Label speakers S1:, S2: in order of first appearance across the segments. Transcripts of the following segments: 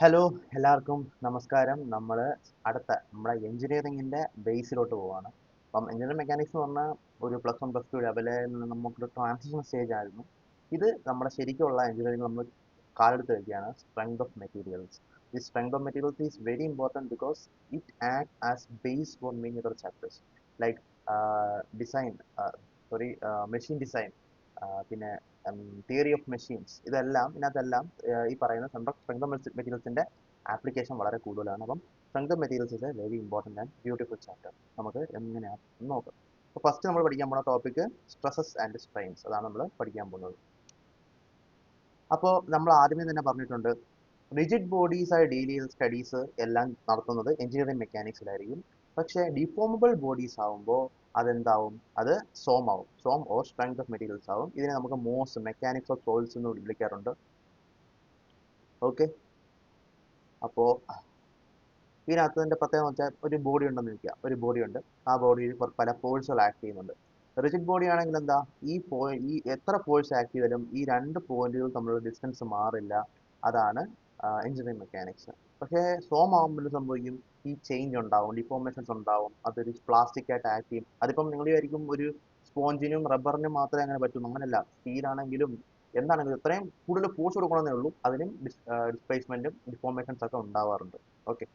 S1: Hello, എല്ലാവർക്കും നമസ്കാരം. നമ്മുടെ എഞ്ചിനീയറിംഗിന്റെ ബേസിലോട്ട് പോവാണ്. അപ്പം എഞ്ചിനീയറിംഗ് മെക്കാനിക്സ് എന്ന് പറഞ്ഞാൽ ഒരു പ്ലസ് വൺ പ്ലസ് ടു ലെവലിൽ നിന്ന് നമുക്കൊരു ട്രാൻസിഷൻ സ്റ്റേജ് ആയിരുന്നു. ഇത് നമ്മുടെ ശരിക്കുള്ള എഞ്ചിനീയറിംഗ് നമ്മൾ കാലെടുത്ത് വയ്ക്കുകയാണ് സ്ട്രെങ്ത് ഓഫ് മെറ്റീരിയൽസ്. ഈ strength of materials is very important because it act as base for many other chapters like design, machine design, പിന്നെ തിയറി ഓഫ് മെഷീൻസ്. ഇതിനകത്തെല്ലാം ഈ പറയുന്ന സ്ട്രെങ്ത് ഓഫ് മെറ്റീരിയൽസിന്റെ ആപ്ലിക്കേഷൻ വളരെ കൂടുതലാണ്. അപ്പം strength of materials is A very important and beautiful chapter. നമുക്ക് എങ്ങനെയാണ് നോക്കാം. അപ്പോൾ ഫസ്റ്റ് നമ്മൾ പഠിക്കാൻ പോകുന്ന ടോപ്പിക് സ്ട്രെസ്സസ് ആൻഡ് സ്ട്രെയിൻസ്. അതാണ് നമ്മൾ പഠിക്കാൻ പോകുന്നത്. അപ്പോൾ നമ്മൾ ആദ്യമേ തന്നെ പറഞ്ഞിട്ടുണ്ട്, റിജിഡ് ബോഡീസ് ആയി ഡീൽ ചെയ്യുന്ന സ്റ്റഡീസ് എല്ലാം നടത്തുന്നത് എഞ്ചിനീയറിംഗ് മെക്കാനിക്സിലായിരിക്കും. പക്ഷേ ഡിഫോമബിൾ ബോഡീസ് ആവുമ്പോൾ അതെന്താവും? അത് സോം ഓർ സ്ട്രെങ്ത് ഓഫ് മെറ്റീരിയൽസ് ആവും. ഇതിനെ നമുക്ക് മെക്കാനിക്സ് ഓഫ് സോളിഡ്സ് എന്ന് വിളിക്കാറുണ്ട്. ഓക്കെ, അപ്പോൾ ഇതിനകത്ത് പ്രത്യേകത വെച്ചാൽ ഒരു ബോഡി ഉണ്ടെന്ന് വെക്കുക. ഒരു ബോഡി ഉണ്ട്, ആ ബോഡിയിൽ പല ഫോഴ്സുകൾ ആക്ട് ചെയ്യുന്നുണ്ട്. റിജിഡ് ബോഡി ആണെങ്കിൽ എന്താ, ഈ എത്ര ഫോഴ്സ് ആക്ട് ചെയ്താലും ഈ രണ്ട് പോയിന്റുകൾ തമ്മിലുള്ള ഡിസ്റ്റൻസ് മാറില്ല. അതാണ് എഞ്ചിനീയറിംഗ് മെക്കാനിക്സ്. പക്ഷേ ആകുമ്പോൾ സംഭവിക്കും, ഈ ചേഞ്ച് ഉണ്ടാവും, ഡിഫോർമേഷൻസ് ഉണ്ടാവും, അതൊരു പ്ലാസ്റ്റിക് ആയിട്ട് ആക്ട് ചെയ്യും. അതിപ്പം നിങ്ങൾ വിചാരിക്കും ഒരു സ്പോഞ്ചിനും റബ്ബറിനും മാത്രമേ അങ്ങനെ പറ്റുള്ളൂ. അങ്ങനെയല്ല, സ്റ്റീലാണെങ്കിലും എന്താണെങ്കിലും ഇത്രയും കൂടുതൽ ഫോഴ്സ് കൊടുക്കണമെന്നേ ഉള്ളൂ, അതിനും ഡിസ്പ്ലേസ്മെന്റും ഡിഫോർമേഷൻസ് ഒക്കെ ഉണ്ടാവാറുണ്ട്. ഓക്കെ,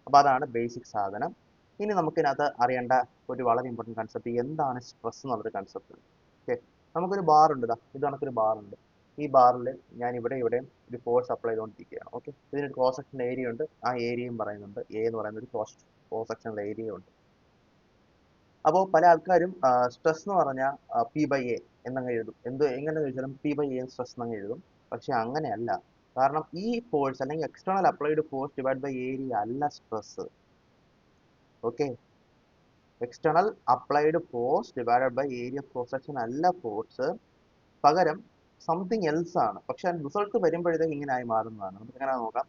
S1: അപ്പോൾ അതാണ് ബേസിക് സാധനം. ഇനി നമുക്കിതിനകത്ത് അറിയേണ്ട ഒരു വളരെ ഇമ്പോർട്ടൻറ്റ് കൺസെപ്റ്റ്, എന്താണ് സ്ട്രെസ് എന്നുള്ളൊരു കൺസെപ്റ്റ്. ഓക്കെ, നമുക്കൊരു ബാർ ഉണ്ട്, ഇത് കണക്കൊരു ബാർ ഉണ്ട്. ഈ ബാറിൽ ഞാൻ ഇവിടെയും ഒരു ഫോഴ്സ് അപ്ലൈ ചെയ്തുകൊണ്ടിരിക്കുകയാണ്. ഓക്കെ, ഇതിനൊരു ക്രോസ് സെക്ഷൻ ഏരിയ ഉണ്ട്, ആ ഏരിയയും പറയുന്നുണ്ട്, എ എന്ന് പറയുന്ന ഒരു ക്രോസ് സെക്ഷനുള്ള ഏരിയ ഉണ്ട്. അപ്പോൾ പല ആൾക്കാരും സ്ട്രെസ് എന്ന് പറഞ്ഞാൽ പി ബൈ എ എന്നങ്ങ് എഴുതും. എങ്ങനെ ചോദിച്ചാലും പി ബൈ എ സ്ട്രെസ് എന്നങ്ങ് എഴുതും. പക്ഷെ അങ്ങനെയല്ല. കാരണം ഈ ഫോഴ്സ് അല്ലെങ്കിൽ external applied force divide by area അല്ല stress. Okay, external applied force divided by area cross section അല്ല ഫോഴ്സ്, പകരം സംതിങ് എൽസ് ആണ്. പക്ഷെ റിസൾട്ട് വരുമ്പോഴത്തേക്ക് ഇങ്ങനെ ആയി മാറുന്നതാണ്. നമുക്ക് എങ്ങനെ നോക്കാം.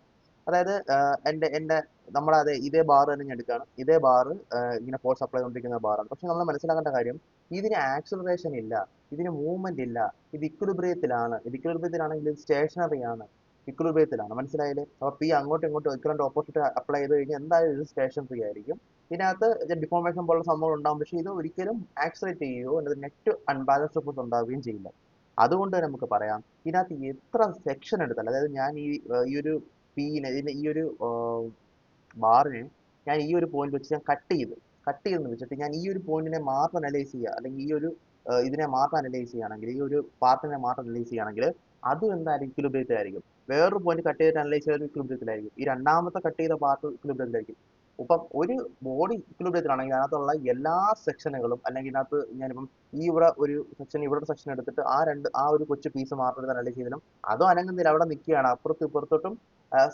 S1: അതായത് എൻ്റെ നമ്മളതെ ഇതേ ബാർ തന്നെ ഞാൻ എടുക്കുകയാണ്. ഇതേ ബാർ ഇങ്ങനെ ഫോഴ്സ് അപ്ലൈ ചെയ്തുകൊണ്ടിരിക്കുന്ന ബാറാണ്. പക്ഷെ നമ്മൾ മനസ്സിലാക്കേണ്ട കാര്യം, ഇതിന് ആക്സിലറേഷൻ ഇല്ല, ഇതിന് മൂവ്മെന്റ് ഇല്ല, ഇത് ഇക്വിലിബ്രിയത്തിലാണ്. ഇത് ഇക്വിലിബ്രിയത്തിലാണെങ്കിൽ ഇത് സ്റ്റേഷനറി ആണ്, ഇക്വിലിബ്രിയത്തിലാണ്. മനസ്സിലായില്ലേ? അപ്പോൾ പി അങ്ങോട്ടും ഇങ്ങോട്ടും ഇക്വലന്റ് ഓപ്പോസിറ്റ് അപ്ലൈ ചെയ്ത് കഴിഞ്ഞാൽ എന്തായാലും ഇത് സ്റ്റേഷനറി ആയിരിക്കും. ഇതിനകത്ത് ഡിഫോർമേഷൻ പോലുള്ള സംഭവങ്ങൾ ഉണ്ടാവും, പക്ഷെ ഇത് ഒരിക്കലും ആക്സിലേറ്റ് ചെയ്യുകയോ നെറ്റ് അൺബാലൻസ്ഡ് ഫോഴ്സ് ഉണ്ടാവുകയും ചെയ്യില്ല. അതുകൊണ്ട് തന്നെ നമുക്ക് പറയാം, ഇതിനകത്ത് എത്ര സെക്ഷൻ എടുത്താൽ, അതായത് ഞാൻ ഈ ഒരു ഈ ഒരു ബാറിനെ ഞാൻ ഈ ഒരു പോയിന്റ് വെച്ച് ഞാൻ കട്ട് ചെയ്തെന്ന് വെച്ചിട്ട് ഞാൻ ഈ ഒരു പോയിന്റിനെ മാത്രം അനലൈസ് ചെയ്യുക, അല്ലെങ്കിൽ ഈ ഒരു ഇതിനെ മാത്രം അനലൈസ് ചെയ്യുകയാണെങ്കിൽ, ഈ ഒരു പാർട്ടിനെ മാത്രം അനലൈസ് ചെയ്യുകയാണെങ്കിൽ അതും എന്തായാലും ഇക്വിലിബ്രിയത്തിലായിരിക്കും. വേറൊരു പോയിന്റ് കട്ട് ചെയ്തിട്ട് അനലൈസ് ചെയ്ത ഇക്വിലിബ്രിയത്തിലായിരിക്കും. ഈ രണ്ടാമത്തെ കട്ട് ചെയ്ത പാർട്ട് ഇക്വിലിബ്രിയത്തിലായിരിക്കും. ഇപ്പം ഒരു ബോഡി ഇക്വിലിബ്രിയത്തിലാണെങ്കിൽ അതിനകത്തുള്ള എല്ലാ സെക്ഷനുകളും, അല്ലെങ്കിൽ ഇതിനകത്ത് ഞാനിപ്പം ഇവിടെ ഒരു സെക്ഷൻ എടുത്തിട്ട് ആ ഒരു കൊച്ചു പീസ് മാത്രം എടുത്ത് അനലൈസ് ചെയ്താലും അതും അനങ്ങുന്നില്ല, അവിടെ നിൽക്കുകയാണ്. അപ്പുറത്തും ഇപ്പുറത്തോട്ടും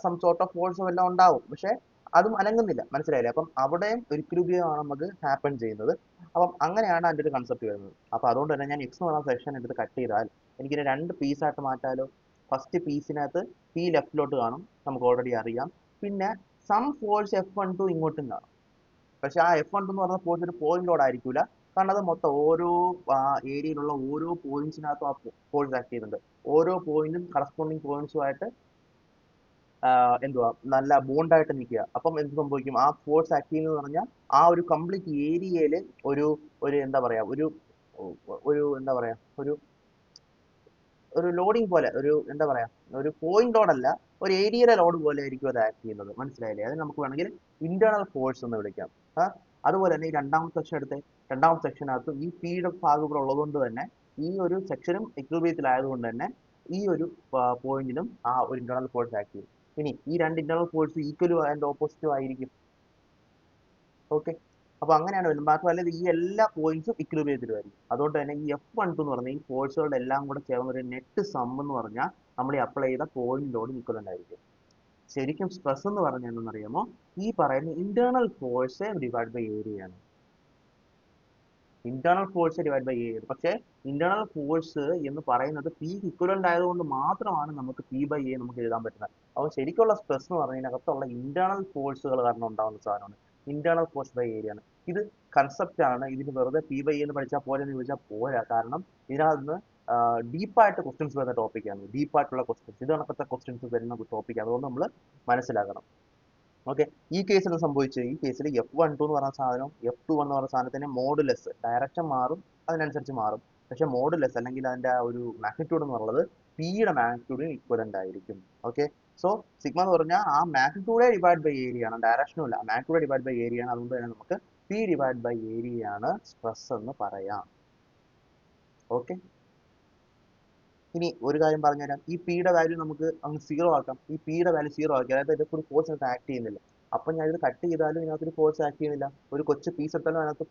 S1: സം സോർട്ട് ഓഫ് ഫോഴ്സും എല്ലാം ഉണ്ടാവും, പക്ഷെ അതും അനങ്ങുന്നില്ല. മനസ്സിലായില്ലേ? അപ്പം അവിടെയും ഒരു ഇക്വിലിബ്രിയമാണ് നമുക്ക് ഹാപ്പൻ ചെയ്യുന്നത്. അപ്പം അങ്ങനെയാണ് അതിൻ്റെ ഒരു കൺസെപ്റ്റ് വരുന്നത്. അപ്പം അതുകൊണ്ട് തന്നെ ഞാൻ എക്സ് എന്ന് പറയുന്ന സെക്ഷൻ എടുത്ത് കട്ട് ചെയ്താൽ എനിക്കിതിനെ രണ്ട് പീസായിട്ട് മാറ്റാലോ. ഫസ്റ്റ് പീസിനകത്ത് പി ലെഫ്റ്റിലോട്ട് കാണും, നമുക്ക് ഓൾറെഡി അറിയാം. പിന്നെ സം ഫോഴ്സ് F12 ഇങ്ങോട്ടും കാണും. പക്ഷെ ആ F12 എന്ന് പറഞ്ഞ ഫോഴ്സ് ഒരു പോയിന്റ് ലോഡ് ആയിരിക്കില്ല, കാരണം അത് മൊത്തം ഓരോ ഏരിയയിലുള്ള ഓരോ പോയിന്റ്സിനകത്തും ആ ഫോഴ്സ് ആക്ട് ചെയ്യുന്നുണ്ട്. ഓരോ പോയിന്റും കറസ്പോണ്ടിങ് പോയിന്റ്സുമായിട്ട് എന്തുവാ നല്ല ബോണ്ടായിട്ട് നിൽക്കുക. അപ്പം എന്ത് സംഭവിക്കും, ആ ഫോഴ്സ് ആക്ട് ചെയ്യുന്നത് പറഞ്ഞാൽ ആ ഒരു കംപ്ലീറ്റ് ഏരിയയിൽ ഒരു ഒരു എന്താ പറയാ ഒരു ഒരു എന്താ പറയാ ഒരു ഒരു ലോഡിങ് പോലെ, ഒരു എന്താ പറയാ ഒരു പോയിന്റ് ലോഡ് അല്ല, ഒരു ഏരിയയിലെ ലോഡ് പോലെ ആയിരിക്കും അത് ആക്ട് ചെയ്യുന്നത്. മനസ്സിലായില്ലേ? അതിന് നമുക്ക് വേണമെങ്കിൽ ഇന്റേണൽ ഫോഴ്സ് എന്ന് വിളിക്കാം. അതുപോലെ തന്നെ ഈ രണ്ടാമത്തെ സെക്ഷൻ എടുത്ത്, രണ്ടാമത്തെ സെക്ഷനകത്ത് ഈ പിയുടെ ഭാഗം ഇവിടെ ഉള്ളതുകൊണ്ട് തന്നെ ഈ ഒരു സെക്ഷനും ഇക്വിലിബ്രിയത്തിലായതുകൊണ്ട് തന്നെ ഈ ഒരു പോയിന്റിലും ആ ഒരു ഇന്റേണൽ ഫോഴ്സ് ആക്ട് ചെയ്യും. ഇനി ഈ രണ്ട് ഇന്റേണൽ ഫോഴ്സ് ഈക്വലും ആൻഡ് ഓപ്പോസിറ്റും ആയിരിക്കും. ഓക്കെ, അപ്പൊ അങ്ങനെയാണ് വരുന്നത്. മാത്രമല്ല ഈ എല്ലാ പോയിന്റ്സും ഇക്വിലിബ്രിയത്തിലുമായിരിക്കും. അതുകൊണ്ട് തന്നെ ഈ F12 എന്ന് പറഞ്ഞാൽ ഈ ഫോഴ്സുകളുടെ എല്ലാം കൂടെ ചേർന്ന ഒരു നെറ്റ് സം എന്ന് പറഞ്ഞാൽ നമ്മൾ ഈ അപ്ലൈ ചെയ്ത പോയിന്റിനോട് ഈക്വലന്റ് ആയിരിക്കും. ശരിക്കും സ്ട്രെസ് എന്ന് പറഞ്ഞാൽ എന്തെന്നറിയാമോ? ഈ പറയുന്ന internal force divide by area ആണ്. Internal force divide by area. പക്ഷേ ഇന്റേണൽ ഫോഴ്സ് എന്ന് പറയുന്നത് പി ഇക്വലന്റ് ആയതുകൊണ്ട് മാത്രമാണ് നമുക്ക് പി ബൈ എ നമുക്ക് എഴുതാൻ പറ്റുന്നത്. അപ്പോൾ ശരിക്കുള്ള സ്ട്രെസ് എന്ന് പറഞ്ഞതിനകത്തുള്ള ഇന്റേണൽ ഫോഴ്സുകൾ കാരണം ഉണ്ടാകുന്ന സാധനമാണ് ഇന്റേണൽ ഫോഴ്സ് ബൈ ഏരിയ ആണ്. ഇത് കൺസെപ്റ്റ് ആണ്. ഇതിന് വെറുതെ പി ബൈ എന്ന് പഠിച്ചാൽ പോലെ എന്ന് ചോദിച്ചാൽ പോരാ. കാരണം ഇതിനകത്ത് ഡീപ്പായിട്ട് ക്വസ്റ്റ്യൻസ് വരുന്ന ടോപ്പിക്കാണ്. ഡീപ്പായിട്ടുള്ള ക്വസ്റ്റ്യൻസ്, ഇത് കണക്കത്തെ ക്വസ്റ്റ്യൻസ് വരുന്ന ടോപ്പിക്. അതുകൊണ്ട് നമ്മൾ മനസ്സിലാക്കണം. ഓക്കെ, ഈ കേസിൽ സംഭവിച്ചു, ഈ കേസിൽ F12 എന്ന് പറയുന്ന സാധനം F21 എന്ന് പറയുന്ന സാധനത്തിന് മോഡുലസ് ഡയറക്ഷൻ മാറും, അതിനനുസരിച്ച് മാറും. പക്ഷെ മോഡുലസ് അല്ലെങ്കിൽ അതിന്റെ ആ ഒരു മാഗ്നിറ്റ്യൂഡ് എന്ന് പറയുന്നത് പിയുടെ മാഗ്നിറ്റ്യൂഡിന് ഇക്വലന്റ് ആയിരിക്കും. ഓക്കെ, സോ സിഗ്മ എന്ന് പറഞ്ഞാൽ ആ മാഗ്നിറ്റ്യൂഡെ ഡിവൈഡ് ബൈ ഏരിയ ആണ്, ഡയറക്ഷനും ഇല്ല, മാഗ്നിറ്റ്യൂഡ് ഡിവൈഡ് ബൈ ഏരിയ ആണ്. അതുകൊണ്ട് തന്നെ നമുക്ക് പി ഡിവൈഡ് ബൈ ഏരിയ ആണ് സ്ട്രെസ് എന്ന് പറയാം. ഓക്കെ, ഇനി ഒരു കാര്യം പറഞ്ഞുതരാം. ഈ പിയുടെ വാല്യൂ നമുക്ക് അങ്ങ് സീറോ ആക്കാം. ഈ പിയുടെ വാല്യൂ സീറോ ആക്കി, അതായത് ഇതൊക്കെ ഒരു ഫോഴ്സ് ഇതിനകത്ത് ആക്ട് ചെയ്യുന്നില്ല. അപ്പം ഞാൻ ഇത് കട്ട് ചെയ്താലും ഇതിനകത്തൊരു ഫോഴ്സ് ആക്ട് ചെയ്യുന്നില്ല. ഒരു കൊച്ചു പീസ് എടുത്താലും അതിനകത്ത്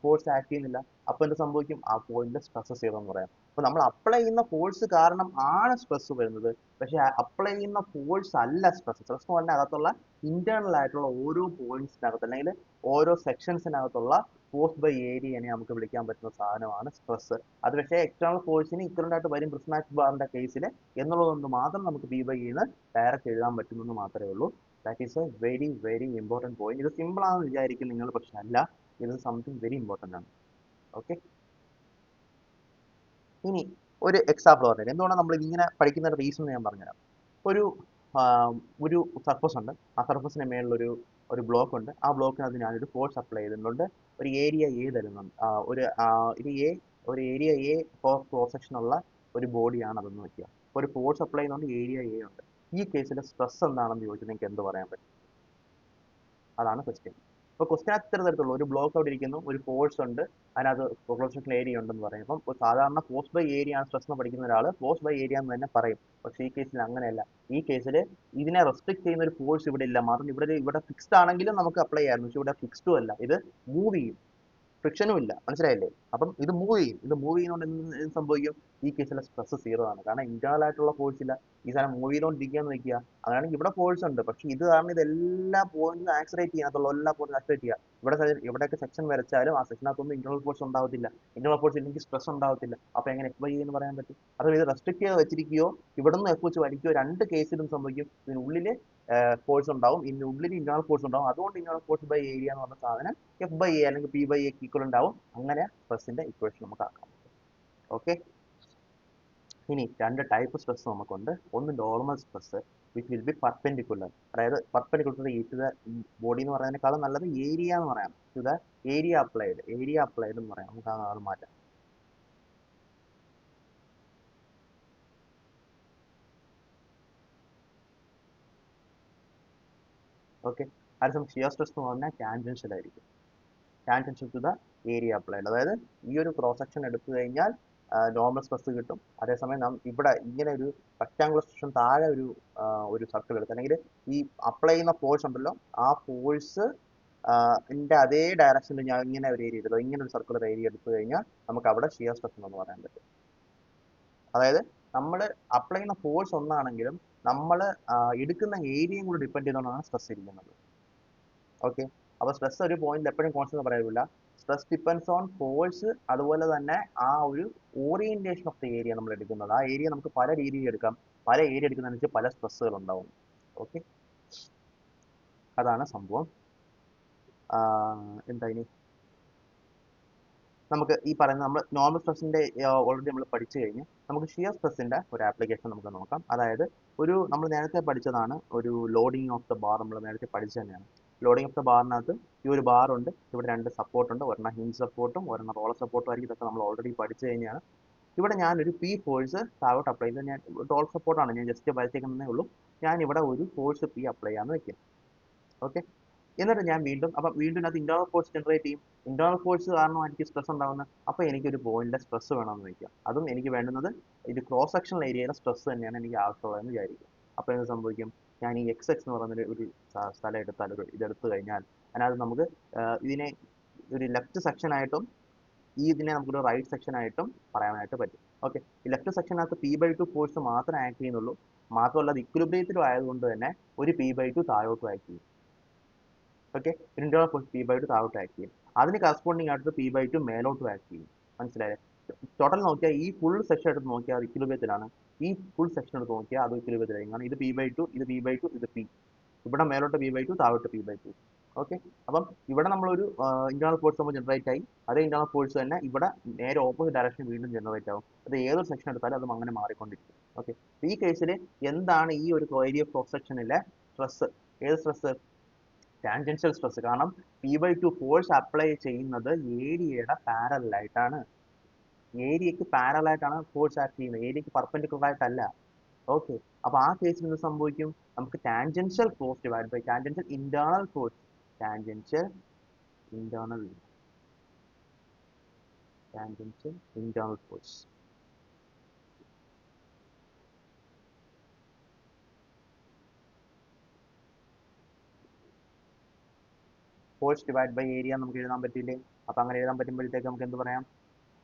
S1: ഫോഴ്സ് ആക്ട് ചെയ്യുന്നില്ല. അപ്പൊ എന്ത് സംഭവിക്കും? ആ പോയിന്റിൽ സ്ട്രെസ് സീറോ എന്ന് പറയാം. അപ്പൊ നമ്മൾ അപ്ലൈ ചെയ്യുന്ന ഫോഴ്സ് കാരണം ആണ് സ്ട്രെസ് വരുന്നത്. പക്ഷെ അപ്ലൈ ചെയ്യുന്ന ഫോഴ്സ് അല്ല സ്ട്രെസ്. സ്ട്രെസ് എന്ന് പറഞ്ഞാൽ അകത്തുള്ള ഇന്റേണൽ ആയിട്ടുള്ള ഓരോ പോയിന്റ്സിനകത്ത് അല്ലെങ്കിൽ ഓരോ സെക്ഷൻസിനകത്തുള്ള ഫോഴ്സ് ബൈ ഏരിയനെ നമുക്ക് വിളിക്കാൻ പറ്റുന്ന സാധനമാണ് സ്ട്രെസ്. അത് പക്ഷേ എക്സ്റ്റേണൽ ഫോഴ്സിന് ഇക്വലന്റ് ആയിട്ട് വരും ബ്രിസ്മാറ്റ് ബാറിന്റെ കേസിൽ എന്നുള്ളതുകൊണ്ട് മാത്രം നമുക്ക് പി ബൈ എന്ന് ഡയറക്റ്റ് എഴുതാൻ പറ്റുമെന്ന് മാത്രമേ ഉള്ളൂ. That is A very very important point. ഇത് സിമ്പിൾ ആണെന്ന് വിചാരിക്കും നിങ്ങൾ, പക്ഷെ അല്ല, ഇത് സംതിങ് വെരി ഇമ്പോർട്ടൻ്റ് ആണ്. ഓക്കെ, ഇനി ഒരു എക്സാമ്പിൾ പറഞ്ഞുതരാം. എന്തുകൊണ്ടാണ് നമ്മൾ ഇങ്ങനെ പഠിക്കുന്ന റീസൺ ഞാൻ പറഞ്ഞുതരാം. ഒരു ഒരു സർഫസ് ഉണ്ട്, ആ സർഫസിന് മേളിലൊരു ഒരു ബ്ലോക്ക് ഉണ്ട്. ആ ബ്ലോക്കിനകത്ത് ഞാനൊരു ഫോഴ്സ് അപ്ലൈ ചെയ്തിട്ടുണ്ട്. ഒരു ഏരിയ എ തരുന്നുണ്ട്. ഇത് എ, ഒരു ഏരിയ എ ക്രോസ് സെക്ഷൻ ഉള്ള ഒരു ബോഡിയാണ് അതെന്ന് വെക്കുക. ഒരു ഫോഴ്സ് അപ്ലൈ ചെയ്യുന്നുണ്ട്, ഏരിയ എ ഉണ്ട്. ഈ കേസിലെ സ്ട്രെസ് എന്താണെന്ന് ചോദിച്ചാൽ നിങ്ങൾക്ക് എന്ത് പറയാൻ പറ്റും? അതാണ് ക്വസ്റ്റ്യൻ. അപ്പോൾ ക്വസ്റ്റ്യൻ ഇത്ര തരത്തിലുള്ളൂ. ഒരു ബ്ലോക്ക് അവിടെ ഇരിക്കുന്നു, ഒരു ഫോഴ്സ് ഉണ്ട്, അതിനകത്ത് ക്രോസ് സെക്ഷൻ ഏരിയ ഉണ്ടെന്ന് പറയും. അപ്പം സാധാരണ ഫോഴ്സ് ബൈ ഏരിയ ആണ് സ്ട്രെസ് എന്ന് പഠിക്കുന്ന ഒരാൾ ഫോഴ്സ് ബൈ ഏരിയ എന്ന് തന്നെ പറയും. പക്ഷേ ഈ കേസിൽ അങ്ങനെയല്ല. ഈ കേസിൽ ഇതിനെ റെസ്ട്രിക്ട് ചെയ്യുന്ന ഒരു ഫോഴ്സ് ഇവിടെ ഇല്ല. മാത്രം ഇവിടെ ഫിക്സ്ഡ് ആണെങ്കിലും നമുക്ക് അപ്ലൈ ചെയ്യാമായിരുന്നു. പക്ഷെ ഇവിടെ ഫിക്സ്ഡും അല്ല, ഇത് മൂവ് ചെയ്യും, ഫ്രിക്ഷനും ഇല്ല. മനസ്സിലായില്ലേ? അപ്പം ഇത് മൂവ് ചെയ്യും. ഇത് മൂവ് ചെയ്യുന്നതുകൊണ്ട് എന്ത് സംഭവിക്കും? ഈ കേസിലെ സ്ട്രെസ് സീറോ ആണ്. കാരണം ഇന്റേണൽ ആയിട്ടുള്ള ഫോഴ്സ് ഇല്ല. ഈ സാധനം മൂവ് ചെയ്തുകൊണ്ടിരിക്കുകയെന്ന് വെക്കുക. അങ്ങനെയാണെങ്കിൽ ഇവിടെ ഫോഴ്സ് ഉണ്ട്, പക്ഷെ ഇത് കാരണം ഇത് എല്ലാ പോയിന്റും ആക്സിലേറ്റ് ചെയ്യാത്തുള്ളൂ, എല്ലാ പോയിന്റും ആക്സിലേറ്റ് ചെയ്യുക. ഇവിടെയൊക്കെ സെക്ഷൻ വരച്ചാലും ആ സെക്ഷനകത്തൊന്നും ഇന്റേണൽ ഫോഴ്സ് ഉണ്ടാവത്തില്ല. ഇന്റേണൽ ഫോഴ്സ് ഇല്ലെങ്കിൽ സ്ട്രെസ് ഉണ്ടാവത്തില്ല. അപ്പൊ എങ്ങനെ എഫ് ബൈ എന്ന് പറയാൻ പറ്റും? അത് ഇത് റെസ്ട്രിക്ട് ചെയ്ത് വെച്ചിരിക്കുകയോ ഇവിടെ നിന്ന് എഫ് വെച്ച് വലിക്കുകയോ രണ്ട് കേസിലും സംഭവിക്കും. ഇതിനുള്ളിൽ ഫോഴ്സ് ഉണ്ടാവും, ഇതിനുള്ളിൽ ഇന്റേണൽ ഫോഴ്സ് ഉണ്ടാവും. അതുകൊണ്ട് ഇന്റേണൽ ഫോഴ്സ് ബൈ ഏരിയ എന്ന് പറഞ്ഞ സാധനം എഫ് ബൈ എ അല്ലെങ്കിൽ പി ബൈ എക്ക് ഈക്വലന്റ് ആവും. അങ്ങനെ സ്ട്രെസ്സിന്റെ ഇക്വേഷൻ നമുക്ക് ആക്കാം. ഓക്കെ, ഇനി രണ്ട് ടൈപ്പ് സ്ട്രെസ് നമുക്കുണ്ട്. ഒന്ന് normal stress which will be perpendicular, അതായത് പെർപെൻഡിക്കുലർ ടു ദ ബോഡി എന്ന് പറയുന്നതിനേക്കാളും നല്ലത് ഏരിയ എന്ന് പറയാം. ടു ദ ഏരിയ അപ്ലൈഡ് എന്ന് പറയാം. നമുക്ക് അത് മാറ്റാം. ഓക്കെ, അതേസമയം ഷിയർ സ്ട്രെസ് എന്ന് പറഞ്ഞാൽ ടാൻജൻഷ്യൽ ആയിരിക്കും. Tangential to the area applied, അതായത് ഈ ഒരു ക്രോസ് സെക്ഷൻ എടുത്തു കഴിഞ്ഞാൽ നോർമൽ സ്ട്രെസ് കിട്ടും. അതേസമയം ഇവിടെ ഇങ്ങനെ ഒരു റെക്ടാങ്കുലർ സെക്ഷൻ താഴെ ഒരു സർക്കിൾ എടുത്ത്, അല്ലെങ്കിൽ ഈ അപ്ലൈ ചെയ്യുന്ന ഫോഴ്സ് ഉണ്ടല്ലോ, ആ ഫോഴ്സ് അതേ ഡയറക്ഷനിൽ ഞാൻ ഇങ്ങനെ ഒരു ഏരിയ എടുത്തോ, ഇങ്ങനെ ഒരു സർക്കുലർ ഏരിയ എടുത്തു കഴിഞ്ഞാൽ നമുക്ക് അവിടെ ഷിയർ സ്ട്രെസ് എന്ന് പറയാൻ പറ്റും. അതായത് നമ്മൾ അപ്ലൈ ചെയ്യുന്ന ഫോഴ്സ് ഒന്നാണെങ്കിലും നമ്മൾ എടുക്കുന്ന ഏരിയയും കൂടി ഡിപ്പെൻഡ് ചെയ്തുകൊണ്ടാണ് സ്ട്രെസ് ഇരിക്കുന്നത്. ഓക്കെ, അപ്പോൾ സ്ട്രെസ് ഒരു പോയിന്റിൽ എപ്പോഴും കോൺസ്റ്റന്റ് പറയാനില്ല. സ്ട്രെസ് ഡിപ്പെൻസ് ഓൺ ഫോഴ്സ്, അതുപോലെ തന്നെ ആ ഒരു ഓറിയന്റേഷൻ ഓഫ് ദ ഏരിയ നമ്മൾ എടുക്കുന്നത്. ആ ഏരിയ നമുക്ക് പല രീതിയിൽ എടുക്കാം. പല ഏരിയ എടുക്കുന്നതനുസരിച്ച് പല സ്ട്രെസ്സുകൾ ഉണ്ടാവും. ഓക്കെ, അതാണ് സംഭവം. എന്താ ഇനി നമുക്ക് ഈ പറയുന്ന നമ്മൾ നോർമൽ സ്ട്രെസ്സിന്റെ ഓൾറെഡി നമ്മൾ പഠിച്ചു കഴിഞ്ഞ് നമുക്ക് ഷിയർ സ്ട്രെസ്സിന്റെ ഒരു ആപ്ലിക്കേഷൻ നമുക്ക് നോക്കാം. അതായത് നമ്മൾ നേരത്തെ പഠിച്ചതാണ്, ഒരു ലോഡിങ് ഓഫ് ദ ബാർ നമ്മൾ നേരത്തെ പഠിച്ചു തന്നെയാണ്. ലോഡിങ് ഓഫ് ദ ബാറിനകത്ത് ഈ ഒരു ബാർ ഉണ്ട്, ഇവിടെ രണ്ട് സപ്പോർട്ട് ഉണ്ട്, ഒരെണ്ണം ഹിഞ്ച് സപ്പോർട്ടും ഒരെണ്ണം റോളർ സപ്പോർട്ടും ആയിരിക്കും. ഇതൊക്കെ നമ്മൾ ഓൾറെഡി പഠിച്ചു കഴിഞ്ഞാണ്. ഇവിടെ ഞാനൊരു പി ഫോഴ്സ് താഴോട്ട് അപ്ലൈ ചെയ്ത്, ഞാൻ റോളർ സപ്പോർട്ടാണ് ഞാൻ ജസ്റ്റ് വരച്ചേക്കുന്നതേ ഉള്ളൂ. ഞാൻ ഇവിടെ ഒരു ഫോഴ്സ് പി അപ്ലൈ ചെയ്യാന്ന് വെക്കാം. ഓക്കെ, എന്നിട്ട് ഞാൻ വീണ്ടും അത് ഇന്റേണൽ ഫോഴ്സ് ജനറേറ്റ് ചെയ്യും. ഇന്റേണൽ ഫോഴ്സ് കാരണം എനിക്ക് സ്ട്രെസ് ഉണ്ടാകുന്നത്. അപ്പോൾ എനിക്കൊരു പോയിന്റിലെ സ്ട്രെസ് വേണമെന്ന് വയ്ക്കാം. അതും എനിക്ക് വേണ്ടുന്നത് ഇത് ക്രോസ് സെക്ഷണൽ ഏരിയയിലെ സ്ട്രെസ് തന്നെയാണ് എനിക്ക് ആവശ്യമുള്ളതെന്ന് വിചാരിക്കും. അപ്പോൾ എന്ത് സംഭവിക്കും? ഞാൻ ഈ എക്സ് എന്ന് പറയുന്ന ഒരു സ്ഥലം എടുത്താൽ, ഇതെടുത്തു കഴിഞ്ഞാൽ അതിനകത്ത് നമുക്ക് ഇതിനെ ഒരു ലെഫ്റ്റ് സെക്ഷൻ ആയിട്ടും ഇതിനെ നമുക്കൊരു റൈറ്റ് സെക്ഷൻ ആയിട്ടും പറയാനായിട്ട് പറ്റും. ഓക്കെ, ഈ ലെഫ്റ്റ് സെക്ഷനകത്ത് P/2 ഫോഴ്സ് മാത്രമേ ആക്ട് ചെയ്യുന്നുള്ളൂ. മാത്രമല്ല അത് ഇക്വിലിബ്രിയത്തിലും ആയതുകൊണ്ട് തന്നെ ഒരു P/2 താഴോട്ടും ആക്ട് ചെയ്യും. ഓക്കെ, ഇന്റേണൽ ഫോഴ്സ് P/2 താഴോട്ട് ആക്ട് ചെയ്യും. അതിന് കറസ്പോണ്ടിങ് ആയിട്ട് P/2 മേലോട്ടും ആക്ട് ചെയ്യും. മനസ്സിലായേ? ടോട്ടൽ നോക്കിയാൽ ഈ ഫുൾ സെക്ഷൻ എടുത്ത് നോക്കിയാൽ അത് ഇക്വിലിബ്രിയത്തിലാണ്. ഈ ഫുൾ സെക്ഷൻ എടുത്ത് നോക്കിയാൽ അത് ഇക്വിലിബ്രിയത്തിലായിരിക്കും. കാരണം ഇത് P/2, ഇത് P/2, ഇത് P. ഇവിടെ മേലോട്ട് P/2, താഴോട്ട് P/2. ഓക്കെ, അപ്പം ഇവിടെ നമ്മളൊരു ഇന്റേണൽ ഫോഴ്സ് നമ്മൾ ജനറേറ്റ് ആയി. അതേ ഇന്റേണൽ ഫോഴ്സ് തന്നെ ഇവിടെ നേരെ ഓപ്പോസിറ്റ് ഡയറക്ഷൻ വീണ്ടും ജനറേറ്റ് ആവും. അത് ഏതൊരു സെക്ഷൻ എടുത്താലും അത് അങ്ങനെ മാറിക്കൊണ്ടിരിക്കും. ഓക്കെ, ഈ കേസിൽ എന്താണ് ഈ ഒരു ഏരിയ ക്രോസ് സെക്ഷനിലെ സ്ട്രെസ്. ഏത് സ്ട്രെസ്? Tangential stress. കാരണം P/2 ഫോഴ്സ് അപ്ലൈ ചെയ്യുന്നത് ഏരിയയുടെ പാരലായിട്ടാണ്. ഏരിയക്ക് പാരലായിട്ടാണ് ഫോഴ്സ് ആക്ട് ചെയ്യുന്നത്, ഏരിയക്ക് പെർപെൻഡിക്കുലർ ആയിട്ടല്ല. ഓക്കെ, അപ്പൊ ആ കേസിൽ എന്ത് സംഭവിക്കും? നമുക്ക് tangential force divide by tangential internal force, tangential internal tangential internal force. Force divide by area നമുക്ക് എഴുതാൻ പറ്റില്ലേ? അപ്പൊ അങ്ങനെ എഴുതാൻ പറ്റുമ്പോഴത്തേക്ക് നമുക്ക് എന്ത് പറയാം?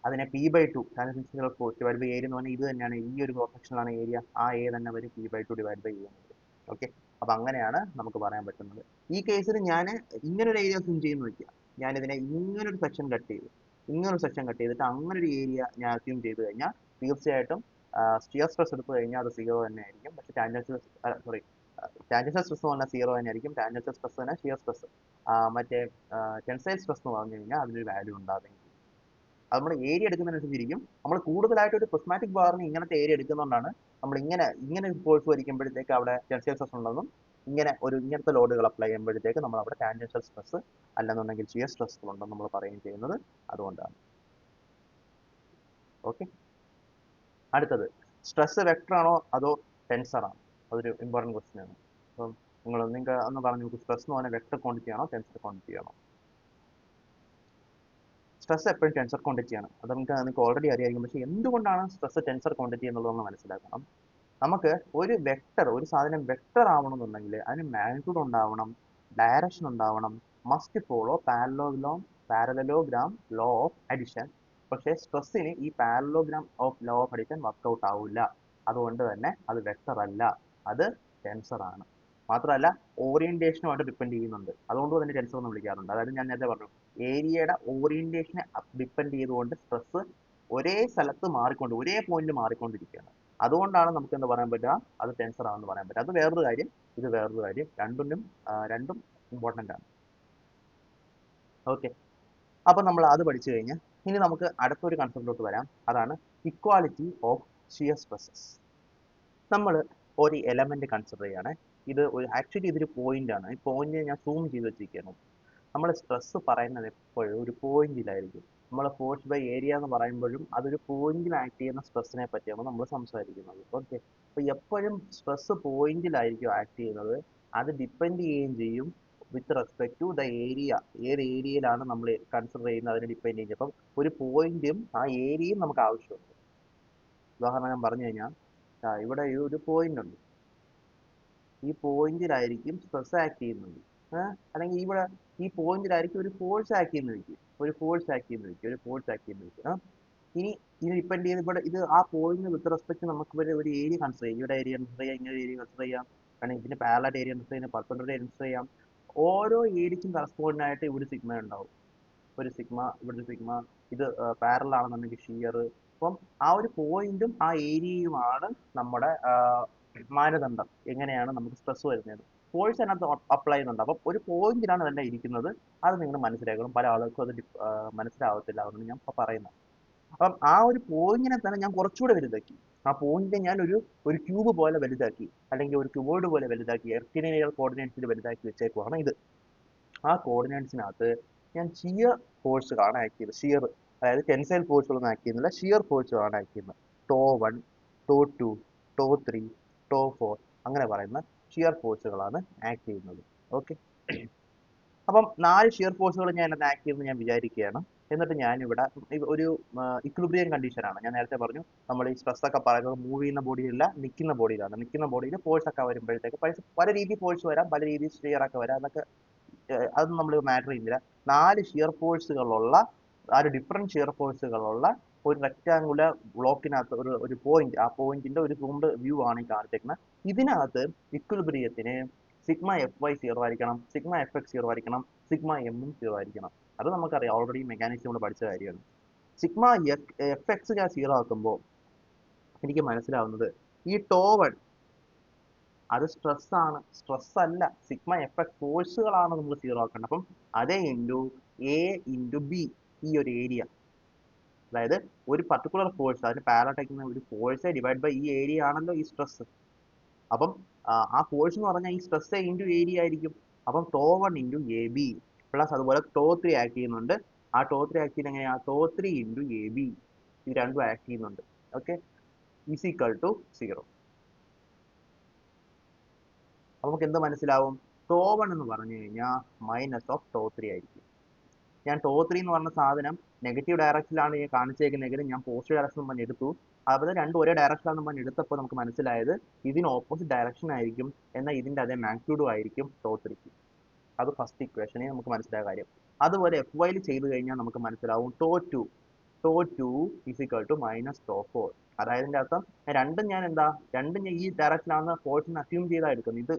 S1: അതിനെ P/2 tangential force divide by area എന്ന് പറഞ്ഞാൽ ഇത് തന്നെയാണ്, ഈ ഒരു ക്രോസ് സെക്ഷനാണ് ഏരിയ, ആ എ തന്നെ വരും P/2 divide by A. Okay, അപ്പൊ അങ്ങനെയാണ് നമുക്ക് പറയാൻ പറ്റുന്നത്. ഈ കേസിൽ ഞാൻ ഇങ്ങനെ ഒരു ഏരിയ അസ്യൂം ചെയ്യുന്നു വെക്കുക, ഞാൻ ഇതിനെ ഇങ്ങനെ ഒരു സെക്ഷൻ കട്ട് ചെയ്തു, ഇങ്ങനെ ഒരു സെക്ഷൻ കട്ട് ചെയ്തിട്ട് അങ്ങനെ ഒരു ഏരിയ ഞാൻ അസ്യൂം ചെയ്ത് കഴിഞ്ഞാൽ തീർച്ചയായിട്ടും സ്റ്റിയർ സ്ട്രെസ് എടുത്തു കഴിഞ്ഞാൽ അത് 0 തന്നെ ആയിരിക്കും. പക്ഷെ ടാൻജൻഷ്യൽ ടാൻജൻഷ്യൽ സ്ട്രെസ് എന്ന് പറഞ്ഞാൽ 0 തന്നെ ആയിരിക്കും. ടാൻജൻഷ്യൽ സ്ട്രെസ് തന്നെ ഷിയർ സ്ട്രെസ്, മറ്റേ ടെൻസൈൽ സ്ട്രെസ് എന്ന് പറഞ്ഞു കഴിഞ്ഞാൽ അതിനൊരു വാല്യൂ ഉണ്ടാകും. അത് നമ്മൾ ഏരിയ എടുക്കുന്നതിനനുസരിച്ചിരിക്കും. നമ്മൾ കൂടുതലായിട്ട് ഒരു പ്രിസ്മാറ്റിക് ബാറിന് ഇങ്ങനത്തെ ഏരിയ എടുക്കുന്നതുകൊണ്ടാണ് നമ്മൾ ഇങ്ങനെ ഫോഴ്സ് വരിക്കുമ്പോഴത്തേക്ക് അവിടെ ടെൻസൈൽ സ്ട്രെസ് ഉണ്ടെന്നും ഇങ്ങനത്തെ ലോഡുകൾ അപ്ലൈ ചെയ്യുമ്പോഴത്തേക്ക് നമ്മൾ അവിടെ ടാൻജൻഷ്യൽ സ്ട്രെസ് അല്ലെന്നുണ്ടെങ്കിൽ ഷിയർ സ്ട്രെസ് ഉണ്ടെന്ന് നമ്മൾ പറയുകയും ചെയ്യുന്നത് അതുകൊണ്ടാണ്. ഓക്കെ, അടുത്തത് സ്ട്രെസ് വെക്ടർ ആണോ അതോ ടെൻസർ ആണോ? അതൊരു ഇമ്പോർട്ടൻറ്റ് ക്വസ്റ്റ്യൻ ആണ്. അപ്പം നിങ്ങൾക്ക് ഒന്ന് പറഞ്ഞു നോക്കൂ, സ്ട്രെസ് എന്ന് പറഞ്ഞാൽ വെക്ടർ ക്വാണ്ടിറ്റി ആണോ ടെൻസർ ക്വാണ്ടിറ്റി ആണോ? സ്ട്രെസ് എപ്പോഴും ടെൻസർ ക്വാണ്ടിറ്റി ആണ്. അത് നിങ്ങൾക്ക് ഓൾറെഡി അറിയാമായിരിക്കും. പക്ഷേ എന്തുകൊണ്ടാണ് സ്ട്രെസ് ടെൻസർ ക്വാണ്ടിറ്റി എന്നുള്ളതെന്ന് മനസ്സിലാക്കണം. നമുക്ക് ഒരു വെക്ടർ, ഒരു സാധനം വെക്ടർ ആവണമെന്നുണ്ടെങ്കിൽ അതിന് മാഗ്നിറ്റ്യൂഡ് ഉണ്ടാവണം, ഡയറക്ഷൻ ഉണ്ടാവണം, must follow parallelogram law of addition. പക്ഷേ സ്ട്രെസ്സിന് ഈ parallelogram of law of addition work out ആവില്ല. അതുകൊണ്ട് തന്നെ അത് വെക്ടർ അല്ല, അത് ടെൻസർ ആണ്. മാത്രമല്ല ഓറിയന്റേഷനുമായിട്ട് ഡിപ്പെൻഡ് ചെയ്യുന്നുണ്ട്, അതുകൊണ്ട് തന്നെ ടെൻസർ എന്ന് വിളിക്കാറുണ്ട്. അതായത് ഞാൻ നേരത്തെ പറഞ്ഞു, ഏരിയയുടെ ഓറിയന്റേഷനെ ഡിപ്പെൻഡ് ചെയ്തുകൊണ്ട് സ്ട്രെസ് ഒരേ സ്ഥലത്ത് ഒരേ പോയിന്റിൽ മാറിക്കൊണ്ടിരിക്കുകയാണ്. അതുകൊണ്ടാണ് നമുക്ക് എന്താ പറയാൻ പറ്റുക, അത് ടെൻസർ ആണെന്ന് പറയാൻ പറ്റുക. അത് വേറൊരു കാര്യം, ഇത് വേറൊരു കാര്യം. രണ്ടും ഇമ്പോർട്ടൻ്റ് ആണ്. ഓക്കെ, അപ്പൊ നമ്മൾ അത് പഠിച്ചു കഴിഞ്ഞ് ഇനി നമുക്ക് അടുത്തൊരു കൺസെപ്റ്റിലോട്ട് വരാം. അതാണ് ഇക്വാലിറ്റി ഓഫ് ഷിയർ സ്ട്രെസ്സസ്. നമ്മൾ ഒരു എലമെന്റ് കൺസിഡർ ചെയ്യാണ്. ആക്ച്വലി ഇതൊരു പോയിന്റ് ആണ്. ഈ പോയിന്റ് ഞാൻ സൂം ചെയ്ത് വെച്ചിരിക്കുകയാണ്. നമ്മൾ സ്ട്രെസ് പറയുന്നത് എപ്പോഴും ഒരു പോയിന്റിലായിരിക്കും. നമ്മൾ ഫോഴ്സ് ബൈ ഏരിയ എന്ന് പറയുമ്പോഴും അതൊരു പോയിന്റിൽ ആക്ട് ചെയ്യുന്ന സ്ട്രെസ്സിനെ പറ്റിയാണ് നമ്മൾ സംസാരിക്കുന്നത്. ഓക്കെ, അപ്പൊ എപ്പോഴും സ്ട്രെസ് പോയിന്റിലായിരിക്കും ആക്ട് ചെയ്യുന്നത്. അത് ഡിപ്പെൻഡ് ചെയ്യുകയും ചെയ്യും with respect to the area. ഏത് ഏരിയയിലാണ് നമ്മൾ കൺസിഡർ ചെയ്യുന്നത് അതിനെ ഡിപ്പെൻഡ് ചെയ്യും. അപ്പം ഒരു പോയിന്റും ആ ഏരിയയും നമുക്ക് ആവശ്യമുണ്ട്. ഉദാഹരണം ഞാൻ പറഞ്ഞു കഴിഞ്ഞാൽ, ഇവിടെ ഒരു പോയിന്റ് ഉണ്ട്, ഈ പോയിന്റിലായിരിക്കും സ്ട്രെസ് ആക്ട് ചെയ്യുന്നത്. അല്ലെങ്കിൽ ഈ പോയിന്റിലായിരിക്കും ഒരു ഫോഴ്സ് ആക്ട് ചെയ്യുന്നത്, ഇനി ഇത് ഡിപ്പെൻഡ് ചെയ്ത് ഇത് ആ പോയിന്റ് വിത്ത് റെസ്പെക്ട് നമുക്ക് ഒരു ഏരിയ കൺസിഡർ ചെയ്യാം. ഇവിടെ ഏരിയ കൺസിഡർ ചെയ്യാം, ഇങ്ങനെ ഏരിയ കൺസിഡർ ചെയ്യാം, കാരണം ഇതിന് പാരലൽ ഏരിയ കൺസിഡർ ചെയ്യാം, പെർപെൻഡിക്കുലർ ഏരിയ കൺസിഡർ ചെയ്യാം. ഓരോ ഏരിയക്കും കറസ്പോണ്ടന്റ് ആയിട്ട് ഇവിടെ സിഗ്മ ഉണ്ടാവും. ഒരു സിഗ്മ, ഇവിടെ ഒരു സിഗ്മ, ഇത് പാരലൽ ആണെന്നുണ്ടെങ്കിൽ ഷിയർ. അപ്പം ആ ഒരു പോയിന്റും ആ ഏരിയയുമാണ് നമ്മുടെ മാനദണ്ഡം, എങ്ങനെയാണ് നമുക്ക് സ്ട്രെസ് വരുന്നത്. ഫോഴ്സ് അതിനകത്ത് അപ്ലൈ ചെയ്യുന്നുണ്ട്. അപ്പം ഒരു പോയിന്റിലാണ് ഇതെല്ലാം ഇരിക്കുന്നത്. അത് നിങ്ങൾ മനസ്സിലാക്കണം. പല ആളുകൾക്കും അത് മനസ്സിലാവത്തില്ല, അതുകൊണ്ട് ഞാൻ പറയുന്നത്. അപ്പം ആ ഒരു പോയിന്റിനെ തന്നെ ഞാൻ കുറച്ചുകൂടെ വലുതാക്കി. ആ പോയിന്റിനെ ഞാൻ ഒരു ക്യൂബ് പോലെ വലുതാക്കി, അല്ലെങ്കിൽ ഒരു ക്യൂബോർഡ് പോലെ വലുതാക്കി, എർക്കിനിയൽ കോർഡിനേറ്റ്സിൽ വലുതാക്കി വെച്ചേക്കുവാണ് ഇത്. ആ കോർഡിനേറ്റ്സിനകത്ത് ഞാൻ ഷിയർ ഫോഴ്സുകളാണ് ആക്ട് ചെയ്യുന്നത്. ഷിയർ, അതായത് ടെൻസൈൽ ഫോഴ്സുകളൊന്നും ആക്ട് ചെയ്യുന്നില്ല, ഷിയർ ഫോഴ്സുകളാണ് ആക്ട് ചെയ്യുന്നത്. ടോ 1, ടോ 2, ടോ 3, ടോ 4 അങ്ങനെ പറയുന്ന ഷിയർ ഫോഴ്സുകളാണ് ആക്ട് ചെയ്യുന്നത്. ഓക്കെ, അപ്പം 4 ഷിയർ ഫോഴ്സുകൾ ഞാൻ ആക്ട് ചെയ്യുമെന്ന് ഞാൻ വിചാരിക്കുകയാണ്. എന്നിട്ട് ഞാനിവിടെ ഒരു ഇക്വിലിബ്രിയം കണ്ടീഷനാണ്. ഞാൻ നേരത്തെ പറഞ്ഞു, നമ്മൾ ഈ സ്ട്രെസ് ഒക്കെ പറയുന്നത് മൂവ് ചെയ്യുന്ന ബോഡിയിലല്ല, നിൽക്കുന്ന ബോഡിയിലാണ്. നിൽക്കുന്ന ബോഡിയിൽ ഫോഴ്സ് ഒക്കെ വരുമ്പോഴത്തേക്ക് പല രീതിയിൽ ഫോഴ്സ് വരാം, പല രീതിയിൽ ഷിയർ ഒക്കെ വരാം. അതൊക്കെ അതൊന്നും നമ്മൾ മാറ്റർ ചെയ്യുന്നില്ല. 4 ഷിയർ ഫോഴ്സുകളുള്ള, 4 ഡിഫറെന്റ് ഷിയർ ഫോഴ്സുകളുള്ള ഒരു റെക്ടാങ്കുലർ ബ്ലോക്കിനകത്ത് ഒരു പോയിന്റ്, ആ പോയിന്റിന്റെ ഒരു സൂംഡ് വ്യൂ ആണ് ഈ കാണിച്ചേക്കുന്നത്. ഇതിനകത്ത് ഇക്വിലിബ്രിയത്തിന് സിഗ്മ എഫ് വൈ 0 ആയിരിക്കണം, സിഗ്മ എഫ് എക്സ് 0 ആയിരിക്കണം, സിഗ്മ എമ്മും 0 ആയിരിക്കണം. അത് നമുക്കറിയാം, ഓൾറെഡി മെക്കാനിക്സ് നമ്മൾ പഠിച്ച കാര്യമാണ്. സിഗ്മ എഫ് എക്സ് ഞാൻ 0 ആക്കുമ്പോൾ എനിക്ക് മനസ്സിലാവുന്നത് ഈ ടോ 1 അത് സ്ട്രെസ് ആണ്, സ്ട്രെസ് അല്ല, സിഗ്മ എഫ് എക്സ് ഫോഴ്സുകളാണ് നമ്മൾ 0 ആക്കേണ്ടത്. അപ്പം അതേ എ ഇൻറ്റു ബി, ഈ ഒരു ഏരിയ, അതായത് ഒരു പർട്ടിക്കുലർ ഫോഴ്സ്, അതിന് പാരലൽ ആയിരിക്കുന്ന ഒരു ഫോഴ്സ് ഡിവൈഡ് ബൈ ഈ ഏരിയ ആണല്ലോ ഈ സ്ട്രെസ്. അപ്പം ആ ഫോഴ്സ് എന്ന് പറഞ്ഞാൽ ഈ സ്ട്രെസ് ഇൻറ്റു ഏരിയ ആയിരിക്കും. അപ്പം tau 1 into A B plus അതുപോലെ ടോ 3 ആക്ട് ചെയ്യുന്നുണ്ട്. ആ ടോ 3 ആക്ട് ചെയ്യുന്നത് എങ്ങനെയാ? ടോ 3 ഇൻറ്റു എ ബി, ഇത് രണ്ടും ആക്ട് ചെയ്യുന്നുണ്ട്. Okay, is equal to 0. അപ്പോൾ നമുക്ക് എന്ത് മനസ്സിലാവും? ടോ 1 എന്ന് പറഞ്ഞു കഴിഞ്ഞാൽ മൈനസ് ഓഫ് ടോ 3 ആയിരിക്കും. ഞാൻ ടോ 3 എന്ന് പറഞ്ഞ സാധനം നെഗറ്റീവ് ഡയറക്ഷനിലാണ് ഞാൻ കാണിച്ചേക്കുന്നതെങ്കിലും ഞാൻ പോസിറ്റീവ് ഡയറക്ഷൻ പറഞ്ഞ് എടുത്തു. അതുപോലെ രണ്ടും ഒരേ ഡയറക്ഷനിലാണെന്ന് പറഞ്ഞ് എടുത്തപ്പോൾ നമുക്ക് മനസ്സിലായത് ഇതിന് ഓപ്പോസിറ്റ് ഡയറക്ഷൻ ആയിരിക്കും, എന്നാൽ ഇതിൻ്റെ അതേ മാഗ്നിറ്റ്യൂഡും ആയിരിക്കും ടോ 3ക്ക്. അത് ഫസ്റ്റ് ഇക്വേഷനെ നമുക്ക് മനസ്സിലായ കാര്യം. അതുപോലെ എഫ് വൈയിൽ ചെയ്ത് കഴിഞ്ഞാൽ നമുക്ക് മനസ്സിലാവും tau 2 is equal to minus tau 4. അതായത് ഇതിൻ്റെ അർത്ഥം രണ്ടും ഞാൻ ഈ ഡയറക്ഷനിലാണ് ഫോഴ്സിന് അസ്യൂം ചെയ്താണ് എടുക്കുന്നത്. ഇത്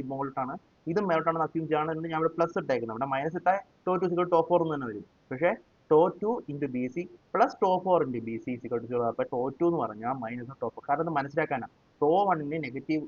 S1: ഇങ്ങോട്ടാണ്, ഇത് മേലോട്ടാണെന്ന് അസ്യൂം ചെയ്യുകയാണെന്ന് ഞാൻ ഇവിടെ പ്ലസ് ഇട്ടേക്കുന്നത്. ഇവിടെ മൈനസ് ഇട്ടാൽ ടോ 2 ഈസ് ടോ 4 എന്ന് തന്നെ വരും. പക്ഷേ tau 2 into B C plus tau 4 into B C is equal to 0. അപ്പോൾ ടോ 2 എന്ന് പറഞ്ഞാൽ മൈനസ് ടോ 4. കാരണം ഇത് മനസ്സിലാക്കാനാണ്. ടോ 1ന് നെഗറ്റീവ്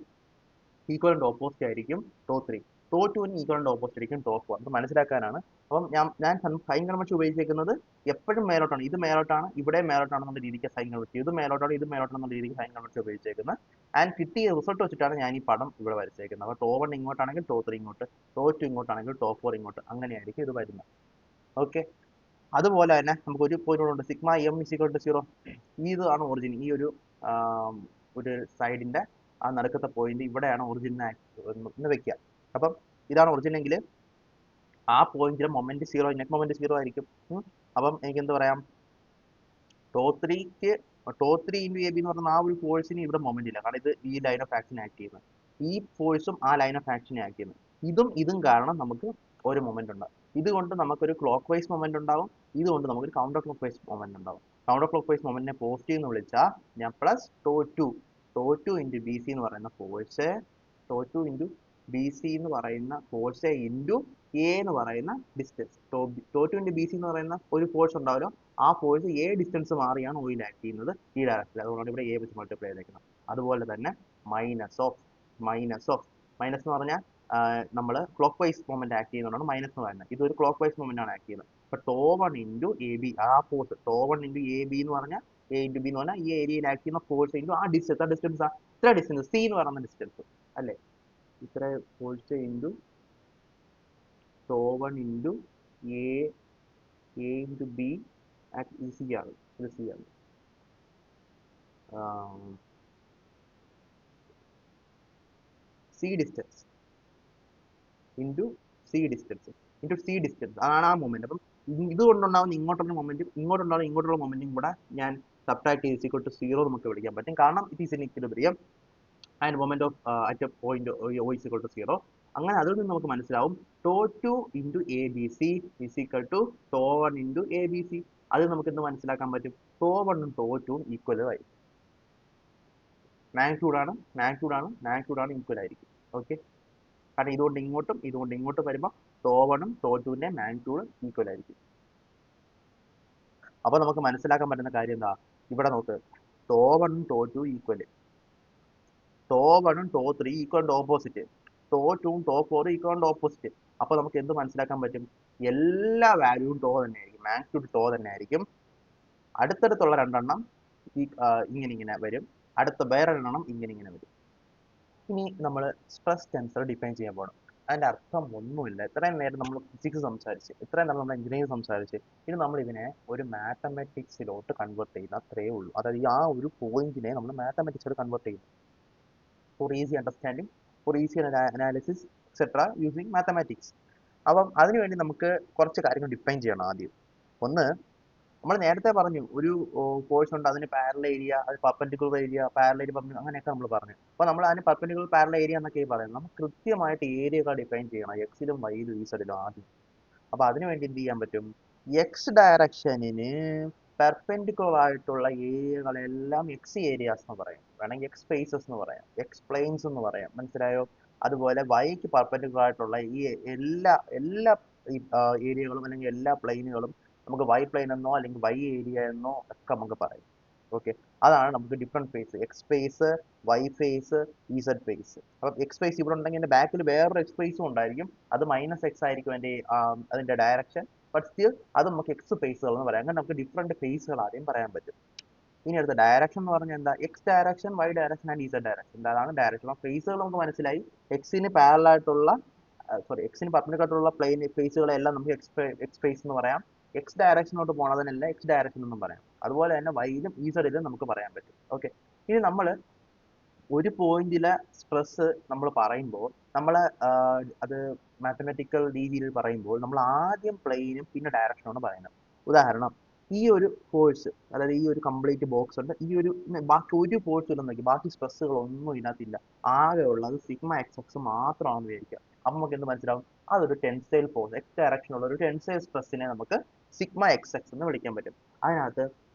S1: ഈക്വലൻ്റ് ഓപ്പോസിറ്റ് ആയിരിക്കും ടോ 3, ടോ 2ന് ഈക്വലൻ്റ് ഓപ്പോസിറ്റ് ആയിരിക്കും ടോ 4. അത് മനസ്സിലാക്കാനാണ്. അപ്പം ഞാൻ സൈൻ കൺവെൻഷൻ ഉപയോഗിച്ചേക്കുന്നത് എപ്പോഴും മേലോട്ടാണ്. ഇത് മേലോട്ടാണ്, ഇവിടെ മേലോട്ടാണെന്നുള്ള രീതിക്ക് സൈൻ കൺവെൻഷൻ, ഇത് മേലോട്ടാണ്, ഇത് മേലോട്ടാണെന്നുള്ള രീതിക്ക് സൈൻ കൺവെൻഷൻ ഉപയോഗിച്ചേക്കുന്നത്. ആൻഡ് കിട്ടിയ റിസൾട്ട് വെച്ചിട്ടാണ് ഞാൻ ഈ പടം ഇവിടെ വരച്ചേക്കുന്നത്. അപ്പോൾ ടോ 1 ഇങ്ങോട്ടാണെങ്കിൽ ടോ 3 ഇങ്ങോട്ട്, ടോ 2 ഇങ്ങോട്ടാണെങ്കിൽ ടോ 4 ഇങ്ങോട്ട്, അങ്ങനെയായിരിക്കും ഇത് വരുന്നത്. ഓക്കെ, അതുപോലെ തന്നെ നമുക്ക് ഒരു പോയിന്റ് ഉണ്ട്, sigma M is equal to 0. ഇതാണ് ഒറിജിൻ. ഈ ഒരു സൈഡിന്റെ ആ നടുക്കത്തെ പോയിന്റ് ഇവിടെയാണ് ഒറിജിൻ എന്ന് വെക്കുക. അപ്പം ഇതാണ് ഒറിജിൻ എങ്കിൽ ആ പോയിന്റിലെ മൊമെന്റ് 0, നെറ്റ് മൊമെന്റ് 0 ആയിരിക്കും. അപ്പം എനിക്ക് എന്ത് പറയാം? ടോ 3 ഇൻറ്റു എ ബി എന്ന് പറഞ്ഞാൽ ആ ഒരു ഫോഴ്സിന് ഇവിടെ മൊമെന്റ് ഇല്ല, കാരണം ഇത് ഈ ലൈൻ ഓഫ് ആക്ഷൻ ആക്ട് ചെയ്യുന്നത്. ഈ ഫോഴ്സും ആ ലൈൻ ഓഫ് ആക്ഷനെ ആക്ട് ചെയ്യുന്നത്. ഇതും കാരണം നമുക്ക് ഒരു മൊമെന്റ് ഉണ്ടാകും. ഇതുകൊണ്ട് നമുക്കൊരു ക്ലോക്ക് വൈസ് മൊമെന്റ് ഉണ്ടാവും, ഇതുകൊണ്ട് നമുക്കൊരു കൗണ്ടർ ക്ലോക്ക് വൈസ് മൊമെന്റ് ഉണ്ടാവും. കൗണ്ടർ ക്ലോക്ക് വൈസ് മൊമെന്റിനെ പോസിറ്റീവ് എന്ന് വിളിച്ചാൽ ഞാൻ plus tau 2 into B C എന്ന് പറയുന്ന force, tau 2 into B C എന്ന് പറയുന്ന ഫോഴ്സ് ഇൻറ്റു എ എന്ന് പറയുന്ന distance. Tau 2 into B C എന്ന് പറയുന്ന ഒരു ഫോഴ്സ് ഉണ്ടാവുമല്ലോ, ആ ഫോഴ്സ് എ ഡിസ്റ്റൻസ് മാറിയാണ് ഓയിൽ ആക്ട് ചെയ്യുന്നത് ഈ ഡയറക്ഷനിൽ. അതുകൊണ്ടാണ് ഇവിടെ എ വെച്ച് മൾട്ടിപ്ലൈ ചെയ്തേക്കുന്നത്. അതുപോലെ തന്നെ മൈനസ് എന്ന് പറഞ്ഞാൽ നമ്മൾ ക്ലോക്ക് വൈസ് മൊമെന്റ് ആക്ട് ചെയ്യുന്നതുകൊണ്ടാണ് മൈനസ് എന്ന് പറയുന്നത്. ഇതൊരു ക്ലോക്ക് വൈസ് മൊമെന്റ് ആണ് ആക്ട് ചെയ്യുന്നത്. അപ്പോൾ ടോ 1 ഇൻറ്റു എ ബി, ആ force tau 1 into A B എന്ന് പറഞ്ഞാൽ എ ഇൻറ്റു ബി എന്ന് പറഞ്ഞാൽ ഈ ഏരിയയിൽ ആക്ട് ചെയ്യുന്ന ഫോഴ്സ് ഇൻറ്റു ആ ഡിസ്റ്റൻസ് ഇത്ര ഡിസ്റ്റൻസ് സി എന്ന് പറയുന്ന ഡിസ്റ്റൻസ് അല്ലേ, ഇത്ര force into to 1 into A into B C ആണ്, ഇത് സി ആണ്. C distance into C distance അതാണ് ആ മൊമെന്റ്. അപ്പം ഇതുകൊണ്ടുണ്ടാവുന്ന ഇങ്ങോട്ടുള്ള മൊമെന്റും കൂടെ ഞാൻ സബ്ട്രാക്ട് ചെയ്ത് ഈക്വൽ ടു 0 നമുക്ക് വിളിക്കാൻ പറ്റും, കാരണം it is in equilibrium and moment of at a point O is equal to 0. അങ്ങനെ അതിൽ നിന്ന് നമുക്ക് മനസ്സിലാവും tau 2 into A B C is equal to tau 1 into A B C. അത് നമുക്ക് എന്ത് മനസ്സിലാക്കാൻ പറ്റും? ടോ 1ഉം ടോ 2ഉം ഈക്വൽ ആയിരിക്കും. മാഗ്നിറ്റ്യൂഡാണ് ഈക്വൽ ആയിരിക്കും. ഓക്കെ, കാരണം ഇതുകൊണ്ട് ഇങ്ങോട്ടും വരുമ്പോൾ ടോ 1ഉം ടോ 2ന്റെ മാഗ്നിറ്റ്യൂഡ് ഈക്വൽ ആയിരിക്കും. അപ്പോൾ നമുക്ക് മനസ്സിലാക്കാൻ പറ്റുന്ന കാര്യം എന്താ? ഇവിടെ നോക്ക്, ടോ 1ഉം ടോ 2 ഈക്വൽ, ടോ 1ഉം tau 3 equal and opposite, tau 2ഉം ടോ 4 ഈക്വൽ ആൻഡ് ഓപ്പോസിറ്റ്. അപ്പോൾ നമുക്ക് എന്ത് മനസ്സിലാക്കാൻ പറ്റും? എല്ലാ വാല്യൂവും ടോ തന്നെ ആയിരിക്കും, മാഗ്നിറ്റ്യൂഡ് ടോ തന്നെ ആയിരിക്കും. അടുത്തടുത്തുള്ള രണ്ടെണ്ണം ഇങ്ങനെ വരും, അടുത്ത വേറെ രണ്ടെണ്ണം ഇങ്ങനെ വരും. ഇനി നമ്മൾ സ്ട്രെസ് ടെൻസർ ഡിഫൈൻ ചെയ്യാൻ പോകണം. അതിൻ്റെ അർത്ഥം ഒന്നുമില്ല. ഇത്രയും നേരം നമ്മൾ ഫിസിക്സ് സംസാരിച്ച്, ഇത്രയും നേരം നമ്മൾ എഞ്ചിനീയറിംഗ് സംസാരിച്ച്, ഇനി നമ്മൾ ഇതിനെ ഒരു മാത്തമാറ്റിക്സിലോട്ട് കൺവേർട്ട് ചെയ്യുന്ന അത്രയേ ഉള്ളൂ. അതായത് ആ ഒരു പോയിന്റിനെ നമ്മൾ മാത്തമാറ്റിക്സിലോട്ട് കൺവേർട്ട് ചെയ്യും for easy understanding, for easy analysis etcetera using mathematics. അപ്പം അതിനുവേണ്ടി നമുക്ക് കുറച്ച് കാര്യങ്ങൾ ഡിഫൈൻ ചെയ്യണം. ആദ്യം ഒന്ന്, നമ്മൾ നേരത്തെ പറഞ്ഞു ഒരു കോഴ്സ് ഉണ്ട്, അതിന് പാരലൽ ഏരിയ, അത് പെർപെൻഡിക്കുലർ ഏരിയ, പാരലൽ ഏരിയ പറഞ്ഞു, അങ്ങനെയൊക്കെ നമ്മൾ പറഞ്ഞു. അപ്പോൾ നമ്മൾ അതിന് പെർപെൻഡിക്കുലർ പാരലൽ ഏരിയ എന്നൊക്കെ പറയുന്നത്. നമുക്ക് കൃത്യമായിട്ട് ഏരിയകൾ ഡിഫൈൻ ചെയ്യണം, എക്സിലും വൈയിലും ഈ സൈഡിലും ആദ്യം. അപ്പോൾ അതിനുവേണ്ടി എന്ത് ചെയ്യാൻ പറ്റും? എക്സ് ഡയറക്ഷനിന് പെർപെൻഡിക്കുലർ ആയിട്ടുള്ള ഏരിയകളെല്ലാം എക്സ് ഏരിയാസ് എന്ന് പറയും, വേണമെങ്കിൽ എക്സ് സ്പേസസ് എന്ന് പറയാം, എക്സ് പ്ലെയിൻസ് എന്ന് പറയാം. മനസ്സിലായോ? അതുപോലെ വൈക്ക് പെർപെൻഡിക്കുലർ ആയിട്ടുള്ള ഈ എല്ലാ ഏരിയകളും അല്ലെങ്കിൽ എല്ലാ പ്ലെയിനുകളും നമുക്ക് വൈ പ്ലെയിൻ എന്നോ അല്ലെങ്കിൽ വൈ ഏരിയ എന്നോ ഒക്കെ നമുക്ക് പറയാം. ഓക്കെ, അതാണ് നമുക്ക് different face, X face, Y face, Z face. അപ്പം എക്സ് ഫേസ് ഇവിടെ ഉണ്ടെങ്കിൽ എൻ്റെ ബാക്കിൽ വേറൊരു എക്സ് ഫേസും ഉണ്ടായിരിക്കും, അത് -x ആയിരിക്കും അതിൻ്റെ ഡയറക്ഷൻ. ബട്ട് സ്റ്റിൽ അത് നമുക്ക് എക്സ് ഫേസുകൾ എന്ന് പറയാം. അങ്ങനെ നമുക്ക് ഡിഫറെൻറ്റ് ഫേസുകൾ ആദ്യം പറയാൻ പറ്റും. ഇനി അടുത്ത ഡയറക്ഷൻ എന്ന് പറഞ്ഞാൽ എന്താ? X direction, Y direction and Z direction. അതാണ് ഡയറക്ഷൻ. അപ്പോൾ ഫേസുകൾ നമുക്ക് മനസ്സിലായി. എക്സിന് പാരലൽ ആയിട്ടുള്ള എക്സിന് പെർപെൻഡിക്കുലർ ആയിട്ടുള്ള പ്ലെയിൻ ഫേസുകളെല്ലാം നമുക്ക് എക്സ് ഫേസ് എന്ന് പറയാം. എക്സ് ഡയറക്ഷനോട്ട് പോണതിനല്ല എക്സ് ഡയറക്ഷൻ എന്നും പറയാം. അതുപോലെ തന്നെ വൈയിലും ഇസഡിലും നമുക്ക് പറയാൻ പറ്റും. ഓക്കെ. ഇനി നമ്മൾ ഒരു പോയിന്റിലെ സ്ട്രെസ് നമ്മൾ പറയുമ്പോൾ നമ്മൾ അത് മാത്തമാറ്റിക്കൽ രീതിയിൽ പറയുമ്പോൾ നമ്മൾ ആദ്യം പ്ലെയിനും പിന്നെ ഡയറക്ഷനുമാണ് പറയുന്നത്. ഉദാഹരണം, ഈ ഒരു ഫോഴ്സ്, അതായത് ഈ ഒരു കംപ്ലീറ്റ് ബോക്സ് ഉണ്ട്, ഈ ഒരു ബാക്കി ഒരു ഫോഴ്സ് ഇല്ലെന്ന് നോക്കി, ബാക്കി സ്ട്രെസ്സുകൾ ഒന്നും ഇതിനകത്തില്ല, ആകെ ഉള്ളത് സിഗ്മ എക്സ് എക്സ് മാത്രമാണെന്ന് വിചാരിക്കുക. അപ്പം നമുക്ക് എന്ത് മനസ്സിലാവും? അതൊരു ടെൻസൈൽ ഫോഴ്സ്, എക്സ് ഡയറക്ഷനുള്ള ഒരു ടെൻസൈൽ സ്ട്രെസ്സിനെ നമുക്ക് സിഗ്മ എക്സ് എക്സ് എന്ന് വിളിക്കാൻ പറ്റും. അതിനകത്ത്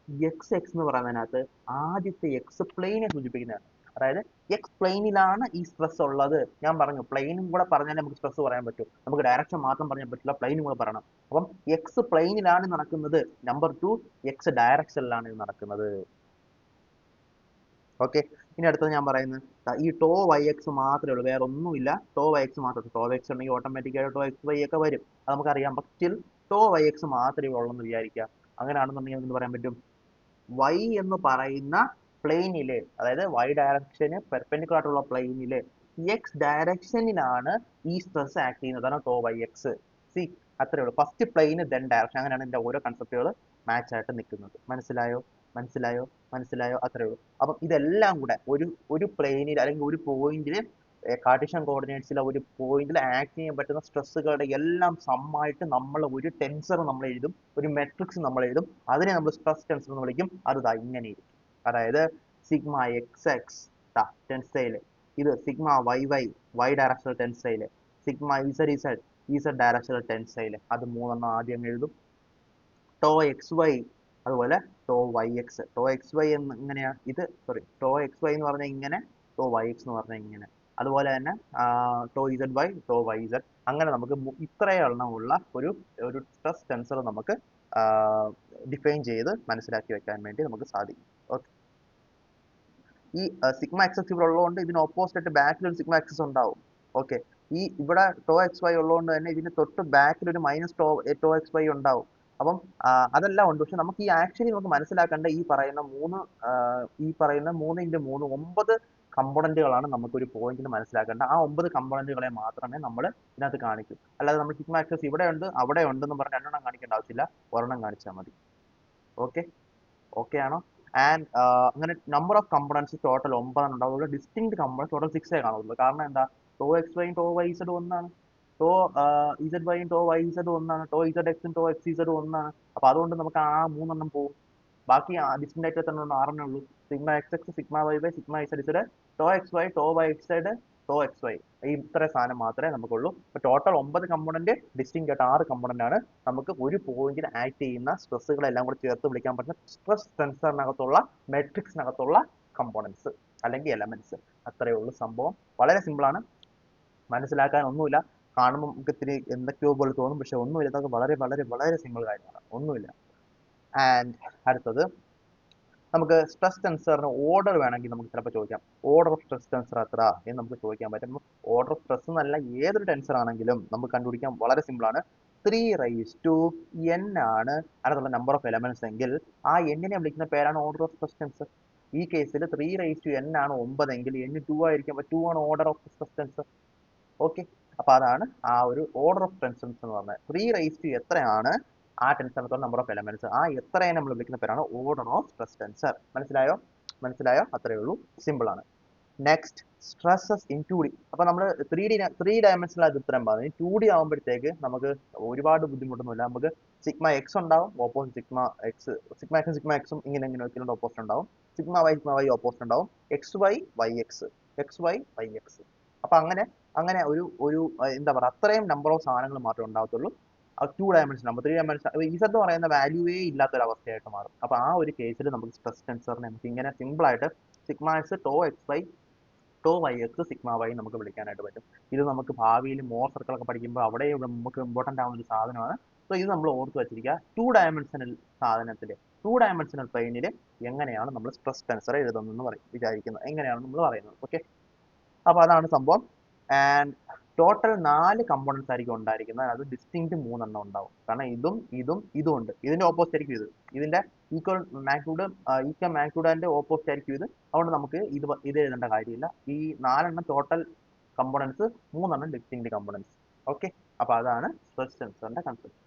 S1: എക്സ് എക്സ് എന്ന് പറയുന്നതിനകത്ത് ആദ്യത്തെ എക്സ് പ്ലെയിനെ സൂചിപ്പിക്കുന്നതാണ്. അതായത് എക്സ് പ്ലെയിനിലാണ് ഈ സ്ട്രെസ് ഉള്ളത്. ഞാൻ പറഞ്ഞു പ്ലെയിനും കൂടെ പറഞ്ഞാലേ നമുക്ക് സ്ട്രെസ് പറയാൻ പറ്റൂ. നമുക്ക് ഡയറക്ഷൻ മാത്രം പറയാൻ പറ്റില്ല, പ്ലെയിനും കൂടെ പറയണം. അപ്പം എക്സ് പ്ലെയിനിലാണ് നടക്കുന്നത്. നമ്പർ 2, എക്സ് ഡയറക്ഷനിലാണ് ഇത് നടക്കുന്നത്. ഓക്കെ. ഇനി അടുത്തത് ഞാൻ പറയുന്നത് ഈ ടോ വൈ എക്സ് മാത്രമേ ഉള്ളൂ, വേറെ ഒന്നുമില്ല. ടോ വൈ എക്സ് മാത്രമേ. ടോ വൈ എക്സ് ഉണ്ടെങ്കിൽ ഓട്ടോമാറ്റിക്കായിട്ട് ടോ എക്സ് വൈ ഒക്കെ വരും, അത് നമുക്കറിയാം. പക്ഷെ സ്റ്റിൽ ടോ വൈ എക്സ് മാത്രമേ ഉള്ളൂ എന്ന് വിചാരിക്കുക. അങ്ങനെയാണെന്നുണ്ടെങ്കിൽ നമുക്ക് പറയാൻ പറ്റും y എന്ന് പറയുന്ന പ്ലെയിനില്, അതായത് y ഡയറക്ഷന് പെർപെൻഡിക്കുലർ ആയിട്ടുള്ള പ്ലെയിനില് എക്സ് ഡയറക്ഷനിലാണ് ഈ സ്ട്രെസ് ആക്ട് ചെയ്യുന്നത്. അതാണ് ടോ വൈ എക്സ്. സി, അത്രേ ഉള്ളൂ. ഫസ്റ്റ് പ്ലെയിന് ദെൻ ഡയറക്ഷൻ. അങ്ങനെയാണ് ഇതിന്റെ ഓരോ കൺസെപ്റ്റുകൾ മാച്ച് ആയിട്ട് നിൽക്കുന്നത്. മനസ്സിലായോ? മനസ്സിലായോ? മനസ്സിലായോ? അത്രേ ഉള്ളൂ. അപ്പം ഇതെല്ലാം കൂടെ ഒരു പ്ലെയിനിൽ അല്ലെങ്കിൽ ഒരു പോയിന്റിൽ കാർട്ടീഷ്യൻ കോർഡിനേറ്റ്സിലെ ഒരു പോയിന്റിൽ ആക്ട് ചെയ്യാൻ പറ്റുന്ന സ്ട്രെസ്സുകളുടെ എല്ലാം സമ്മായിട്ട് നമ്മൾ ഒരു ടെൻസർ നമ്മൾ എഴുതും, ഒരു മെട്രിക്സ് നമ്മൾ എഴുതും. അതിനെ നമ്മൾ സ്ട്രെസ് ടെൻസർ എന്ന് വിളിക്കും. അത് ഇങ്ങനെ ഇരിക്കും. അതായത് സിഗ്മ എക്സ് എക്സ് ടെൻസൈല്, ഇത് sigma Y Y, Y directional tensile, sigma Z Z, Z directional tensile. അത് മൂന്നെണ്ണം ആദ്യം എഴുതും. ടോ എക്സ് വൈ, അതുപോലെ tau Y X. Tau X Y എന്ന് ഇങ്ങനെയാണ് ഇത്, സോറി, ടോ എക്സ് വൈ എന്ന് പറഞ്ഞാൽ ഇങ്ങനെ, ടോ വൈ എക്സ് എന്ന് പറഞ്ഞാൽ ഇങ്ങനെ. അതുപോലെ തന്നെ tau Z Y, tau Y Z. അങ്ങനെ നമുക്ക് ഇത്രയെണ്ണമുള്ള ഒരു ഒരു സ്ട്രെസ് ടെൻസർ നമുക്ക് ഡിഫൈൻ ചെയ്ത് മനസ്സിലാക്കി വെക്കാൻ വേണ്ടി നമുക്ക് സാധിക്കും. ഓക്കെ. ഈ സിഗ്മ എക്സസ് ഇവിടെ ഉള്ളതുകൊണ്ട് ഇതിന് ഓപ്പോസിറ്റ് ആയിട്ട് ബാക്കിൽ ഒരു സിഗ്മ എക്സസ് ഉണ്ടാവും. ഓക്കെ. ഈ ഇവിടെ ടോ എക്സ് വൈ ഉള്ളതുകൊണ്ട് തന്നെ ഇതിന് തൊട്ട് ബാക്കിൽ ഒരു മൈനസ് ടോ എക്സ് വൈ ഉണ്ടാവും. അപ്പം അതെല്ലാം ഉണ്ട്. പക്ഷെ നമുക്ക് ഈ ആക്ച്വലി നമുക്ക് മനസ്സിലാക്കേണ്ട ഈ പറയുന്ന ഈ പറയുന്ന 3x3 9 കമ്പോണന്റുകളാണ് നമുക്ക് ഒരു പോയിന്റിൽ മനസ്സിലാക്കേണ്ട. ആ 9 കമ്പോണന്റുകളെ മാത്രമേ നമ്മൾ ഇതിനകത്ത് കാണിക്കൂ. അല്ലാതെ നമ്മൾ സിഗ്മ എക്സസ് ഇവിടെ ഉണ്ട് അവിടെ ഉണ്ടെന്ന് പറഞ്ഞ് രണ്ടെണ്ണം കാണിക്കേണ്ട ആവശ്യമില്ല, ഒരെണ്ണം കാണിച്ചാൽ മതി. ഓക്കെ. ഓക്കെ ആണോ? ആൻഡ് അങ്ങനെ നമ്പർ ഓഫ് കമ്പോണൻസ് ടോട്ടൽ 9 ഉണ്ടാവുള്ളൂ. ഡിസ്റ്റിങ്ക്ട് കമ്പോണൻസ് ടോട്ടൽ 6 കാണുള്ളൂ. കാരണം എന്താ? ടോ എക്സ് വൈയും ടോ വൈ ഇസഡ് ഒന്നാണ്, ടോ ഇസഡ് വൈയും ടോ വൈ ഇസഡ് ഒന്നാണ്, ടോ ഇസഡ് എക്സും ടോ എക്സ് ഇസഡ് ഒന്നാണ്. അപ്പൊ അതുകൊണ്ട് നമുക്ക് ആ 3 പോകും. ബാക്കി ഡിസ്റ്റിങ്ക്ട് ആയിട്ട് തന്നെ 6 ഉള്ളൂ. Sigma X X, sigma Y Y, sigma Z Z, tau X Y, tau Y Z, tau X Y. ഈ ഇത്ര സാധനം മാത്രമേ നമുക്കുള്ളൂ. ടോട്ടൽ 9 കമ്പോണന്റ്, ഡിസ്റ്റിങ്ക്ട് ആയിട്ട് 6 കമ്പോണന്റ് ആണ് നമുക്ക് ഒരു പോയിന്റിൽ ആക്ട് ചെയ്യുന്ന സ്ട്രെസ്സുകളെല്ലാം കൂടെ ചേർത്ത് വിളിക്കാൻ പറ്റുന്ന സ്ട്രെസ് ടെൻസറിനകത്തുള്ള മെട്രിക്സിനകത്തുള്ള കമ്പോണൻസ് അല്ലെങ്കിൽ എലമെന്റ്സ്. അത്രയേ ഉള്ളൂ സംഭവം. വളരെ സിമ്പിൾ ആണ്, മനസ്സിലാക്കാൻ ഒന്നുമില്ല. കാണുമ്പോൾ നമുക്ക് ഇത്തിരി എന്തൊക്കെയോ പോലെ തോന്നും, പക്ഷെ ഒന്നുമില്ല. ഇതൊക്കെ വളരെ വളരെ വളരെ സിമ്പിൾ കാര്യമാണ്, ഒന്നുമില്ല. ആൻഡ് അടുത്തത് നമുക്ക് സ്ട്രെസ് ടെൻസറിന് ഓർഡർ വേണമെങ്കിൽ നമുക്ക് ചിലപ്പോൾ ചോദിക്കാം. ഓർഡർ ഓഫ് സ്ട്രെസ് ടെൻസർ എത്ര എന്ന് നമുക്ക് ചോദിക്കാൻ പറ്റും. ഓർഡർ ഓഫ് സ്ട്രെസ് എന്നല്ല, ഏതൊരു ടെൻസർ ആണെങ്കിലും നമുക്ക് കണ്ടുപിടിക്കാൻ വളരെ സിമ്പിൾ ആണ്. 3n ആണ് അതിനുള്ള നമ്പർ ഓഫ് എലമെന്റ്സ് എങ്കിൽ ആ എണ്ണിനെ വിളിക്കുന്ന പേരാണ് ഓർഡർ ഓഫ് സ്ട്രെസ് ടെൻസർ. ഈ കേസിൽ 3n ആണ് 9 എങ്കിൽ n 2 ആയിരിക്കും. 2 ആണ് order of stress tensor. Okay. അപ്പൊ അതാണ് ആ ഒരു ഓർഡർ ഓഫ് ടെൻസൻസ് എന്ന് പറഞ്ഞത്. 3 എത്രയാണ് ആ ടെൻസറിനകത്തുള്ള നമ്പർ ഓഫ് എലമെന്റ്സ്, ആ എത്രയെ നമ്മൾ വിളിക്കുന്ന പേരാണ് ഓർഡർ ഓഫ് സ്ട്രെസ് ടെൻസർ. മനസ്സിലായോ? മനസ്സിലായോ? അത്രയേ ഉള്ളൂ, സിമ്പിൾ ആണ്. Next, stresses in 2D. അപ്പൊ നമ്മൾ 3 ഡയമെൻഷനിൽ അത് ഉത്തരം പറഞ്ഞു. 2D ആകുമ്പോഴത്തേക്ക് നമുക്ക് ഒരുപാട് ബുദ്ധിമുട്ടൊന്നുമില്ല. നമുക്ക് സിഗ്മ എക്സ് ഉണ്ടാവും, ഓപ്പോസിറ്റ് സിഗ്മ എക്സും ഇങ്ങനെ ഇങ്ങനെ ഓപ്പോസിറ്റ് ഉണ്ടാവും. സിഗ്മ വൈ ഓപ്പോസിറ്റ് ഉണ്ടാവും. X Y Y X. അപ്പൊ അങ്ങനെ ഒരു എന്താ പറയുക, അത്രയും നമ്പർ ഓഫ് സാധനങ്ങൾ മാത്രമേ ഉണ്ടാകത്തുള്ളൂ. 2 ഡയമെൻഷൻ ആകുമ്പോൾ 3 ഡയമെൻഷൻ ഇസഡ് എന്ന് പറയുന്ന വാല്യൂവേ ഇല്ലാത്തൊരു അവസ്ഥയായിട്ട് മാറും. അപ്പൊ ആ ഒരു കേസിൽ നമുക്ക് സ്ട്രെസ് ടെൻസറിനെ നമുക്ക് ഇങ്ങനെ സിമ്പിൾ ആയിട്ട് sigma X tau X Y tau Y X sigma Y നമുക്ക് വിളിക്കാനായിട്ട് പറ്റും. ഇത് നമുക്ക് ഭാവിയിൽ മോർ സർക്കിളൊക്കെ പഠിക്കുമ്പോൾ അവിടെ നമുക്ക് ഇമ്പോർട്ടൻ്റ് ആവുന്ന ഒരു സാധനമാണ്. സോ ഇത് നമ്മൾ ഓർത്ത് വെച്ചിരിക്കുക. 2 ഡയമെൻഷനൽ സാധനത്തിൽ 2 ഡയമെൻഷനൽ പ്ലെയിനിൽ എങ്ങനെയാണ് നമ്മൾ സ്ട്രെസ് ടെൻസർ എഴുതുന്നതെന്ന് വിചാരിക്കുന്നത്, എങ്ങനെയാണ് നമ്മൾ പറയുന്നത്. ഓക്കെ. അപ്പൊ അതാണ് സംഭവം. ആൻഡ് ടോട്ടൽ 4 കമ്പോണൻസ് ആയിരിക്കും ഉണ്ടായിരിക്കുന്നത്. അത് ഡിസ്റ്റിങ്ക്ട് 3 ഉണ്ടാവും. കാരണം ഇതും ഉണ്ട്. ഇതിന്റെ ഓപ്പോസിറ്റ് ആയിരിക്കും ഇത്. ഇതിന്റെ ഈക്വൽ മാഗ്നിറ്റ്യൂഡ് ഈക്വൽ മാഗ്നിറ്റ്യൂഡിന്റെ ഓപ്പോസിറ്റ് ആയിരിക്കും ഇത്. അതുകൊണ്ട് നമുക്ക് ഇത് എഴുതേണ്ട കാര്യമില്ല. ഈ 4 total components, 3 distinct components. Okay, അപ്പൊ അതാണ് സ്ട്രെസ് ടെൻസറിന്റെ കൺസെപ്റ്റ്.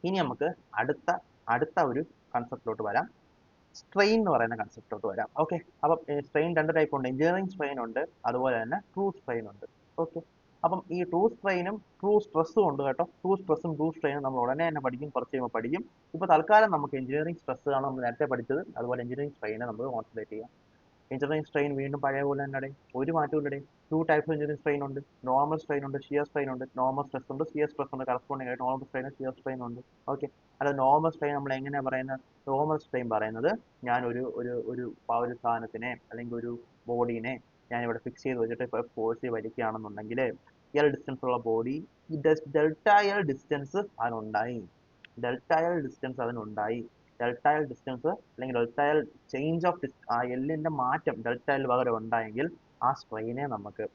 S1: ഇനി നമുക്ക് അടുത്ത അടുത്ത ഒരു കൺസെപ്റ്റിലോട്ട് വരാം. സ്ട്രെയിൻ എന്ന് പറയുന്ന കൺസെപ്റ്റിലോട്ട് വരാം. ഓക്കെ, അപ്പം സ്ട്രെയിൻ 2 ടൈപ്പ് ഉണ്ട്. എഞ്ചിനീയറിംഗ് സ്ട്രെയിൻ ഉണ്ട്, അതുപോലെ തന്നെ ട്രൂ സ്ട്രെയിൻ ഉണ്ട്. ഓക്കെ, അപ്പം ഈ ട്രൂ സ്ട്രെയിനും ട്രൂ സ്ട്രെസ്സും ഉണ്ട് കേട്ടോ. ട്രൂ സ്ട്രെസ്സും ട്രൂ സ്ട്രെയിനും നമ്മൾ ഉടനെ തന്നെ പഠിക്കും, കുറച്ച് കഴിയുമ്പോൾ പഠിക്കും. ഇപ്പോൾ തൽക്കാലം നമുക്ക് എഞ്ചിനീയറിംഗ് സ്ട്രെസ് ആണ് നമ്മൾ നേരത്തെ പഠിച്ചത്, അതുപോലെ എഞ്ചിനീയറിംഗ് സ്ട്രെയിനെ നമുക്ക് കോൺസെൻട്രേറ്റ് ചെയ്യാം. എഞ്ചിനീയറിംഗ് സ്ട്രെയിൻ വീണ്ടും പഴയ പോലെ തന്നെ ഒരു മാറ്റവും ഇല്ലടേ. 2 ടൈപ്സ് എഞ്ചിനീയറിംഗ് സ്ട്രെയിൻ ഉണ്ട്. നോർമൽ സ്ട്രെയിൻ ഉണ്ട്, ഷിയർ സ്ട്രെയിൻ ഉണ്ട്, നോർമൽ സ്ട്രെസ് ഉണ്ട്, ഷിയർ സ്ട്രെസ് ഉണ്ട്. കറസ്പോണ്ടിങ് ആയിട്ട് നോർമൽ സ്ട്രെയിൻ, ഷിയർ സ്ട്രെയിൻ ഉണ്ട്. ഓക്കെ, അത് നോർമൽ സ്ട്രെയിൻ നമ്മൾ എങ്ങനെയാണ് പറയുന്നത്? നോർമൽ സ്ട്രെയിൻ പറയുന്നത്, ഞാൻ ഒരു സാധനത്തിനെ അല്ലെങ്കിൽ ഒരു ബോഡീനെ ഞാൻ ഇവിടെ ഫിക്സ് ചെയ്ത് വെച്ചിട്ട് ഇപ്പോൾ ഫോഴ്സ് വലിക്കുകയാണെന്നുണ്ടെങ്കിൽ എൽ ഡിസ്റ്റൻസ് ഉള്ള ബോഡി, ഡെൽറ്റ എൽ ഡിസ്റ്റൻസ് അതിനുണ്ടായി. ഡെൽറ്റ എൽ ഡിസ്റ്റൻസ് അതിനുണ്ടായി. ഡെൽറ്റ എൽ ഡിസ്റ്റൻസ് അല്ലെങ്കിൽ ഡെൽറ്റ എൽ ചേഞ്ച് ഓഫ് ആ എല്ലിന്റെ മാറ്റം ഡെൽറ്റ എൽ പകരം ഉണ്ടായെങ്കിൽ ആ സ്ട്രെയിനെ നമുക്ക്,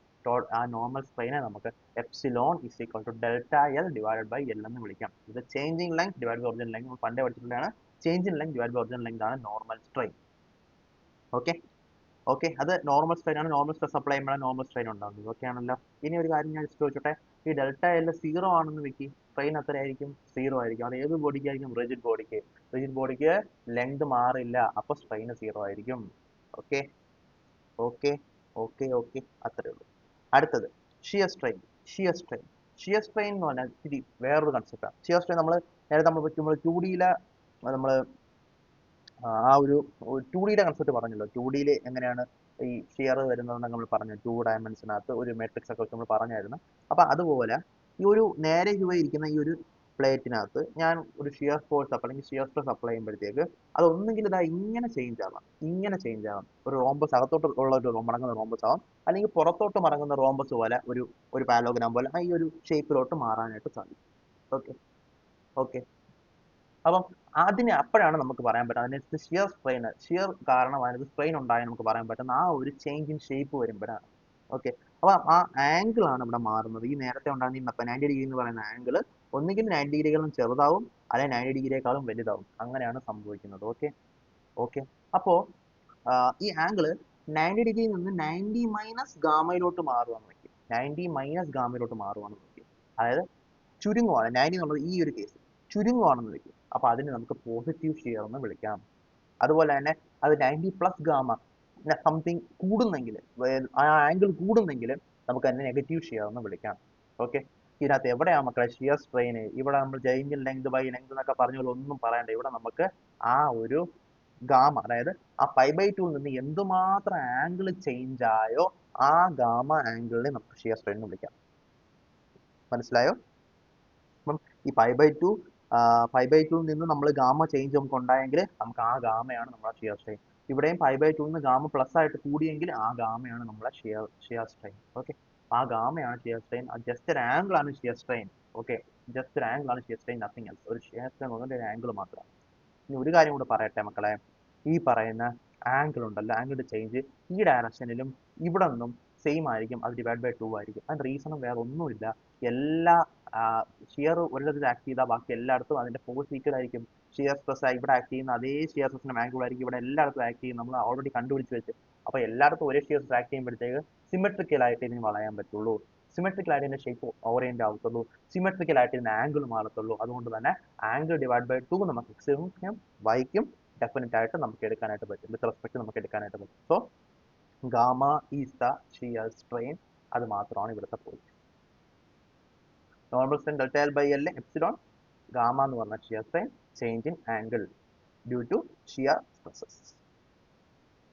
S1: ആ നോർമൽ സ്ട്രെയിനെ നമുക്ക് epsilon is equal to delta l divided by l എന്ന് വിളിക്കാം. ഇത് changing length divide by original length. പണ്ടേ പഠിച്ചിട്ടുള്ളതാണ്. Changing length divide by original length ആണ് നോർമൽ സ്ട്രെയിൻ. ഓക്കെ ഓക്കെ, അത് നോർമൽ സ്ട്രെയിൻ ആണ്. നോർമൽ സ്ട്രെസ് അപ്ലൈ ചെയ്യുമ്പോഴാണ് നോർമൽ സ്ട്രെയിൻ ഉണ്ടാകുന്നത്. ഓക്കെ ആണല്ലോ. ഇനി ഒരു കാര്യം ഞാൻ ചോദിച്ചോട്ടെ, ഈ ഡെൽറ്റ എൽ 0 ആണെന്ന് വെക്കി, സ്ട്രെയിൻ എത്രയായിരിക്കും? 0 ആയിരിക്കും. അത് ഏത് ബോഡിക്കായിരിക്കും? റിജിഡ് ബോഡിക്ക്. റിജിഡ് ബോഡിക്ക് ലെങ്ത് മാറില്ല, അപ്പൊ സ്ട്രെയിൻ 0 ആയിരിക്കും. ഓക്കെ ഓക്കെ ഓക്കെ ഓക്കെ, അത്രേ ഉള്ളൂ. അടുത്തത് shear strain. Shear strain shear strain എന്ന് പറഞ്ഞാൽ ഇത്തിരി വേറൊരു കൺസെപ്റ്റാണ്. ഷിയർ സ്ട്രെയിൻ നേരത്തെ നമ്മൾ 2Dയിലെ നമ്മൾ ആ ഒരു 2Dയുടെ കൺസെപ്റ്റ് പറഞ്ഞല്ലോ. 2Dയിൽ എങ്ങനെയാണ് ഈ ഷിയർ വരുന്നതെന്ന് നമ്മൾ പറഞ്ഞു. 2 ഡയമെൻഷനകത്ത് ഒരു മെട്രിക്സ് ഒക്കെ വെച്ച് നമ്മൾ പറഞ്ഞായിരുന്നു. അപ്പൊ അതുപോലെ ഈ ഒരു നേരെ ഇരിക്കുന്ന ഈ ഒരു പ്ലേറ്റിനകത്ത് ഞാൻ ഒരു ഷിയർ ഫോഴ്സ് അല്ലെങ്കിൽ ഷിയർ സ്ട്രെസ് അപ്ലൈ ചെയ്യുമ്പോഴത്തേക്ക് അത് ഒന്നുകിൽ ഇതാ ഇങ്ങനെ ചേഞ്ച് ആവാം, ഇങ്ങനെ ചേഞ്ച് ആവാം. ഒരു റോംബസ് അകത്തോട്ട് ഉള്ള ഒരു മടങ്ങുന്ന റോംബസ് ആവാം, അല്ലെങ്കിൽ പുറത്തോട്ട് മടങ്ങുന്ന റോംബസ് പോലെ ഒരു പാലോഗ്രാം പോലെ ഈ ഒരു ഷേപ്പിലോട്ട് മാറാനായിട്ട് സാധിക്കും. ഓക്കെ ഓക്കെ, അപ്പം അപ്പോഴാണ് നമുക്ക് പറയാൻ പറ്റും അതിനകത്ത് ഷിയർ സ്ട്രെയിൻ, ഷിയർ കാരണം അതിനകത്ത് സ്ട്രെയിൻ ഉണ്ടായി നമുക്ക് പറയാൻ പറ്റുന്ന ആ ഒരു ചേഞ്ച് ഇൻ ഷേപ്പ് വരുമ്പോഴാണ്. ഓക്കെ, അപ്പൊ ആ ആംഗിൾ ആണ് ഇവിടെ മാറുന്നത്. ഈ നേരത്തെ ഉണ്ടാകുന്ന 90 ഡിഗ്രി എന്ന് പറയുന്ന ആംഗിൾ ഒന്നുകിൽ 90 ഡിഗ്രികളും ചെറുതാവും, അല്ലെങ്കിൽ 90 ഡിഗ്രിയേക്കാളും വലുതാവും. അങ്ങനെയാണ് സംഭവിക്കുന്നത്. ഓക്കെ ഓക്കെ, അപ്പോ ഈ ആംഗിൾ 90 ഡിഗ്രിയിൽ നിന്ന് 90 മൈനസ് ഗാമയിലോട്ട് മാറുവാന്ന് വെക്കും. 90 മൈനസ് ഗാമയിലോട്ട് മാറുവാന്ന് വെക്കും. അതായത് ചുരുങ്ങുവാണ് 90 എന്നുള്ളത് ഈ ഒരു കേസ് ചുരുങ്ങുവാണെന്ന് വെക്കും. അപ്പൊ അതിന് നമുക്ക് പോസിറ്റീവ് ഷിയർ എന്ന് വിളിക്കാം. അതുപോലെ തന്നെ അത് 90 പ്ലസ് ഗാമ സംതിങ് കൂടുന്നെങ്കിൽ, ആ ആംഗിൾ കൂടുന്നെങ്കിൽ നമുക്ക് അതിനെ നെഗറ്റീവ് ഷിയർ എന്ന് വിളിക്കാം. ഓക്കെ, ഇതിനകത്ത് എവിടെയാ മക്കളെ ഷിയർ സ്ട്രെയിൻ? ഇവിടെ നമ്മൾ change in length by length എന്നൊക്കെ പറഞ്ഞ പോലെ ഒന്നും പറയണ്ട. ഇവിടെ നമുക്ക് ആ ഒരു ഗാമ, അതായത് ആ 5/2 നിന്ന് എന്തുമാത്രം ആംഗിൾ ചേഞ്ച് ആയോ ആ ഗാമ ആംഗിളിനെ നമുക്ക് ഷിയർ സ്ട്രെയിൻ എന്ന് വിളിക്കാം. മനസ്സിലായോ? അപ്പം ഈ 5/2 നിന്ന് നമ്മൾ ഗാമ ചേഞ്ച് നമുക്ക് ഉണ്ടായെങ്കിൽ നമുക്ക് ആ ഗാമയാണ് നമ്മളെ ഷിയർ സ്ട്രെയിൻ. ഇവിടെയും 5/2 നിന്ന് ഗാമ പ്ലസ് ആയിട്ട് കൂടിയെങ്കിൽ ആ ഗാമയാണ് നമ്മളെ ഷിയർ സ്ട്രെയിൻ. ഓക്കെ, ആ ഗാമയാണ് ഷിയർ സ്ട്രെയിൻ. ജസ്റ്റ് ഒരു ആംഗിൾ ആണ് ഷിയർ സ്ട്രെയിൻ. ഓക്കെ, ജസ്റ്റ് ഒരു ആംഗിൾ ആണ് ഷിയർ സ്ട്രെയിൻ, നത്തിങ് എൽസ്. ഒരു ഷിയർ സ്ട്രെയിൻ ഒന്നിന്റെ ഒരു ആംഗിൾ മാത്രമാണ്. ഇനി ഒരു കാര്യം കൂടെ പറയട്ടെ മക്കളെ, ഈ പറയുന്ന ആംഗിൾ ഉണ്ടല്ലോ, ആംഗിളിന്റെ ചേഞ്ച് ഈ ഡയറക്ഷനിലും ഇവിടെ നിന്നും സെയിം ആയിരിക്കും. അത് ഡിവൈഡ് ബൈ 2 ആയിരിക്കും. അതിന്റെ റീസണും വേറെ ഒന്നുമില്ല. എല്ലാ ഷിയർ ഒരിടത്ത് ആക്ട് ചെയ്താൽ ബാക്കി എല്ലായിടത്തും അതിന്റെ ഫോഴ്സ് ഈക്വൽ ആയിരിക്കും. ഷിയർ സ്ട്രെസ് ഇവിടെ ആക്ട് ചെയ്യുന്ന അതേ ഷിയർ സ്ട്രെസിന്റെ ആംഗിൾ ആയിരിക്കും ഇവിടെ എല്ലായിടത്തും ആക്ട് ചെയ്യും. നമ്മൾ ഓൾറെഡി കണ്ടുപിടിച്ച് വെച്ച്. അപ്പൊ എല്ലായിടത്തും ഒരേ ഷിയർ സ്ട്രെസ് ആക്ട് ചെയ്യുമ്പോഴത്തേക്ക് സിമെട്രിക്കൽ ആയിട്ട് ഇതിന് വളയാൻ പറ്റുള്ളൂ. സിമെട്രിക്കൽ ആയിട്ട് ഇതിന്റെ ഷേപ്പ് ഓറിയന്റ് ആവത്തുള്ളൂ. സിമെട്രിക്കൽ ആയിട്ട് ഇതിന്റെ ആംഗിൾ മാറത്തുള്ളൂ. അതുകൊണ്ട് തന്നെ ആംഗിൾ ഡിവൈഡ് ബൈ 2 നമുക്ക് എക്സിനും വൈക്കും ഡെഫിനറ്റ് ആയിട്ട് നമുക്ക് എടുക്കാനായിട്ട് പറ്റും. വിത്ത് റെസ്പെക്ട് നമുക്ക് എടുക്കാനായിട്ട് പറ്റും. So gamma is the shear strain. അത് മാത്രമാണ് ഇവിടുത്തെ point. Normal strain delta L by L epsilon, gamma എന്ന് പറഞ്ഞ shear strain, change in angle due to shear stresses.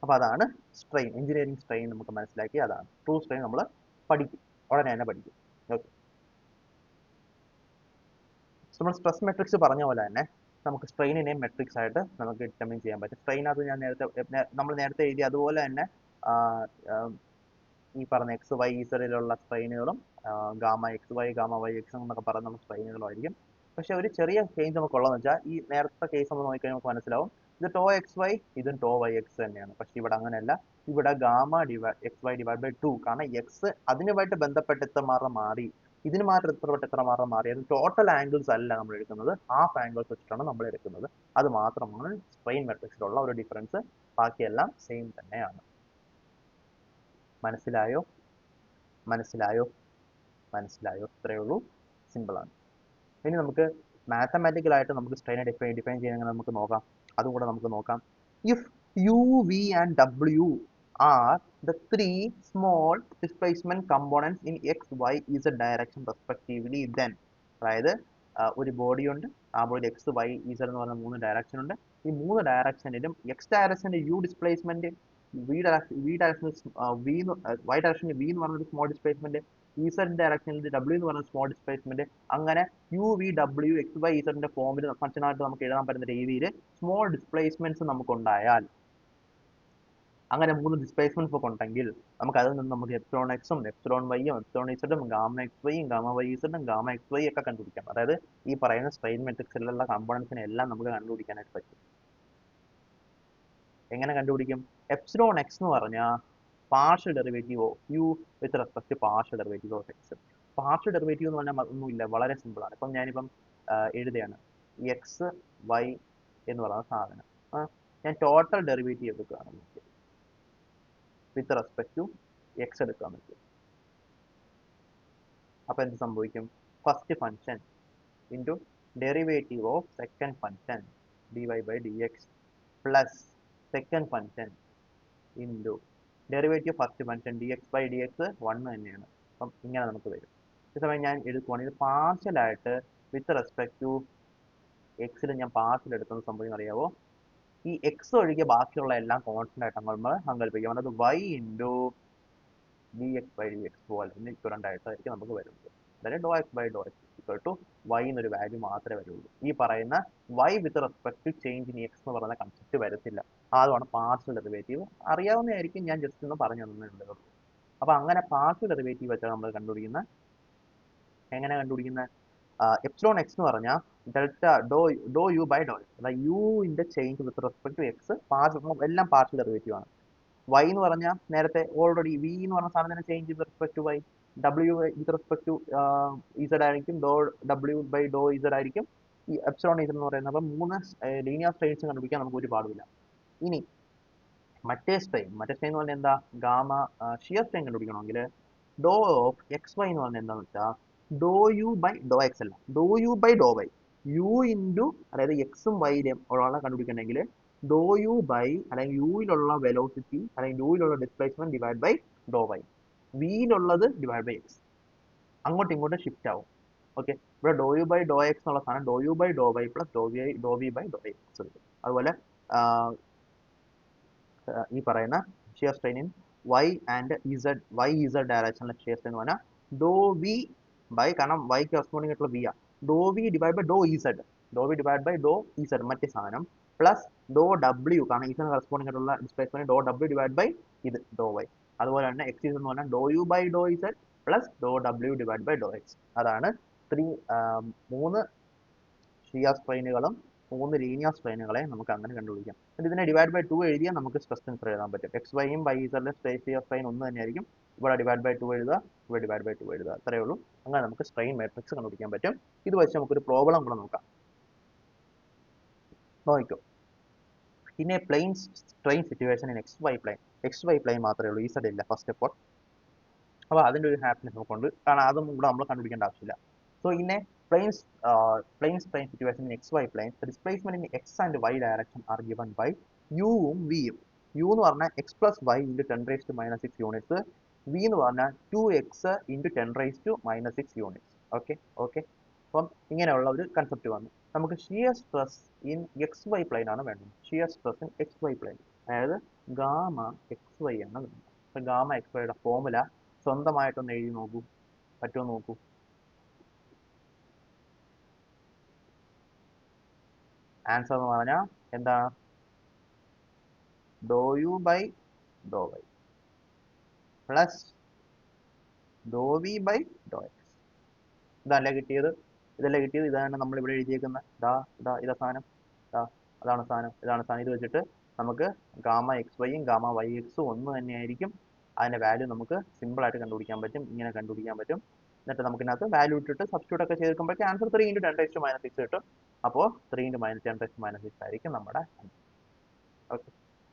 S1: അപ്പൊ അതാണ് സ്ട്രെയിൻ. എഞ്ചിനീയറിംഗ് സ്ട്രെയിൻ നമുക്ക് മനസ്സിലാക്കി. അതാണ് ട്രൂ സ്ട്രെയിൻ. നമ്മൾ പഠിക്കും, ഉടനെ തന്നെ പഠിക്കും. ഓക്കെ, നമ്മൾ സ്ട്രെസ് മെട്രിക്സ് പറഞ്ഞ പോലെ തന്നെ നമുക്ക് സ്ട്രെയിനിനെയും മെട്രിക്സ് ആയിട്ട് നമുക്ക് ഡിറ്റർമിൻ ചെയ്യാൻ പറ്റും. സ്ട്രെയിനകത്ത് നമ്മൾ നേരത്തെ എഴുതി അതുപോലെ തന്നെ ഈ പറഞ്ഞ എക്സ് വൈ ഇസഡിലുള്ള സ്ട്രെയിനുകളും gamma X y gamma y x എന്നൊക്കെ പറയുന്ന സ്ട്രെയിനുകളായിരിക്കും. പക്ഷെ ഒരു ചെറിയ ചേഞ്ച് നമുക്കുള്ളതെന്ന് വെച്ചാൽ ഈ നേരത്തെ കേസ് നമ്മൾ നോക്കിക്കഴിഞ്ഞാൽ നമുക്ക് മനസ്സിലാവും ഇത് ടോ എക്സ് വൈ, ഇതും ടോ വൈ എക്സ് തന്നെയാണ്. പക്ഷെ ഇവിടെ അങ്ങനെയല്ല. ഇവിടെ gamma X Y divide by 2, കാരണം എക്സ് അതിനുമായിട്ട് ബന്ധപ്പെട്ട് എത്രമാത്രം മാറി, ഇതിന് മാത്രം എത്ര മാത്രം മാറിയത് ടോട്ടൽ ആംഗിൾസ് അല്ല നമ്മൾ എടുക്കുന്നത്, ഹാഫ് ആംഗിൾസ് വെച്ചിട്ടാണ് നമ്മൾ എടുക്കുന്നത്. അത് മാത്രമാണ് സ്ട്രെയിൻ മെട്രിക്സിലുള്ള ഒരു ഡിഫറൻസ്, ബാക്കിയെല്ലാം സെയിം തന്നെയാണ്. മനസ്സിലായോ? മനസ്സിലായോ? മനസ്സിലായോ? ഇത്രയേ ഉള്ളൂ, സിമ്പിൾ ആണ്. ഇനി നമുക്ക് മാത്തമാറ്റിക്കൽ ആയിട്ട് നമുക്ക് സ്ട്രെയിനെ ഡിഫൈൻ ചെയ്യാൻ നമുക്ക് നോക്കാം, അതും കൂടെ നമുക്ക് നോക്കാം. If U V and W are the three small displacement components in x, y, z direction respectively, then അതായത് ഒരു ബോഡി ഉണ്ട്, ആ ബോഡിയിൽ എക്സ് വൈ ഇസഡ് എന്ന് പറഞ്ഞ 3 ഡയറക്ഷൻ ഉണ്ട്. ഈ 3 ഡയറക്ഷനിലും എക്സ് ഡയറക്ഷന്റെ യു ഡിസ്പ്ലേസ്മെന്റ്, വൈ ഡയറക്ഷനിൽ വി എന്ന് പറഞ്ഞൊരു സ്മോൾ ഡിസ്പ്ലേസ്മെന്റ്, ഇസഡ് ഡയറക്ഷനിൽ ഡബ്ല്യു എന്ന് പറഞ്ഞ സ്മോൾ ഡിസ്പ്ലേസ്മെന്റ്, അങ്ങനെ യു വി ഡബ്ല്യു എക്സ് വൈ ഇസഡിന്റെ ഫോമിൽ ഫംഗ്ഷനായിട്ട് നമുക്ക് എഴുതാൻ പറ്റുന്ന രീതിയിൽ സ്മോൾ ഡിസ്പ്ലേസ്മെന്റ്സ് നമുക്കുണ്ടായാൽ, അങ്ങനെ 3 ഡിസ്പ്ലേസ്മെന്റ്സ് ഒക്കെ ഉണ്ടെങ്കിൽ നമുക്ക് അതിൽ നിന്ന് നമുക്ക് എപ്സിലോൺ എക്സും എപ്സിലോൺ വൈയും എപ്സിലോൺ ഇസഡും ഗാമ എക്സ് വൈയും ഗാമ വൈ ഇസഡും ഗാമ എക്സ് വൈ ഒക്കെ കണ്ടുപിടിക്കാം. അതായത് ഈ പറയുന്ന സ്ട്രെയിൻ മെട്രിക്സിലുള്ള കമ്പോണൻസിനെ എല്ലാം നമുക്ക് കണ്ടുപിടിക്കാനായിട്ട് പറ്റും. എങ്ങനെ കണ്ടുപിടിക്കും? എപ്സിലോൺ എക്സ് എന്ന് പറഞ്ഞാൽ partial derivative of U with respect to partial derivative of X. Partial derivative എന്ന് പറഞ്ഞാൽ ഒന്നുമില്ല, വളരെ സിമ്പിൾ ആണ്. ഇപ്പം ഞാനിപ്പം എഴുതുകയാണ് എക്സ് വൈ എന്ന് പറയുന്ന സാധനം, ഞാൻ ടോട്ടൽ ഡെറിവേറ്റീവ് എടുക്കുകയാണ് വിത്ത് റെസ്പെക്ട് ടു എക്സ് എടുക്കാൻ പറ്റും. അപ്പോൾ എന്ത് സംഭവിക്കും? First function into derivative of second function D Y by D X plus second function into derivative first function D X by D X 1 തന്നെയാണ്. അപ്പം ഇങ്ങനെ നമുക്ക് വരും. ഈ സമയം ഞാൻ എടുക്കുവാണെങ്കിൽ പാർഷ്യലായിട്ട് വിത്ത് റെസ്പെക്ട് ടു എക്സിൽ ഞാൻ പാർഷ്യൽ എടുക്കുന്ന സംഭവം അറിയാവോ? ഈ എക്സ് ഒഴികെ ബാക്കിയുള്ള എല്ലാം കോൺസ്റ്റന്റ് ആയിട്ട് നമ്മൾ സങ്കല്പിക്കും. അതായത് y into d X by D x പോലെ ഇക്വലന്റ് ആയിട്ടായിരിക്കും നമുക്ക് വരുന്നത്. അതായത് ഡോ എക്സ് ബൈ ഡോ എക്സ് ഇക്വൽ ടു വൈ എന്നൊരു വാല്യൂ മാത്രമേ വരുള്ളൂ. ഈ പറയുന്ന y with respect to change in x എന്ന് പറയുന്ന കൺസെപ്റ്റ് വരത്തില്ല. അതുമാണ് പാർഷ്യൽ ഡെറിവേറ്റീവ്. അറിയാവുന്നതായിരിക്കും, ഞാൻ ജസ്റ്റ് ഒന്ന് പറഞ്ഞു തന്നേ ഉള്ളൂ. അപ്പൊ അങ്ങനെ പാർഷ്യൽ ഡെറിവേറ്റീവ് വെച്ചാൽ നമ്മൾ കണ്ടുപിടിക്കുന്ന, എങ്ങനെ കണ്ടുപിടിക്കുന്നത്? എപ്സിലോൺ എക്സ് എന്ന് പറഞ്ഞാൽ ഡെൽറ്റ ഡോ യു ബൈ ഡോ എക്സ്, അതായത് യുവിന്റെ change with respect to x എല്ലാം പാർഷ്യൽ ഡെറിവേറ്റീവ് ആണ്. വൈ എന്ന് പറഞ്ഞാൽ നേരത്തെ ഓൾറെഡി വി എന്ന് പറഞ്ഞ സാധനത്തിന് change with respect to y, ഡബ്ല്യു വിത്ത് റെസ്പെക്ട് ടു ഇസഡ് ആയിരിക്കും, ഡോ ഡബ്ല്യു ബൈ ഡോ ഇസഡ് ആയിരിക്കും ഈ എപ്സിലോൺ ഇസഡ് എന്ന് പറയുന്നത്. അപ്പം 3 ലീനിയർ സ്ട്രെയിൻസ് കണ്ടുപിടിക്കാൻ നമുക്ക് ഒരു പാടുമില്ല. ഇനി മറ്റേ സ്ട്രെയിൻ എന്ന് പറഞ്ഞാൽ എന്താ? ഗാമ ഷിയർ സ്ട്രെയിൻ കണ്ടുപിടിക്കണമെങ്കിൽ ഡോ ഓഫ് എക്സ് വൈ എന്ന് പറഞ്ഞാൽ എന്താണെന്ന് വെച്ചാൽ ഡോ യു ബൈ ഡോ എക്സ് അല്ല, ഡോ യു ബൈ ഡോ വൈ, യു ഇൻറ്റു അതായത് എക്സും വൈയിലും ഉള്ള കണ്ടുപിടിക്കണമെങ്കിൽ ഡോ യു ബൈ അല്ലെങ്കിൽ യുയിലുള്ള വെലോസിറ്റി അല്ലെങ്കിൽ യുയിലുള്ള ഡിസ്പ്ലേസ്മെന്റ് ഡിവൈഡ് ബൈ ഡോ വൈ, വിയിലുള്ളത് ഡിവൈഡ് ബൈ എക്സ്, അങ്ങോട്ടും ഇങ്ങോട്ടും ഷിഫ്റ്റ് ആവും. ഓക്കെ, ഇവിടെ ഡോ യു ബൈ ഡോ എക്സ് എന്നുള്ള സാധനം ഡോ യു ബൈ ഡോ വൈ പ്ലസ് ഡോ വി ബൈ ഡോ എക്സ് എടുക്കും. അതുപോലെ ഈ പറയുന്ന shear strain in y and z ഡയറക്ഷനിലെ ഷിയർ സ്ട്രെയിൻ എന്ന് പറഞ്ഞാൽ ഡോ വി ബൈ, കാരണം വൈ കറസ്പോണ്ടിങ് ആയിട്ടുള്ള വി ആ, ഡോ വി ഡിവൈഡ് ബൈ ഡോ ഇസഡ് മറ്റേ സാധനം പ്ലസ് ഡോ ഡബ്ല്യു, കാരണം ഇസഡ് കറസ്പോണ്ടിങ് ആയിട്ടുള്ള ഡിസ്പ്ലേസ്മെന്റ് ഡോ ഡബ്ല്യു ഡിവൈഡ് ബൈ ഇത് ഡോ വൈ. അതുപോലെ തന്നെ എക്സ് എന്ന് പറഞ്ഞാൽ ഡോ യു ബൈ ഡോ ഇസഡ് പ്ലസ് ഡോ ഡബ്ല്യു ഡിവൈഡ് ബൈ ഡോ എക്സ്. അതാണ് 3 ഷിയർ സ്ട്രെയിനുകളും 3 ലീനിയർ സ്ട്രെയിനുകളെ നമുക്ക് അങ്ങനെ കണ്ടുപിടിക്കാം. ഇതിനെ ഡിവൈഡ് ബൈ 2 എഴുതിയാൽ നമുക്ക് സ്ട്രെസ് ടെൻസർ എഴുതാൻ പറ്റും. എക്സ് വൈയും ബൈ ഇസഡിലെ ഷിയർ സ്ട്രെയിൻ ഒന്ന് തന്നെയായിരിക്കും. ഇവിടെ ഡിവൈഡ് ബൈ 2 എഴുതുക, ഇവിടെ ഡിവൈഡ് ബൈ 2 എഴുതുക, അത്രയേ ഉള്ളൂ. അങ്ങനെ നമുക്ക് സ്ട്രെയിൻ മാട്രിക്സ് കണ്ടുപിടിക്കാൻ പറ്റും. ഇത് വെച്ച് നമുക്കൊരു പ്രോബ്ലം കൂടെ നോക്കാം. നോക്കിക്കോ. In a plane strain situation in X Y plane മാത്രമേ ഉള്ളൂ, ഇസഡ് ഇല്ല ഫസ്റ്റ് ഓഫ് ഓൾ. അപ്പോൾ അതിൻ്റെ ഒരു ഹാപ്പിനെസ് നമുക്കുണ്ട്, കാരണം അതും കൂടെ നമ്മൾ കണ്ടുപിടിക്കേണ്ട ആവശ്യമില്ല. So in A plane strain situation in xy plane, the displacement in x and y direction are given by uവും vയും. u എന്ന് പറഞ്ഞാൽ x plus y into 10 raised to minus 6 units, v എന്ന് പറഞ്ഞാൽ 2x into 10 raised to minus 6 units. Okay okay, അപ്പം ഇങ്ങനെയുള്ള ഒരു concept വന്നു. നമുക്ക് shear stress in X Y plane ആണ് വേണ്ടത്. Shear stress in X Y plane, അതായത് ഗാമ എക്സ് വൈ ആണ് വേണ്ടത്. അപ്പം ഗാമ എക്സ് വൈയുടെ ഫോമുല സ്വന്തമായിട്ടൊന്ന് എഴുതി നോക്കൂ, പറ്റുമോ നോക്കൂ. ആൻസർ എന്ന് പറഞ്ഞാൽ എന്താ? ഡോ യു ബൈ ഡോ വൈ പ്ലസ് ഡോ വി ബൈ ഡോ എക്സ്. ഇതല്ലേ കിട്ടിയത്? ഇതാണ് നമ്മൾ ഇവിടെ എഴുതിയേക്കുന്നത്. ഇതാ സാധനം, അതാണ് സാധനം. ഇത് വെച്ചിട്ട് നമുക്ക് ഗാമ എക്സ് വൈയും ഗാമ വൈ എക്സും ഒന്ന് തന്നെയായിരിക്കും. അതിന്റെ വാല്യൂ നമുക്ക് സിമ്പിൾ ആയിട്ട് കണ്ടുപിടിക്കാൻ പറ്റും. ഇങ്ങനെ കണ്ടുപിടിക്കാൻ പറ്റും. എന്നിട്ട് നമുക്ക് ഇതിനകത്ത് വാല്യൂ ഇട്ടിട്ട് സബ്സ്റ്റിറ്റ്യൂട്ട് ഒക്കെ ചെയ്തെടുക്കുമ്പോഴേക്കും ആൻസർ 3 ഇൻറ്റു 10⁻6 കിട്ടും. അപ്പോൾ 3 ഇൻറ്റു -10⁻6 ആയിരിക്കും നമ്മുടെ ആൻസർ. ഓക്കെ,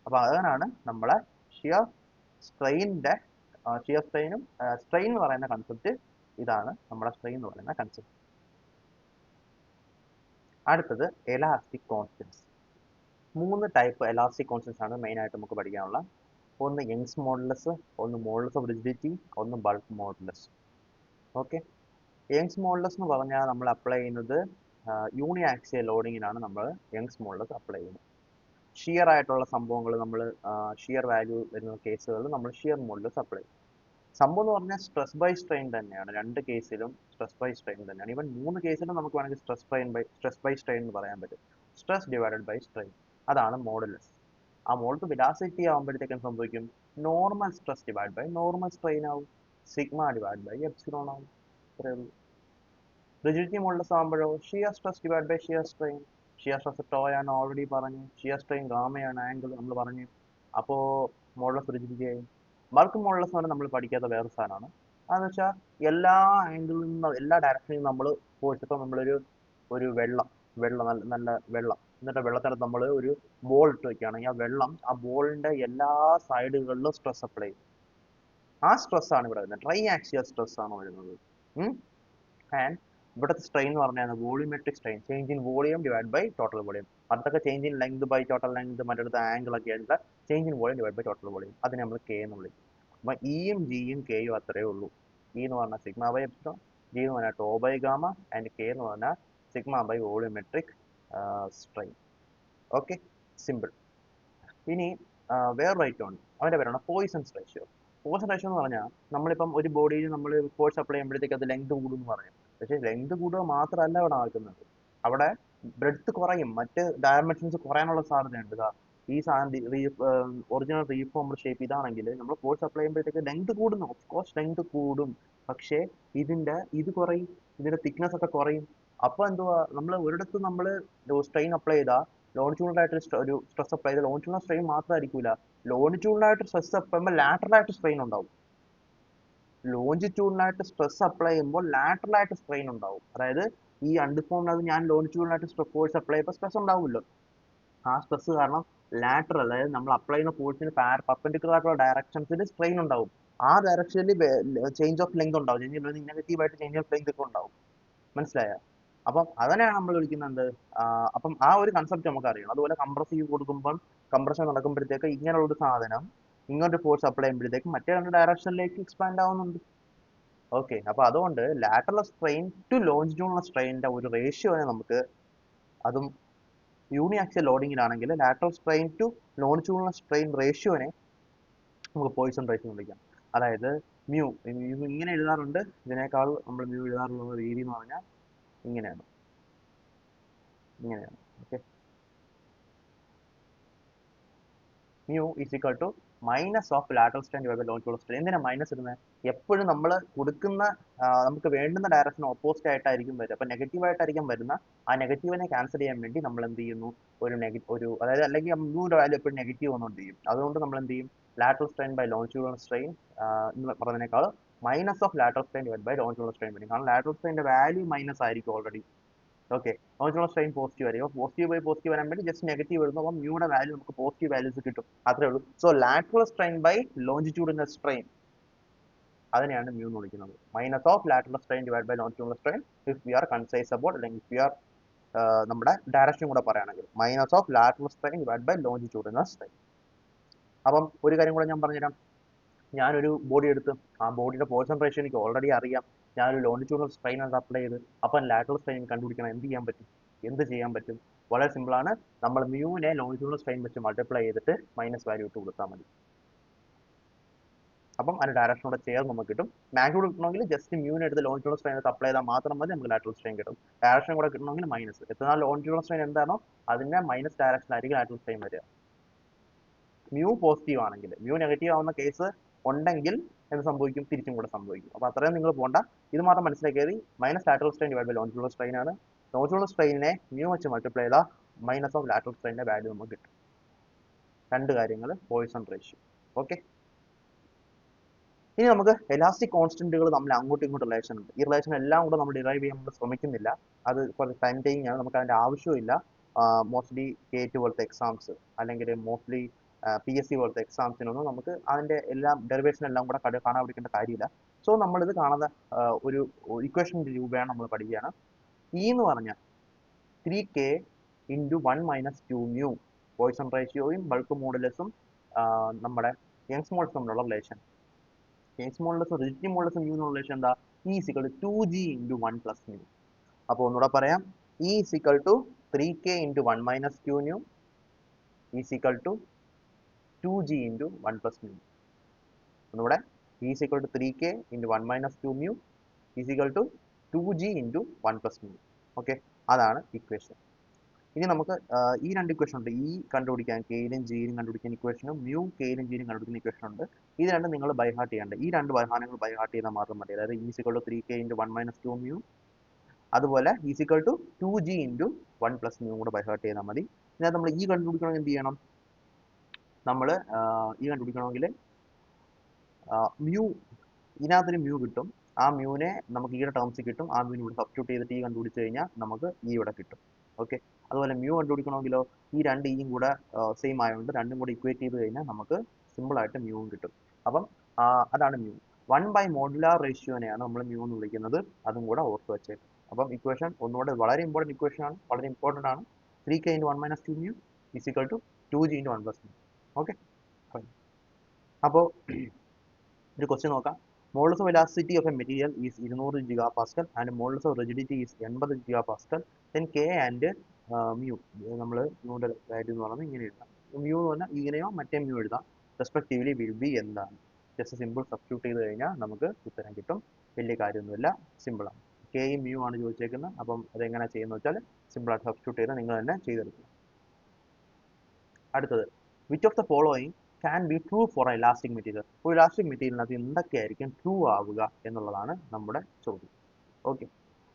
S1: അപ്പോൾ അങ്ങനെയാണ് നമ്മളെ ഷിയർ സ്ട്രെയിനിന്റെ ഷിയർ സ്ട്രെയിനും സ്ട്രെയിൻ എന്ന് പറയുന്ന കൺസെപ്റ്റ് ഇതാണ് നമ്മുടെ സ്ട്രെയിൻ എന്ന് പറയുന്ന കൺസെപ്റ്റ്. അടുത്തത് elastic constants. 3 type elastic constants ആണ് മെയിൻ ആയിട്ട് നമുക്ക് പഠിക്കാനുള്ള. ഒന്ന് യങ്സ് മോഡുലസ്, ഒന്ന് മോഡുലസ് ഓഫ് റിജിഡിറ്റി, ഒന്ന് bulk modulus. Okay, Young's modulus എന്ന് പറഞ്ഞാൽ നമ്മൾ അപ്ലൈ ചെയ്യുന്നത് യൂണി ആക്സിയൽ ലോഡിങ്ങിനാണ് നമ്മൾ യങ്സ് മോഡുലസ് അപ്ലൈ ചെയ്യുന്നത്. ഷിയർ ആയിട്ടുള്ള സംഭവങ്ങൾ നമ്മൾ ഷിയർ വാല്യൂ വരുന്ന കേസുകളിൽ നമ്മൾ ഷിയർ മോഡുലസ് അപ്ലൈ ചെയ്യും. സംഭവം എന്ന് പറഞ്ഞാൽ സ്ട്രെസ് ബൈ സ്ട്രെയിൻ തന്നെയാണ്. 2 കേസിലും സ്ട്രെസ് ബൈ സ്ട്രെയിൻ തന്നെയാണ്. ഈവൻ 3 കേസിലും നമുക്ക് വേണമെങ്കിൽ സ്ട്രെസ് ബൈ സ്ട്രെയിൻ എന്ന് പറയാൻ പറ്റും. സ്ട്രെസ് ഡിവൈഡഡ് ബൈ സ്ട്രെയിൻ, അതാണ് മോഡുലസ്. ആ മോഡൽ വെലോസിറ്റി ആകുമ്പോഴത്തേക്കും സംഭവിക്കും normal stress divide by normal strain ആവും, സിഗ്മ ഡിവൈഡ് ബൈ എപ്സിലോൺ ആവും. അത്രേ ഉള്ളൂ. റിജിഡിറ്റി മോഡുലസ് ആകുമ്പോഴോ shear stress divide by shear strain. Shear stress ടോയാണ് ഓൾറെഡി പറഞ്ഞു, ഷിയർ സ്ട്രെയിൻ ഗാമയാണ്, ആംഗിൾ നമ്മൾ പറഞ്ഞു. അപ്പോൾ മോഡുലസ് റിജിഡിറ്റി ആയി. ബൾക്ക് മോഡുലസ് എന്ന് പറഞ്ഞാൽ നമ്മൾ പഠിക്കാത്ത വേറെ സാധനമാണ്. അതെന്ന് വെച്ചാൽ എല്ലാ ആംഗിളിൽ നിന്നും എല്ലാ ഡയറക്ഷനിൽ നമ്മൾ ഫോഴ്സ്, ഇപ്പോൾ ഒരു വെള്ളം നല്ല വെള്ളം, എന്നിട്ട് വെള്ളത്തിനകത്ത് നമ്മൾ ഒരു ബോൾ ഇട്ട് വെക്കുകയാണെങ്കിൽ ആ ബോളിന്റെ എല്ലാ സൈഡുകളിലും സ്ട്രെസ് അപ്ലൈ ചെയ്യും. ആ സ്ട്രെസ് ആണ് ഇവിടെ വരുന്നത്. ട്രൈ ആക്സിയൽ സ്ട്രെസ് ആണ് വരുന്നത്. ആൻഡ് ഇവിടുത്തെ സ്ട്രെയിൻ എന്ന് പറഞ്ഞാൽ volumetric strain, change in volume divide by total volume. അടുത്തൊക്കെ change in length by total length, മറ്റടുത്ത ആംഗിൾ ഒക്കെ ആയിട്ടുള്ള change in volume divide by total volume. അതിനെ നമ്മൾ കെ എന്ന് വിളിക്കും. അപ്പം ഇയും ജിയും കെയും അത്രേ ഉള്ളൂ. ഇ എന്ന് പറഞ്ഞാൽ സിഗ്മ ബൈ എപ്സിലോൺ, ജി എന്ന് പറഞ്ഞാൽ tau by gamma, and K എന്ന് പറഞ്ഞാൽ sigma by volumetric strain. Okay, simple. ഇനി വേറൊരു ഐറ്റം ഉണ്ട്, അവൻ്റെ പേരാണ് പോയിസൺസ് റേഷ്യോ. പോയിസൺ റേഷ്യോ എന്ന് പറഞ്ഞാൽ നമ്മളിപ്പം ഒരു ബോഡിയിൽ നമ്മൾ ഫോഴ്സ് അപ്ലൈ ചെയ്യുമ്പോഴത്തേക്ക് അത് ലെങ്ത് കൂടും എന്ന് പറയും. പക്ഷേ ലെങ്ത് കൂടുക മാത്രമല്ല അവിടെ നടക്കുന്നത്, അവിടെ ബ്രെഡ്ത്ത് കുറയും, മറ്റ് ഡയമെൻഷൻസ് കുറയാനുള്ള സാധ്യതയുണ്ട്. ഈ സാധനം ഒറിജിനൽ റീഫോംഡ് ഷേപ്പ് ഇതാണെങ്കിൽ നമ്മൾ ഫോഴ്സ് അപ്ലൈ ചെയ്യുമ്പോഴത്തേക്ക് ലെങ്ത് കൂടുന്നു, ഓഫ് കോഴ്സ് ലെങ്ത് കൂടും. പക്ഷേ ഇത് കുറയും, ഇതിന്റെ തിക്നെസ് ഒക്കെ കുറയും. അപ്പോൾ എന്തുവാ, നമ്മൾ ഒരിടത്ത് നമ്മൾ സ്ട്രെയിൻ അപ്ലൈ ചെയ്താൽ ലോണിറ്റ്യൂഡിനായിട്ട് ഒരു സ്ട്രെസ് അപ്ലൈ ചെയ്താൽ ലോണിറ്റ്യൂഡിനൽ സ്ട്രെയിൻ മാത്രമായിരിക്കില്ല, ലോണിറ്റ്യൂഡിനായിട്ട് സ്ട്രെസ് അപ്ലൈ ചെയ്യുമ്പോൾ ലാറ്ററലായിട്ട് സ്ട്രെയിൻ ഉണ്ടാവും. ലോഞ്ചിറ്റ്യൂഡിനായിട്ട് സ്ട്രെസ് അപ്ലൈ ചെയ്യുമ്പോൾ ലാറ്ററലായിട്ട് സ്ട്രെയിൻ ഉണ്ടാവും. അതായത് ഈ അൺഡിഫോംഡ് ഞാൻ ലോഞ്ചിറ്റ്യൂഡിനായിട്ട് ഫോഴ്സ് അപ്ലൈ ചെയ്യുമ്പോൾ സ്ട്രെസ് ഉണ്ടാവുമല്ലോ, ആ സ്ട്രെസ് കാരണം ലാറ്ററൽ, അതായത് നമ്മൾ അപ്ലൈ ചെയ്യുന്ന ഫോഴ്സിന് പെർപെൻഡിക്കുലർ ആയിട്ടുള്ള ഡയറക്ഷൻസിൽ സ്ട്രെയിൻ ഉണ്ടാവും. ആ ഡയറക്ഷനിൽ ചേഞ്ച് ഓഫ് ലെങ്ത് ഉണ്ടാവും, നെഗറ്റീവായിട്ട് ചേഞ്ച് ഓഫ് ലെങ്ത് ഒക്കെ ഉണ്ടാവും. മനസ്സിലായ? അപ്പം അതിനെയാണ് നമ്മൾ വിളിക്കുന്നത്. അപ്പം ആ ഒരു കൺസെപ്റ്റ് നമുക്ക് അറിയണം. അതുപോലെ കംപ്രസീവ് കൊടുക്കുമ്പോൾ കംപ്രഷൻ നടക്കുമ്പോഴത്തേക്ക് ഇങ്ങനെയുള്ള ഒരു സാധനം ഇങ്ങോട്ട് ഫോഴ്സ് അപ്ലൈ ചെയ്യുമ്പോഴത്തേക്ക് മറ്റേ 2 ഡയറക്ഷനിലേക്ക് എക്സ്പാൻഡ് ആവുന്നുണ്ട്. ഓക്കെ, അപ്പൊ അതുകൊണ്ട് ലാറ്ററൽ സ്ട്രെയിൻ ടു ലോഞ്ചിറ്റ്യൂണൽ സ്ട്രെയിനിന്റെ ഒരു റേഷ്യോനെ നമുക്ക്, അതും യൂണി ആക്സിയൽ ലോഡിങ്ങിലാണെങ്കിൽ lateral strain to longitudinal strain റേഷ്യോനെ നമുക്ക് പോയിസൺ റേഷ്യോ എന്ന് വിളിക്കാം. അതായത് മ്യൂ ഇങ്ങനെ എഴുതാറുണ്ട്, ഇതിനേക്കാൾ നമ്മൾ മ്യൂ എഴുതാറുള്ള രീതി എന്ന് പറഞ്ഞാൽ ഇങ്ങനെയാണ്. Okay, mu is equal to minus of lateral strain divide by longitudinal strain. എന്തിനാ മൈനസ് ഇടുന്നത്? എപ്പോഴും നമ്മൾ കൊടുക്കുന്ന നമുക്ക് വേണ്ടുന്ന ഡയറക്ഷൻ ഓപ്പോസിറ്റ് ആയിട്ടായിരിക്കും വരിക. അപ്പൊ നെഗറ്റീവ് ആയിട്ടായിരിക്കും വരുന്ന, ആ നെഗറ്റീവിനെ ക്യാൻസൽ ചെയ്യാൻ വേണ്ടി നമ്മൾ എന്ത് ചെയ്യുന്നു, അതായത് അല്ലെങ്കിൽ മ്യൂയുടെ വാല്യൂ എപ്പോഴും നെഗറ്റീവ് വന്നുകൊണ്ടിരിക്കും. അതുകൊണ്ട് നമ്മൾ എന്ത് ചെയ്യും, lateral strain by longitudinal strain എന്ന് പറഞ്ഞതിനേക്കാൾ minus of lateral strain divide by longitudinal strain വരും. കാരണം ലാറ്ററൽ സ്ട്രെയിൻ്റെ വാല്യൂ മൈനസ് ആയിരിക്കും already. Okay, longitudinal strain positive ആയിരിക്കും. പോസിറ്റീവ് ബൈ പോസിറ്റീവ് വരാൻ വേണ്ടി ജസ്റ്റ് നെഗറ്റീവ് വരുന്നു. അപ്പോൾ മ്യൂയുടെ വാല്യൂ നമുക്ക് പോസിറ്റീവ് വാല്യൂസ് കിട്ടും, അത്രേ ഉള്ളൂ. So lateral strain by longitudinal strain, അതിനെയാണ് മ്യൂ എന്ന് വിളിക്കുന്നത്. Minus of lateral strain divide by longitudinal strain if we R concise about, അല്ലെങ്കിൽ ഇഫ് വി ആർ നമ്മുടെ ഡയറക്ഷൻ കൂടെ പറയുകയാണെങ്കിൽ minus of lateral strain divide by longitudinal strain. അപ്പം ഒരു കാര്യം കൂടെ ഞാൻ പറഞ്ഞുതരാം. ഞാനൊരു ബോഡി എടുത്ത് ആ ബോഡിയുടെ പോയിസൺ റേഷ്യോ എനിക്ക് ഓൾറെഡി അറിയാം. ഞാനൊരു ലോഞ്ചിറ്റ്യൂണൽ സ്ട്രെയിൻ അത് അപ്ലൈ ചെയ്ത് അപ്പം ലാറ്ററൽ സ്ട്രെയിൻ കണ്ടുപിടിക്കണം. എന്ത് ചെയ്യാൻ പറ്റും? വളരെ സിമ്പിളാണ്. നമ്മൾ മ്യൂവിനെ ലോഞ്ചിറ്റ്യൂണൽ സ്ട്രെയിൻ വെച്ച് മൾട്ടിപ്ലൈ ചെയ്തിട്ട് മൈനസ് വാല്യൂ ഇട്ട് കൊടുത്താൽ മതി. അപ്പം അതിന്റെ ഡയറക്ഷൻ കൂടെ ചേർന്ന് നമുക്ക് കിട്ടും. മാഗ്നിറ്റ്യൂഡ് കിട്ടണമെങ്കിൽ ജസ്റ്റ് മ്യൂവിനെ എടുത്ത് ലോഞ്ചിറ്റ്യൂണൽ സ്ട്രെയിൻ അപ്ലൈ ചെയ്താൽ മാത്രം മതി, നമുക്ക് ലാറ്ററൽ സ്ട്രെയിൻ കിട്ടും. ഡയറക്ഷൻ കൂടെ കിട്ടണമെങ്കിൽ മൈനസ്, എത്ര ലോഞ്ചിറ്റ്യൂണൽ സ്ട്രെയിൻ എന്താണോ അതിന്റെ മൈനസ് ഡയറക്ഷൻ ആയിരിക്കും ലാറ്ററൽ സ്ട്രെയിൻ വരിക. മ്യൂ പോസിറ്റീവ് ആണെങ്കിൽ, മ്യൂ നെഗറ്റീവ് ആവുന്ന കേസ് ഉണ്ടെങ്കിൽ എന്ത് സംഭവിക്കും, തിരിച്ചും കൂടെ സംഭവിക്കും. അപ്പോൾ അത്രയും നിങ്ങൾ പോകണ്ട, ഇത് മാത്രം മനസ്സിലാക്കിയത് minus lateral strain divide by longitudinal strain ആണ്. ലോഞ്ചിറ്റ്യൂണൽ സ്ട്രെയിനെ മ്യൂ വെച്ച് മൾട്ടിപ്ലൈ ചെയ്താൽ മൈനസ് ഓഫ് ലാറ്ററൽ സ്ട്രെയിൻ്റെ വാല്യൂ നമുക്ക് കിട്ടും. 2 കാര്യങ്ങൾ പോയിസൺ റേഷ്യോ. ഓക്കെ, ഇനി നമുക്ക് എലാസ്റ്റിക് കോൺസ്റ്റന്റുകൾ തമ്മിൽ അങ്ങോട്ടും ഇങ്ങോട്ടും റിലേഷൻ ഉണ്ട്. ഈ റിലേഷൻ എല്ലാം കൂടെ നമ്മൾ ഡിറൈവ് ചെയ്യാൻ നമ്മൾ ശ്രമിക്കുന്നില്ല. അത് കുറച്ച് ടൈം ടേക്കിംഗ് ആണ്, നമുക്ക് അതിന്റെ ആവശ്യമില്ല. മോസ്റ്റ്ലി കേറ്റ് പോലത്തെ എക്സാംസ് അല്ലെങ്കിൽ മോസ്റ്റ്ലി PSC പോലത്തെ എക്സാംസിനൊന്നും നമുക്ക് അതിന്റെ എല്ലാം ഡെറിവേഷൻ എല്ലാം കൂടെ കാണാൻ പഠിക്കേണ്ട കാര്യമില്ല. സോ നമ്മളിത് കാണുന്ന ഒരു ഇക്വേഷൻ രൂപയാണ് നമ്മൾ പഠിക്കുകയാണ്. ഇ എന്ന് പറഞ്ഞാൽ 3K ഇൻറ്റു 1 - 2 μ പോയിസൺ റേഷ്യോയും ബൾക്ക് മോഡുലസും നമ്മുടെ യങ്സ് മോഡൽസ് തമ്മിലുള്ള റിലേഷൻ. യങ്സ് മോഡുലസും റിജിഡിറ്റി മോഡുലസും മ്യൂ എന്നുള്ള റിലേഷൻ എന്താ? E is equal to 2G into 1 plus mu. അപ്പോൾ ഒന്നുകൂടെ പറയാം, E is equal to 3K into 1 minus 2 mu is equal to 2G into 1 plus mu. ഒന്നുകൂടെ, E is equal to 3K into 1 minus 2 mu is equal to 2G into 1 plus mu. Okay, അതാണ് equation. ഇനി നമുക്ക് ഈ രണ്ട് equation ഉണ്ട്. E കണ്ടുപിടിക്കാൻ കെയിലും ജിയിലും കണ്ടുപിടിക്കുന്ന ഇക്വേഷനും മ്യൂ കെയിലും ജിയിലും കണ്ടുപിടിക്കുന്ന ഇക്വേഷൻ ഉണ്ട്. ഇത് രണ്ടും നിങ്ങൾ ബൈ ഹാർട്ട് ചെയ്യേണ്ടത്. ഈ രണ്ട് സാധനങ്ങൾ ബൈ ഹാർട്ട് ചെയ്താൽ മാത്രം മതി. അതായത് is equal to 3K into 1 minus 2 mu, അതുപോലെ is equal to 2G into 1 plus mu കൂടെ ബൈ ഹാർട്ട് ചെയ്താൽ മതി. ഇതിനകത്ത് നമ്മൾ ഈ കണ്ടുപിടിക്കണമെങ്കിൽ എന്ത് ചെയ്യണം? നമ്മൾ ഈ കണ്ടുപിടിക്കണമെങ്കിൽ മ്യൂ, ഇതിനകത്തൊരു മ്യൂ കിട്ടും. ആ മ്യൂവിനെ നമുക്ക് ഈയുടെ ടേംസിൽ കിട്ടും. ആ മ്യൂവിനെ ഇവിടെ സബ്സ്റ്റിറ്റ്യൂട്ട് ചെയ്തിട്ട് ഈ കണ്ടുപിടിച്ച് കഴിഞ്ഞാൽ നമുക്ക് ഈ ഇവിടെ കിട്ടും. ഓക്കെ, അതുപോലെ മ്യൂ കണ്ടുപിടിക്കണമെങ്കിലോ ഈ രണ്ട് ഇയും കൂടെ സെയിം ആയതുകൊണ്ട് രണ്ടും കൂടെ ഇക്വേറ്റ് ചെയ്ത് കഴിഞ്ഞാൽ നമുക്ക് സിമ്പിൾ ആയിട്ട് മ്യൂവും കിട്ടും. അപ്പം അതാണ് മ്യൂ. 1 മോഡുലാർ റേഷ്യോനെയാണ് നമ്മൾ മ്യൂ എന്ന് വിളിക്കുന്നത്. അതും കൂടെ ഓർത്ത് വെച്ചേക്കും. അപ്പം ഇക്വേഷൻ ഒന്നുകൂടെ വളരെ ഇമ്പോർട്ടൻറ്റ് ഇക്വേഷൻ ആണ്, വളരെ ഇമ്പോർട്ടൻ്റ് ആണ്. 3K into 1 minus 2 mu is equal to 2G into 1 plus mu. Okay, അപ്പോൾ ഒരു ക്വസ്റ്റ്യൻ നോക്കാം. Modulus of elasticity of a material is 200 GPa and modulus of rigidity is 80 GPa. Then K and mu, നമ്മൾ മ്യൂയുടെ value എന്ന് പറയുന്നത് ഇങ്ങനെ എഴുതാം. Mu എന്ന് പറഞ്ഞാൽ ഇങ്ങനെയോ മറ്റേ മ്യൂ എഴുതാം. റെസ്പെക്റ്റീവ്ലി വിൽ ബി എന്താണ്? ജസ്റ്റ് സിമ്പിൾ സബ്സ്റ്റിറ്റ്യൂട്ട് ചെയ്ത് കഴിഞ്ഞാൽ നമുക്ക് ഉത്തരം കിട്ടും. വലിയ കാര്യമൊന്നുമില്ല, സിമ്പിളാണ്. കെയും മ്യൂ ആണ് ചോദിച്ചേക്കുന്നത്. അപ്പം അതെങ്ങനെ ചെയ്യുന്നത് വെച്ചാൽ സിമ്പിളായിട്ട് സബ്സ്റ്റിറ്റ്യൂട്ട് ചെയ്ത് നിങ്ങൾ തന്നെ ചെയ്തെടുക്കണം. അടുത്തത്, which of the following can be true for a elastic material. ഒരു ഇലാസ്റ്റിക് മെറ്റീരിയലിനകത്ത് എന്തൊക്കെയായിരിക്കും ട്രൂ ആവുക എന്നുള്ളതാണ് നമ്മുടെ ചോദ്യം. ഓക്കെ,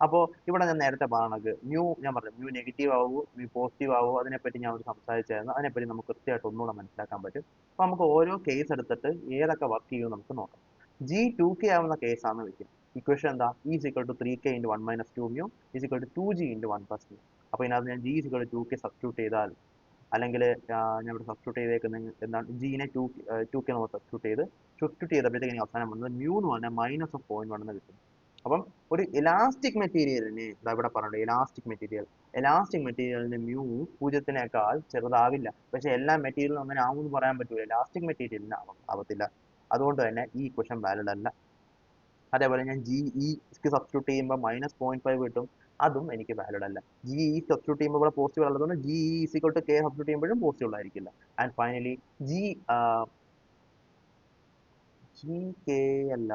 S1: അപ്പോൾ ഇവിടെ ഞാൻ നേരത്തെ പറഞ്ഞത് മ്യൂ, ഞാൻ പറഞ്ഞു മ്യൂ നെഗറ്റീവ് ആവുമോ മ്യൂ പോസിറ്റീവ് ആവുമോ അതിനെപ്പറ്റി ഞാൻ ഒരു സംസാരിച്ചായിരുന്നു. അതിനെപ്പറ്റി നമുക്ക് കൃത്യമായിട്ട് ഒന്നുകൂടെ മനസ്സിലാക്കാൻ പറ്റും. അപ്പോൾ നമുക്ക് ഓരോ കേസ് എടുത്തിട്ട് ഏതൊക്കെ വർക്ക് ചെയ്യുമെന്ന് നമുക്ക് നോക്കാം. G2K ആവുന്ന കേസാണ് വെക്കുക. ഇക്വേഷൻ എന്താ? E is equal to 3K into 1 minus 2 mu is equal to 2G into 1 plus mu. അപ്പോൾ ഇതിനകത്ത് ഞാൻ G is equal to 2K substitute ചെയ്താൽ, അല്ലെങ്കിൽ ഞാൻ ഇവിടെ സബ്സ്റ്റിറ്റ്യൂട്ട് ചെയ്തേക്കുന്നത് എന്താണ്? ജീനെ 2K നമ്മൾ സബ്സ്റ്റിറ്റ്യൂട്ട് ചെയ്തപ്പോഴത്തേക്ക് അവസാനം വന്നത് മ്യൂ എന്ന് പറഞ്ഞാൽ -0.1 എന്ന് കിട്ടും. അപ്പം ഒരു ഇലാസ്റ്റിക് മെറ്റീരിയലിന് ഇവിടെ പറഞ്ഞത് ഇലാസ്റ്റിക് മെറ്റീരിയലിന് മ്യൂ 0-നേക്കാൾ ചെറുതാവില്ല. പക്ഷെ എല്ലാ മെറ്റീരിയലും അങ്ങനെ ആവുമെന്ന് പറയാൻ പറ്റൂല. ഇലാസ്റ്റിക് മെറ്റീരിയലിന് ആവത്തില്ല. അതുകൊണ്ട് തന്നെ ഈ ഇക്വേഷൻ വാലിഡ് അല്ല. അതേപോലെ ഞാൻ GE സബ്സ്റ്റിറ്റ്യൂട്ട് ചെയ്യുമ്പോൾ -0.5 കിട്ടും. അതും എനിക്ക് വാലിഡ് അല്ല. GE സബ്സ്റ്റിറ്റ്യൂട്ട് ചെയ്യുമ്പോൾ ഇവിടെ പോസിറ്റീവ് ഉള്ളതുകൊണ്ട് GE is equal to K substitute ചെയ്യുമ്പോഴും പോസിറ്റീവ് ഉള്ളതായിരിക്കില്ല. ആൻഡ് ഫൈനലി GK അല്ല,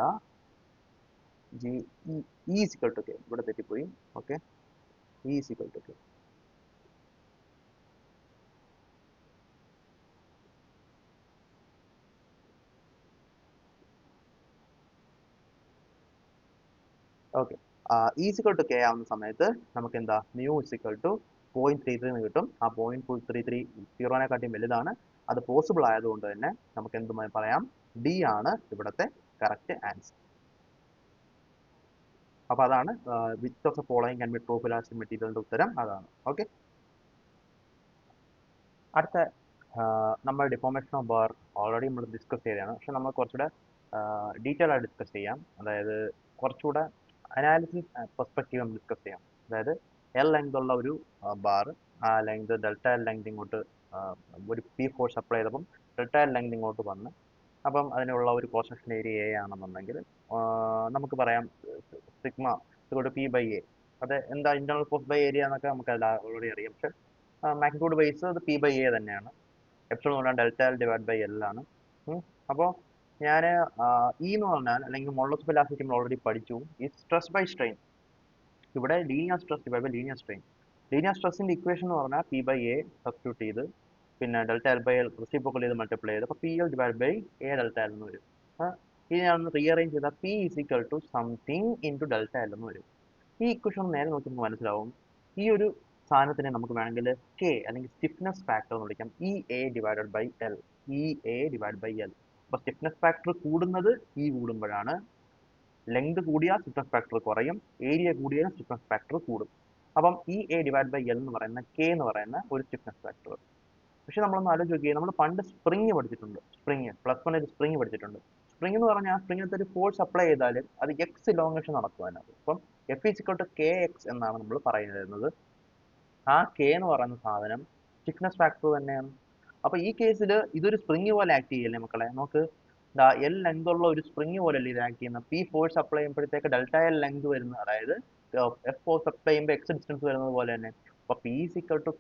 S1: E is equal to K, ഇവിടെ തെറ്റിപ്പോയി. Okay, E is equal to K. Okay, E is equal to K ആവുന്ന സമയത്ത് നമുക്ക് എന്താ? മ്യൂ is equal to 0.33 എന്ന് കിട്ടും. ആ 0.33 0-നെക്കാട്ടിയും വലുതാണ്. അത് പോസിബിൾ ആയതുകൊണ്ട് തന്നെ നമുക്ക് എന്ത് പറയാം? ഡി ആണ് ഇവിടുത്തെ കറക്റ്റ് ആൻസർ. അപ്പോൾ അതാണ് which of the following can be true for elastic മെറ്റീരിയലിന്റെ ഉത്തരം അതാണ്. ഓക്കെ, അടുത്ത നമ്മൾ ഡിഫോർമേഷൻ ഓഫ് ബാർ ഓൾറെഡി നമ്മൾ ഡിസ്കസ് ചെയ്തതാണ്. പക്ഷെ നമ്മൾ കുറച്ചുകൂടെ ഡീറ്റെയിൽ ആയിട്ട് ഡിസ്കസ് ചെയ്യാം. അതായത് കുറച്ചുകൂടെ അനാലിസിസ് പെർസ്പെക്റ്റീവ് നമ്മൾ ഡിസ്കസ് ചെയ്യാം. അതായത് എൽ ലെങ്ത് ഉള്ള ഒരു ബാർ, ആ ലെങ്ത് ഡെൽറ്റ എൽ ലെങ്ത് ഇങ്ങോട്ട് ഒരു പി ഫോഴ്സ് അപ്ലൈ ചെയ്തപ്പം ഡെൽറ്റ എൽ ലെങ്ത് ഇങ്ങോട്ട് വന്ന്, അപ്പം അതിനുള്ള ഒരു ക്രോസ് സെക്ഷൻ ഏരിയ എ ആണെന്നുണ്ടെങ്കിൽ നമുക്ക് പറയാം സിഗ്മ P/A. അത് എന്താ ഇന്റർണൽ ഫോഴ്സ് ബൈ ഏരിയ എന്നൊക്കെ നമുക്ക് ഓൾറെഡി അറിയാം. പക്ഷെ മാഗ്നിറ്റ്യൂഡ് ബേസ് അത് P/A തന്നെയാണ്. എപ്സിലോൺ എന്ന് പറഞ്ഞാൽ delta L divide by L ആണ്. അപ്പോൾ ഞാൻ ഇ എന്ന് പറഞ്ഞാൽ അല്ലെങ്കിൽ മോഡുലസ് ഓഫ് ഇലാസ്റ്റിസിറ്റി നമ്മൾ ഓൾറെഡി പഠിച്ചു. ഈ സ്ട്രെസ് ബൈ സ്ട്രെയിൻ, ഇവിടെ linear stress divide by linear strain. Linear സ്ട്രെസ്സിന്റെ ഇക്വേഷൻ എന്ന് പറഞ്ഞാൽ P/A സബ്സ്റ്റിറ്റ്യൂട്ട് ചെയ്ത് പിന്നെ delta L by L reciprocal ചെയ്ത് മൾട്ടിപ്ലൈ ചെയ്ത് അപ്പോൾ PL divide by A delta L എന്ന് വരും. ഇനി ഞാനൊന്ന് റീഅറേഞ്ച് ചെയ്താൽ P is equal to something into delta L എന്ന് വരും. ഈ ഇക്വേഷൻ നേരെ നോക്കി നമുക്ക് മനസ്സിലാവും. ഈ ഒരു സാധനത്തിനെ നമുക്ക് വേണമെങ്കിൽ K അല്ലെങ്കിൽ സ്റ്റിഫ്നെസ് ഫാക്ടർ എന്ന് വിളിക്കാം. EA divided by L. അപ്പോൾ സ്റ്റിഫ്നെസ് ഫാക്ടർ കൂടുന്നത് ഈ കൂടുമ്പോഴാണ്. ലെങ്ത് കൂടിയാൽ സ്റ്റിഫ്നെസ് ഫാക്ടർ കുറയും, ഏരിയ കൂടിയാൽ സ്റ്റിഫ്നെസ് ഫാക്ടർ കൂടും. അപ്പം ഈ എ ഡിവൈഡ് ബൈ എൽ എന്ന് പറയുന്ന കെ എന്ന് പറയുന്ന ഒരു സ്റ്റിഫ്നെസ് ഫാക്ടർ. പക്ഷെ നമ്മളൊന്ന് ആലോചിച്ച് നോക്കിയേ, നമ്മൾ പണ്ട് സ്പ്രിങ് പഠിച്ചിട്ടുണ്ട്. സ്പ്രിങ് +1 സ്പ്രിങ് പഠിച്ചിട്ടുണ്ട്. സ്പ്രിങ് എന്ന് പറഞ്ഞാൽ ആ സ്പ്രിങ്ങിനകത്ത് ഒരു ഫോഴ്സ് അപ്ലൈ ചെയ്താൽ അത് എക്സ് ഇലോങ്ങേഷൻ നടക്കും അതിനകത്ത്. അപ്പം F=kx എന്നാണ് നമ്മൾ പറയുന്നത്. ആ കെ എന്ന് പറയുന്ന സാധനം സ്റ്റിഫ്നെസ് ഫാക്ടർ തന്നെയാണ്. അപ്പൊ ഈ കേസിൽ ഇതൊരു സ്പ്രിങ് പോലെ ആക്ട് ചെയ്യല്ലേ മക്കളെ? നോക്ക്, എൽ ലെങ്ത് ഉള്ള ഒരു സ്പ്രിങ് പോലെയല്ലേ ഇത് ആക്ട് ചെയ്യുന്നത്. പി ഫോഴ്സ് അപ്ലൈ ചെയ്യുമ്പോഴത്തേക്ക് ഡെൽറ്റ എൽ ലെങ്ത് വരുന്നത്, അതായത് എഫ് ഫോഴ്സ് അപ്ലൈ ചെയ്യുമ്പോൾ എക്സ് ഡിസ്റ്റൻസ് വരുന്നത് പോലെ തന്നെ. അപ്പൊ പി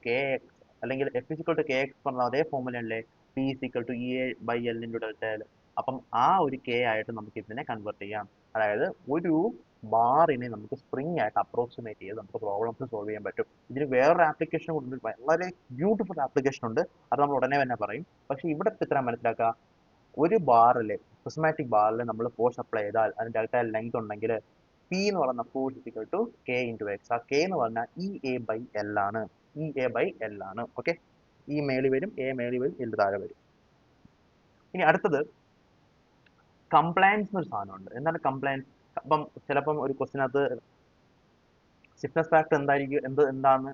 S1: കെ എക്സ് അല്ലെങ്കിൽ F കെ എക്സ് പറഞ്ഞ അതേ ഫോമുലല്ലേ p e A by l into delta l. അപ്പം ആ ഒരു കെ ആയിട്ട് നമുക്ക് ഇതിനെ കൺവേർട്ട് ചെയ്യാം. അതായത് ഒരു ബാറിനെ നമുക്ക് സ്പ്രിങ് ആയിട്ട് അപ്രോക്സിമേറ്റ് ചെയ്ത് നമുക്ക് പ്രോബ്ലംസ് സോൾവ് ചെയ്യാൻ പറ്റും. ഇതിന് വേറൊരു ആപ്ലിക്കേഷൻ ഉണ്ട്, വളരെ ബ്യൂട്ടിഫുൾ ആപ്ലിക്കേഷൻ ഉണ്ട്, അത് നമ്മൾ ഉടനെ തന്നെ പറയും. പക്ഷെ ഇവിടെ ഇത്ര മനസ്സിലാക്കുക, ഒരു ബാറിൽ പ്രിസ്മാറ്റിക് ബാറിൽ നമ്മൾ ഫോഴ്സ് അപ്ലൈ ചെയ്താൽ അതിന് ഡെൽറ്റ ലെങ്ത് ഉണ്ടെങ്കിൽ പി എന്ന് പറയുന്ന force equal to K into X. ആ കെ എന്ന് പറഞ്ഞാൽ ഇ എ ബൈ എൽ ആണ്. ഇ എ ബൈ എൽ ആണ്. ഓക്കെ, ഈ മേളി വരും, എ മേളി വരും, എൽ താഴെ വരും. ഇനി അടുത്തത് കംപ്ലയൻസ് എന്നൊരു സാധനമുണ്ട്. എന്താണ് കംപ്ലയൻസ്? അപ്പം ചിലപ്പം ഒരു ക്വസ്റ്റിനകത്ത് സ്റ്റിഫ്നെസ് ഫാക്ടർ എന്തായിരിക്കും, എന്താണ്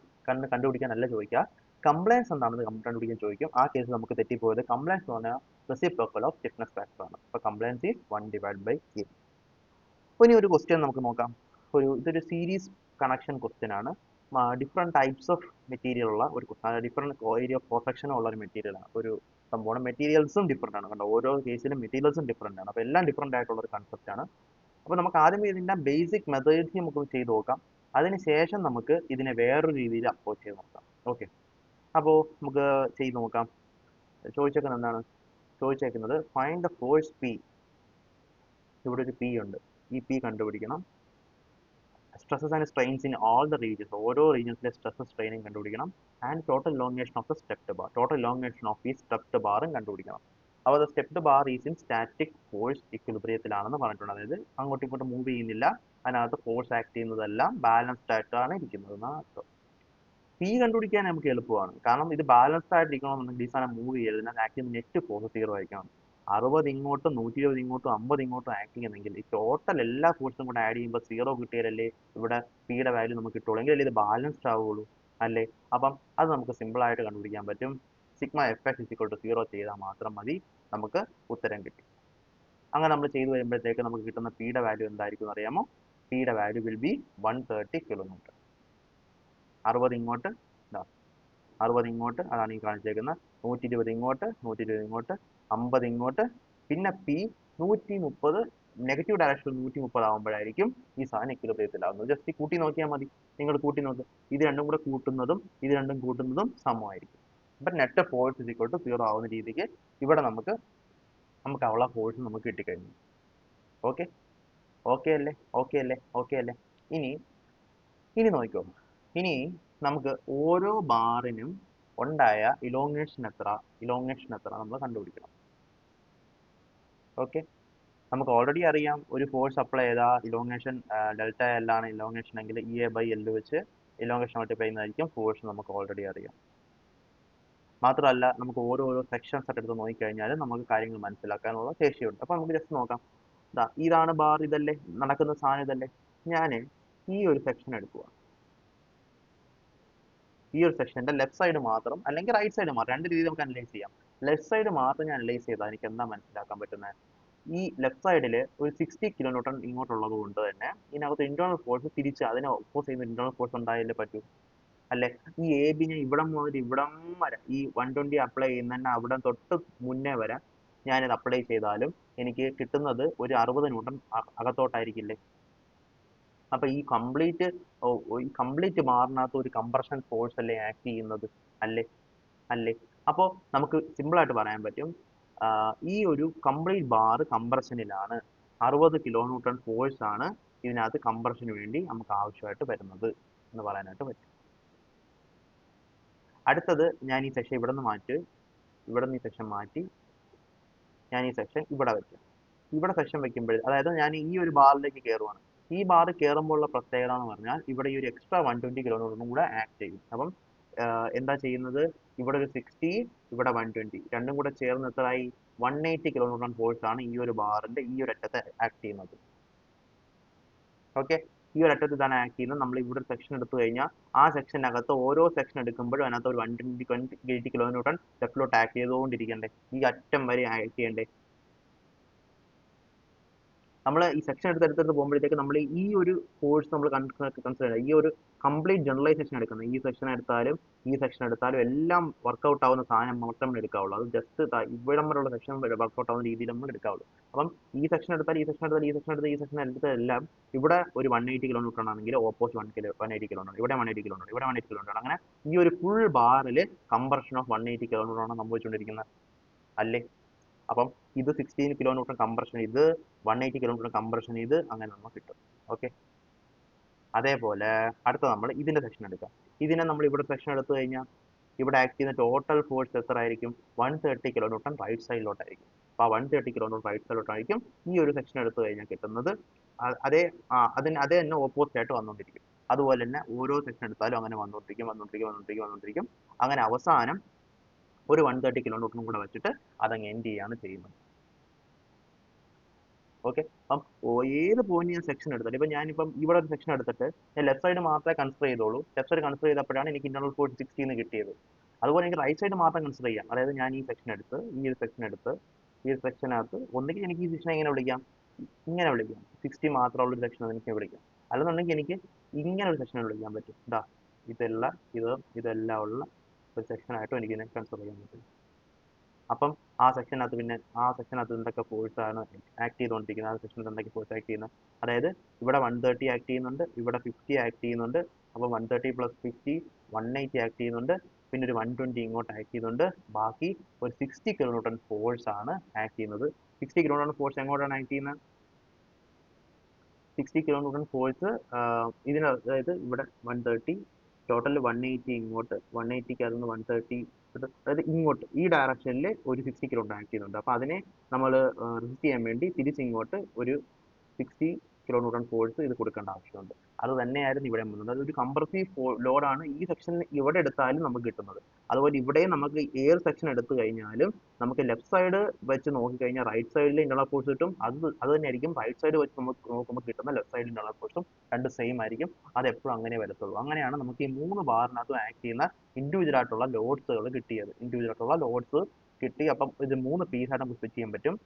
S1: കണ്ടുപിടിക്കാനല്ല ചോദിക്കുക, കംപ്ലയൻസ് എന്താണെന്ന് കണ്ടുപിടിക്കാൻ ചോദിക്കും. ആ കേസ് നമുക്ക് തെറ്റിപ്പോയത്. കംപ്ലയൻസ് എന്ന് പറഞ്ഞാൽ റെസിപ്രോക്കൽ ഓഫ് സ്റ്റിഫ്നെസ് ഫാക്ടർ ആണ്. അപ്പോൾ compliance is 1 divide by K. അപ്പോൾ ഇനി ഒരു ക്വസ്റ്റ്യൻ നമുക്ക് നോക്കാം. ഇതൊരു സീരീസ് കണക്ഷൻ ക്വസ്റ്റ്യൻ ആണ്. ഡിഫറെൻറ്റ് ടൈപ്സ് ഓഫ് മെറ്റീരിയൽ ഉള്ള ഒരു question, different area of perfection ഉള്ള ഒരു മെറ്റീരിയൽ ആണ്. ഒരു സംഭവം മെറ്റീരിയൽസും ഡിഫറെൻ്റ് ആണ്. കണ്ടോ, ഓരോ കേസിലും മെറ്റീരിയൽസും ഡിഫറെൻ്റ് ആണ്. അപ്പോൾ എല്ലാം ഡിഫറെൻ്റ് ആയിട്ടുള്ള ഒരു കൺസെപ്റ്റ് ആണ്. അപ്പോൾ നമുക്ക് ആദ്യം ഇതിൻ്റെ ബേസിക് മെത്തേഡ്സ് നമുക്ക് ചെയ്ത് നോക്കാം. അതിനുശേഷം നമുക്ക് ഇതിനെ വേറൊരു രീതിയിൽ അപ്രോച്ച് ചെയ്ത് നോക്കാം. ഓക്കെ, അപ്പോൾ നമുക്ക് ചെയ്ത് നോക്കാം. ചോദിച്ചേക്കുന്നത് എന്താണ്? ചോദിച്ചേക്കുന്നത് ഫൈൻഡ് ദ ഫോഴ്സ് പി. ഇവിടെ ഒരു പി ഉണ്ട്, ഈ പി കണ്ടുപിടിക്കണം. Stresses and strains in all the regions, ഓരോ റീജിയൻസിലെ സ്ട്രെസ്സും സ്ട്രെയിനും കണ്ടുപിടിക്കണം. And total elongation of the stepped bar, total elongation of ഈ സ്റ്റെപ്ഡ് ബാറും കണ്ടുപിടിക്കണം. അപ്പോൾ the stepped bar is in static force ഇക്വിലിബ്രിയത്തിലാണെന്ന് പറഞ്ഞിട്ടുണ്ട്. അതായത് അങ്ങോട്ടും ഇങ്ങോട്ടും മൂവ് ചെയ്യുന്നില്ല, അതിനകത്ത് ഫോഴ്സ് ആക്ട് ചെയ്യുന്നതെല്ലാം ബാലൻസ്ഡ് ആയിട്ടാണ് ഇരിക്കുന്നത് എന്നാണ് അർത്ഥം. പി കണ്ടുപിടിക്കാൻ നമുക്ക് എളുപ്പമാണ്, കാരണം ഇത് ബാലൻസ്ഡ് ആയിട്ട് ഇരിക്കണമെന്നുണ്ടെങ്കിൽ ഈ സാധനം മൂവ് ചെയ്യരുത്. ഇതിനകത്ത് ആക്ട് ചെയ്യുന്ന നെറ്റ് ഫോഴ്സ് 0 ആയിരിക്കണം. 60 ഇങ്ങോട്ടും 120 ഇങ്ങോട്ടും 50 ഇങ്ങോട്ടും ആക്ട് ചെയ്യുന്നെങ്കിൽ ഈ ടോട്ടൽ എല്ലാ ഫോഴ്സും കൂടെ ആഡ് ചെയ്യുമ്പോൾ 0 കിട്ടിയാലല്ലേ ഇവിടെ പിയുടെ വാല്യൂ നമുക്ക് കിട്ടുള്ളൂ, എങ്കിലല്ലേ ഇത് ബാലൻസ്ഡ് ആവുള്ളൂ, അല്ലേ? അപ്പം അത് നമുക്ക് സിമ്പിൾ ആയിട്ട് കണ്ടുപിടിക്കാൻ പറ്റും. Sigma F X equal to 0 ചെയ്താൽ മാത്രം മതി, നമുക്ക് ഉത്തരം കിട്ടി. അങ്ങനെ നമ്മൾ ചെയ്തു വരുമ്പോഴത്തേക്ക് നമുക്ക് കിട്ടുന്ന പിയുടെ വാല്യൂ എന്തായിരിക്കും അറിയാമോ? പിയുടെ വാല്യൂ വിൽ ബി 130 കിലോമീറ്റർ. 60 ഇങ്ങോട്ട്, 60 ഇങ്ങോട്ട്, അതാണ് ഈ കാണിച്ചേക്കുന്നത്. 120 ഇങ്ങോട്ട്, 120 ഇങ്ങോട്ട്, 50 ഇങ്ങോട്ട്, പിന്നെ പി 130 നെഗറ്റീവ് ഡയറക്ഷനിൽ 130 ആകുമ്പോഴായിരിക്കും ഈ സാധനം ഇക്വിലിബ്രിയത്തിലാവുന്നത്. ജസ്റ്റ് കൂട്ടി നോക്കിയാൽ മതി, നിങ്ങൾ കൂട്ടി നോക്കുക. ഇത് രണ്ടും കൂടെ കൂട്ടുന്നതും ഇത് രണ്ടും കൂട്ടുന്നതും സമമായിരിക്കും. അപ്പം net force is equal to 0 ആവുന്ന രീതിക്ക് ഇവിടെ നമുക്ക് ഉള്ള ഫോഴ്സ് നമുക്ക് കിട്ടിക്കഴിഞ്ഞു. ഓക്കെ, ഓക്കെ അല്ലേ? ഓക്കെ അല്ലേ? ഓക്കെ അല്ലേ? ഇനി നോക്കിക്കോ. ഇനി നമുക്ക് ഓരോ ബാറിനും ഉണ്ടായ ഇലോങ്ങേഷൻ എത്ര നമ്മൾ കണ്ടുപിടിക്കണം. ഓക്കെ, നമുക്ക് ഓൾറെഡി അറിയാം, ഒരു ഫോഴ്സ് അപ്ലൈ ചെയ്താൽ ഇലോങ്ങേഷൻ ഡെൽറ്റ എൽ ആണ് ഇലോങ്ങേഷൻ എങ്കിൽ ഇ എ ബൈ എൽ വെച്ച് ഇലോങ്ങേഷൻ മൾട്ടിപ്ലൈ ചെയ്യുന്നതായിരിക്കും ഫോഴ്സ്, നമുക്ക് ഓൾറെഡി അറിയാം. മാത്രമല്ല നമുക്ക് ഓരോരോ സെക്ഷൻസ് ഒക്കെ എടുത്ത് നോക്കിക്കഴിഞ്ഞാൽ നമുക്ക് കാര്യങ്ങൾ മനസ്സിലാക്കാനുള്ള ശേഷിയുണ്ട്. അപ്പോൾ നമുക്ക് ജസ്റ്റ് നോക്കാം. ഇതാണ് ബാർ, ഇതല്ലേ നടക്കുന്ന സാധനം, ഇതല്ലേ. ഞാൻ ഈ ഒരു സെക്ഷൻ എടുക്കുക. ഈ ഒരു സെക്ഷന്റെ ലെഫ്റ്റ് സൈഡ് മാത്രം അല്ലെങ്കിൽ റൈറ്റ് സൈഡ് മാത്രം, രണ്ട് രീതിയിൽ നമുക്ക് അനലൈസ് ചെയ്യാം. ലെഫ്റ്റ് സൈഡ് മാത്രം ഞാൻ അനലൈസ് ചെയ്താൽ എനിക്ക് എന്താ മനസ്സിലാക്കാൻ പറ്റുന്നത്? ഈ ലെഫ്റ്റ് സൈഡിൽ ഒരു 60 കിലോ ന്യൂട്ടൺ ഇങ്ങോട്ടുള്ളത് കൊണ്ട് തന്നെ ഇതിനകത്ത് ഇന്റേണൽ ഫോഴ്സ് തിരിച്ച് അതിനെ ഒപ്പോസ് ചെയ്യുന്ന ഇന്റേണൽ ഫോഴ്സ് ഉണ്ടായാലേ പറ്റൂ, അല്ലെ? ഈ എ ബി ഞാൻ ഇവിടം മുതൽ ഇവിടം വരെ ഈ 120 അപ്ലൈ ചെയ്യുന്ന അവിടെ തൊട്ട് മുന്നേ വരെ ഞാനിത് അപ്ലൈ ചെയ്താലും എനിക്ക് കിട്ടുന്നത് ഒരു 60 ന്യൂട്ടൺ അകത്തോട്ടായിരിക്കില്ലേ? അപ്പൊ ഈ കംപ്ലീറ്റ് ബാറിനകത്ത് ഒരു കംപ്രഷൻ ഫോഴ്സ് അല്ലേ ആക്ട് ചെയ്യുന്നത്, അല്ലേ? അപ്പോൾ നമുക്ക് സിമ്പിൾ ആയിട്ട് പറയാൻ പറ്റും, ഈ ഒരു കംപ്ലീറ്റ് ബാർ കംപ്രഷനിലാണ്. 60 കിലോ ന്യൂട്ടൺ ഫോഴ്സ് ആണ് ഇതിനകത്ത് കംപ്രഷന് വേണ്ടി നമുക്ക് ആവശ്യമായിട്ട് വരുന്നത് എന്ന് പറയാനായിട്ട് പറ്റും. അടുത്തത് ഞാൻ ഈ സെക്ഷൻ ഇവിടെ നിന്ന് ഈ സെക്ഷൻ മാറ്റി ഞാൻ ഈ സെക്ഷൻ ഇവിടെ വെക്കാം. ഇവിടെ സെക്ഷൻ വെക്കുമ്പോൾ, അതായത് ഞാൻ ഈ ഒരു ബാറിലേക്ക് കയറുവാണ്. ഈ ബാർ കയറുമ്പോൾ ഉള്ള പ്രത്യേകത എന്ന് പറഞ്ഞാൽ ഇവിടെ ഈ ഒരു എക്സ്ട്രാ 120 കിലോ ന്യൂട്ടൺ കൂടെ ആക്ട് ചെയ്യും. അപ്പം എന്താ ചെയ്യുന്നത്, ഇവിടെ ഒരു 60, ഇവിടെ 120, രണ്ടും കൂടെ ചേർന്ന് എത്രയായി 180 കിലോ ന്യൂട്ടൺ ഫോഴ്സ് ആണ് ഈ ഒരു ബാറിന്റെ ഈ ഒരു അറ്റത്ത് ആക്ട് ചെയ്യുന്നത്. ഓക്കെ, ഈ ഒരു അറ്റത്ത് ഇതാണ് ആക്ട് ചെയ്യുന്നത്. നമ്മൾ ഇവിടെ ഒരു സെക്ഷൻ എടുത്തു കഴിഞ്ഞാൽ ആ സെക്ഷനകത്ത് ഓരോ സെക്ഷൻ എടുക്കുമ്പോഴും അതിനകത്ത് ഒരു 120 കിലോ ന്യൂട്ടൺ ലെഫ്റ്റിലോട്ട് ആക്ട് ചെയ്തുകൊണ്ടിരിക്കണ്ടേ, ഈ അറ്റം വരെ ആക്ട് ചെയ്യണ്ടേ. നമ്മൾ ഈ സെക്ഷൻ എടുത്തെടുത്ത് പോകുമ്പോഴത്തേക്ക് നമ്മൾ ഈ ഒരു കോഴ്സ് നമ്മൾ കൺസിഡർ ചെയ്യുക, ഈ ഒരു കംപ്ലീറ്റ് ജനറലൈസേഷൻ എടുക്കുന്നത്, ഈ സെക്ഷൻ എടുത്താലും എല്ലാം വർക്കൗട്ട് ആവുന്ന സാധനം മാത്രം നമ്മൾ എടുക്കാവുള്ളൂ. അത് ജസ്റ്റ് ഇവിടം വരെയുള്ള സെക്ഷൻ വർക്കൗട്ട് ആവുന്ന രീതിയിൽ നമ്മൾ എടുക്കാവുള്ളൂ. അപ്പം ഈ സെക്ഷൻ എടുത്താൽ ഈ സെക്ഷൻ എടുത്താൽ ഈ സെക്ഷൻ എടുത്താൽ ഈ സെക്ഷൻ എടുത്തതെല്ലാം ഇവിടെ ഒരു 180 കിലോ ന്യൂട്ടൺ ആണെങ്കിൽ ഓപ്പോസിറ്റ് 180 കിലോ ന്യൂട്ടൺ, ഇവിടെ 180 കിലോ ന്യൂട്ടൺ, ഇവിടെ 180 കിലോ ന്യൂട്ടൺ, അങ്ങനെ ഈ ഒരു ഫുൾ ബാറിൽ കംപ്രഷൻ ഓഫ് 180 കിലോ ന്യൂട്ടൺ ആണ് സംഭവിച്ചുകൊണ്ടിരിക്കുന്നത് അല്ലേ. അപ്പം ഇത് 16 കിലോ ന്യൂട്ടൺ കംപ്രഷൻ, ഇത് 180 കിലോ ന്യൂട്ടൺ കംപ്രഷൻ, ഇത് അങ്ങനെ നമുക്ക് കിട്ടും. ഓക്കെ, അതേപോലെ അടുത്ത നമ്മൾ ഇതിന്റെ സെക്ഷൻ എടുക്കാം. ഇതിനെ നമ്മൾ ഇവിടെ സെക്ഷൻ എടുത്തു കഴിഞ്ഞാൽ ഇവിടെ ആക്ട് ചെയ്യുന്ന ടോട്ടൽ ഫോഴ്സ് എത്ര ആയിരിക്കും, 130 കിലോ ന്യൂട്ടൺ റൈറ്റ് സൈഡിലോട്ടായിരിക്കും. അപ്പോൾ 130 കിലോ ന്യൂട്ടൺ റൈറ്റ് സൈഡിലോട്ടായിരിക്കും ഈ ഒരു സെക്ഷൻ എടുത്തു കഴിഞ്ഞാൽ കിട്ടുന്നത്. അതേ അതേ തന്നെ ഓപ്പോസിറ്റ് ആയിട്ട് വന്നുകൊണ്ടിരിക്കും. അതുപോലെ തന്നെ ഓരോ സെക്ഷൻ എടുത്താലും അങ്ങനെ വന്നുകൊണ്ടിരിക്കും. അങ്ങനെ അവസാനം ഒരു 130 കിലോ ന്യൂട്ടൺ കൂടെ വെച്ചിട്ട് അതങ്ങ് എൻഡ് ചെയ്യാണ് ചെയ്യുന്നത്. ഓക്കെ, അപ്പം ഏത് പോയിന്റ് ഞാൻ സെക്ഷൻ എടുത്താലും, ഇപ്പം ഞാനിപ്പം ഇവിടെ ഒരു സെക്ഷൻ എടുത്തിട്ട് ഞാൻ ലെഫ്റ്റ് സൈഡ് മാത്രമേ കൺസിഡർ ചെയ്തോളൂ. ലെഫ്റ്റ് സൈഡ് കൺസിഡർ ചെയ്തപ്പോഴാണ് എനിക്ക് ഇന്റർണൽ ഫോഴ്സ് 60 എന്ന് കിട്ടിയത്. അതുപോലെ എനിക്ക് റൈറ്റ് സൈഡ് മാത്രം കൺസിഡർ ചെയ്യാം. അതായത് ഞാൻ ഈ സെക്ഷൻ എടുത്ത് ഈ ഒരു സെക്ഷനകത്ത് ഒന്നുകിൽ എനിക്ക് ഈ സെക്ഷനെ എങ്ങനെ വിളിക്കാം, ഇങ്ങനെ വിളിക്കാം, 60 മാത്രമുള്ള ഒരു സെക്ഷൻ എനിക്ക് വിളിക്കാം. അല്ലെന്നുണ്ടെങ്കിൽ എനിക്ക് ഇങ്ങനെ ഒരു സെക്ഷനെ വിളിക്കാൻ പറ്റും. ഇതാ ഇതെല്ലാം ഉള്ള ഒരു സെക്ഷനായിട്ടും എനിക്ക് ഇതിനെ കൺസിഡർ ചെയ്യാൻ പറ്റും. അപ്പം ആ സെക്ഷനകത്ത് എന്തൊക്കെ ഫോഴ്സ് ആണ് ആക്ട് ചെയ്തുകൊണ്ടിരിക്കുന്നത്, ആ സെക്ഷനിൽ എന്തൊക്കെ ഫോഴ്സ് ആക്ട് ചെയ്യുന്നത്. അതായത് ഇവിടെ 130 ആക്ട് ചെയ്യുന്നുണ്ട്, ഇവിടെ 50 ആക്ട് ചെയ്യുന്നുണ്ട്. അപ്പോൾ 130 + 50 180 ആക്ട് ചെയ്യുന്നുണ്ട്. പിന്നെ ഒരു 120 ഇങ്ങോട്ട് ആക്ട് ചെയ്യുന്നുണ്ട്. ബാക്കി ഒരു 60 കിലോ ന്യൂട്ടൺ ഫോഴ്സ് ആണ് ആക്ട് ചെയ്യുന്നത്. 60 കിലോ ന്യൂട്ടൺ ഫോഴ്സ് എങ്ങോട്ടാണ് ആക്ട് ചെയ്യുന്നത്, 60 കിലോ ന്യൂട്ടൺ ഫോഴ്സ് അതായത് ഇവിടെ 130, ടോട്ടൽ 180 ഇങ്ങോട്ട്, 180ക്ക് അതിൽ നിന്ന് 130, അതായത് ഇങ്ങോട്ട് ഈ ഡയറക്ഷനിൽ ഒരു 60 കിലോ ആക്ട് ചെയ്യുന്നുണ്ട്. അപ്പോൾ അതിനെ നമ്മൾ റെസിസ്റ്റ് ചെയ്യാൻ വേണ്ടി തിരിച്ചിങ്ങോട്ട് ഒരു 60 കിലോ ന്യൂട്ടൺ ഫോഴ്സ് ഇത് കൊടുക്കേണ്ട ആവശ്യമുണ്ട്. അത് തന്നെയായിരുന്നു ഇവിടെ വന്നത്. അതൊരു കംപ്രസീവ് ലോഡാണ് ഈ സെക്ഷനിൽ ഇവിടെ എടുത്താലും നമുക്ക് കിട്ടുന്നത്. അതുപോലെ ഇവിടെയും നമുക്ക് ഏത് സെക്ഷൻ എടുത്തു കഴിഞ്ഞാലും നമുക്ക് ലെഫ്റ്റ് സൈഡ് വെച്ച് നോക്കിക്കഴിഞ്ഞാൽ റൈറ്റ് സൈഡിൽ ഇന്റർണൽ ഫോഴ്സ് കിട്ടും. അത് തന്നെയായിരിക്കും റൈറ്റ് സൈഡ് വെച്ച് നമുക്ക് നോക്കുമ്പോൾ കിട്ടുന്ന ലെഫ്റ്റ് സൈഡിൽ ഇന്റർണൽ ഫോഴ്സും രണ്ട് സെയിം ആയിരിക്കും. അത് എപ്പോഴും അങ്ങനെ വരത്തുള്ളൂ. അങ്ങനെയാണ് നമുക്ക് ഈ 3 ബാറിനകത്തും ആക്ട് ചെയ്യുന്ന ഇൻഡിവിജ്വൽ ആയിട്ടുള്ള ലോഡ്സുകൾ കിട്ടി. അപ്പം ഇത് 3 പീസായിട്ട് നമുക്ക് സ്പ്ലിറ്റ് ചെയ്യാൻ പറ്റും.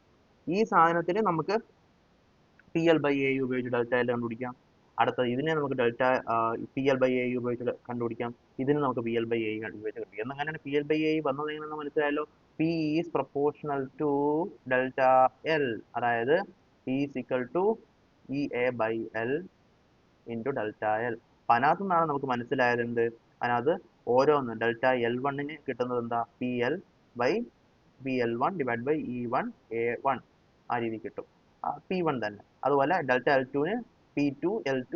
S1: ഈ സാധനത്തിന് നമുക്ക് PL/A ഉപയോഗിച്ച് ഡെൽറ്റ എൽ കണ്ടുപിടിക്കാം. അടുത്തത് ഇതിനെ നമുക്ക് PL/A ഉപയോഗിച്ച് കണ്ടുപിടിക്കാം. ഇതിന് നമുക്ക് PL/A ഉപയോഗിച്ച് കണ്ടുപിടിക്കാം. അങ്ങനെ PL/A വന്നത് എങ്ങനെയാണെന്ന് മനസ്സിലായല്ലോ. P is proportional to delta L, അതായത് P is equal to EA/L into delta L. അപ്പം അതിനകത്തു നിന്നാണ് നമുക്ക് മനസ്സിലായത് എന്ത്, അതിനകത്ത് ഓരോന്ന് ഡെൽറ്റ L1 കിട്ടുന്നത് എന്താ, PL/PL1 / E1A1 ആ രീതി കിട്ടും. P1 തന്നെ. അതുപോലെ delta L2 P2 L2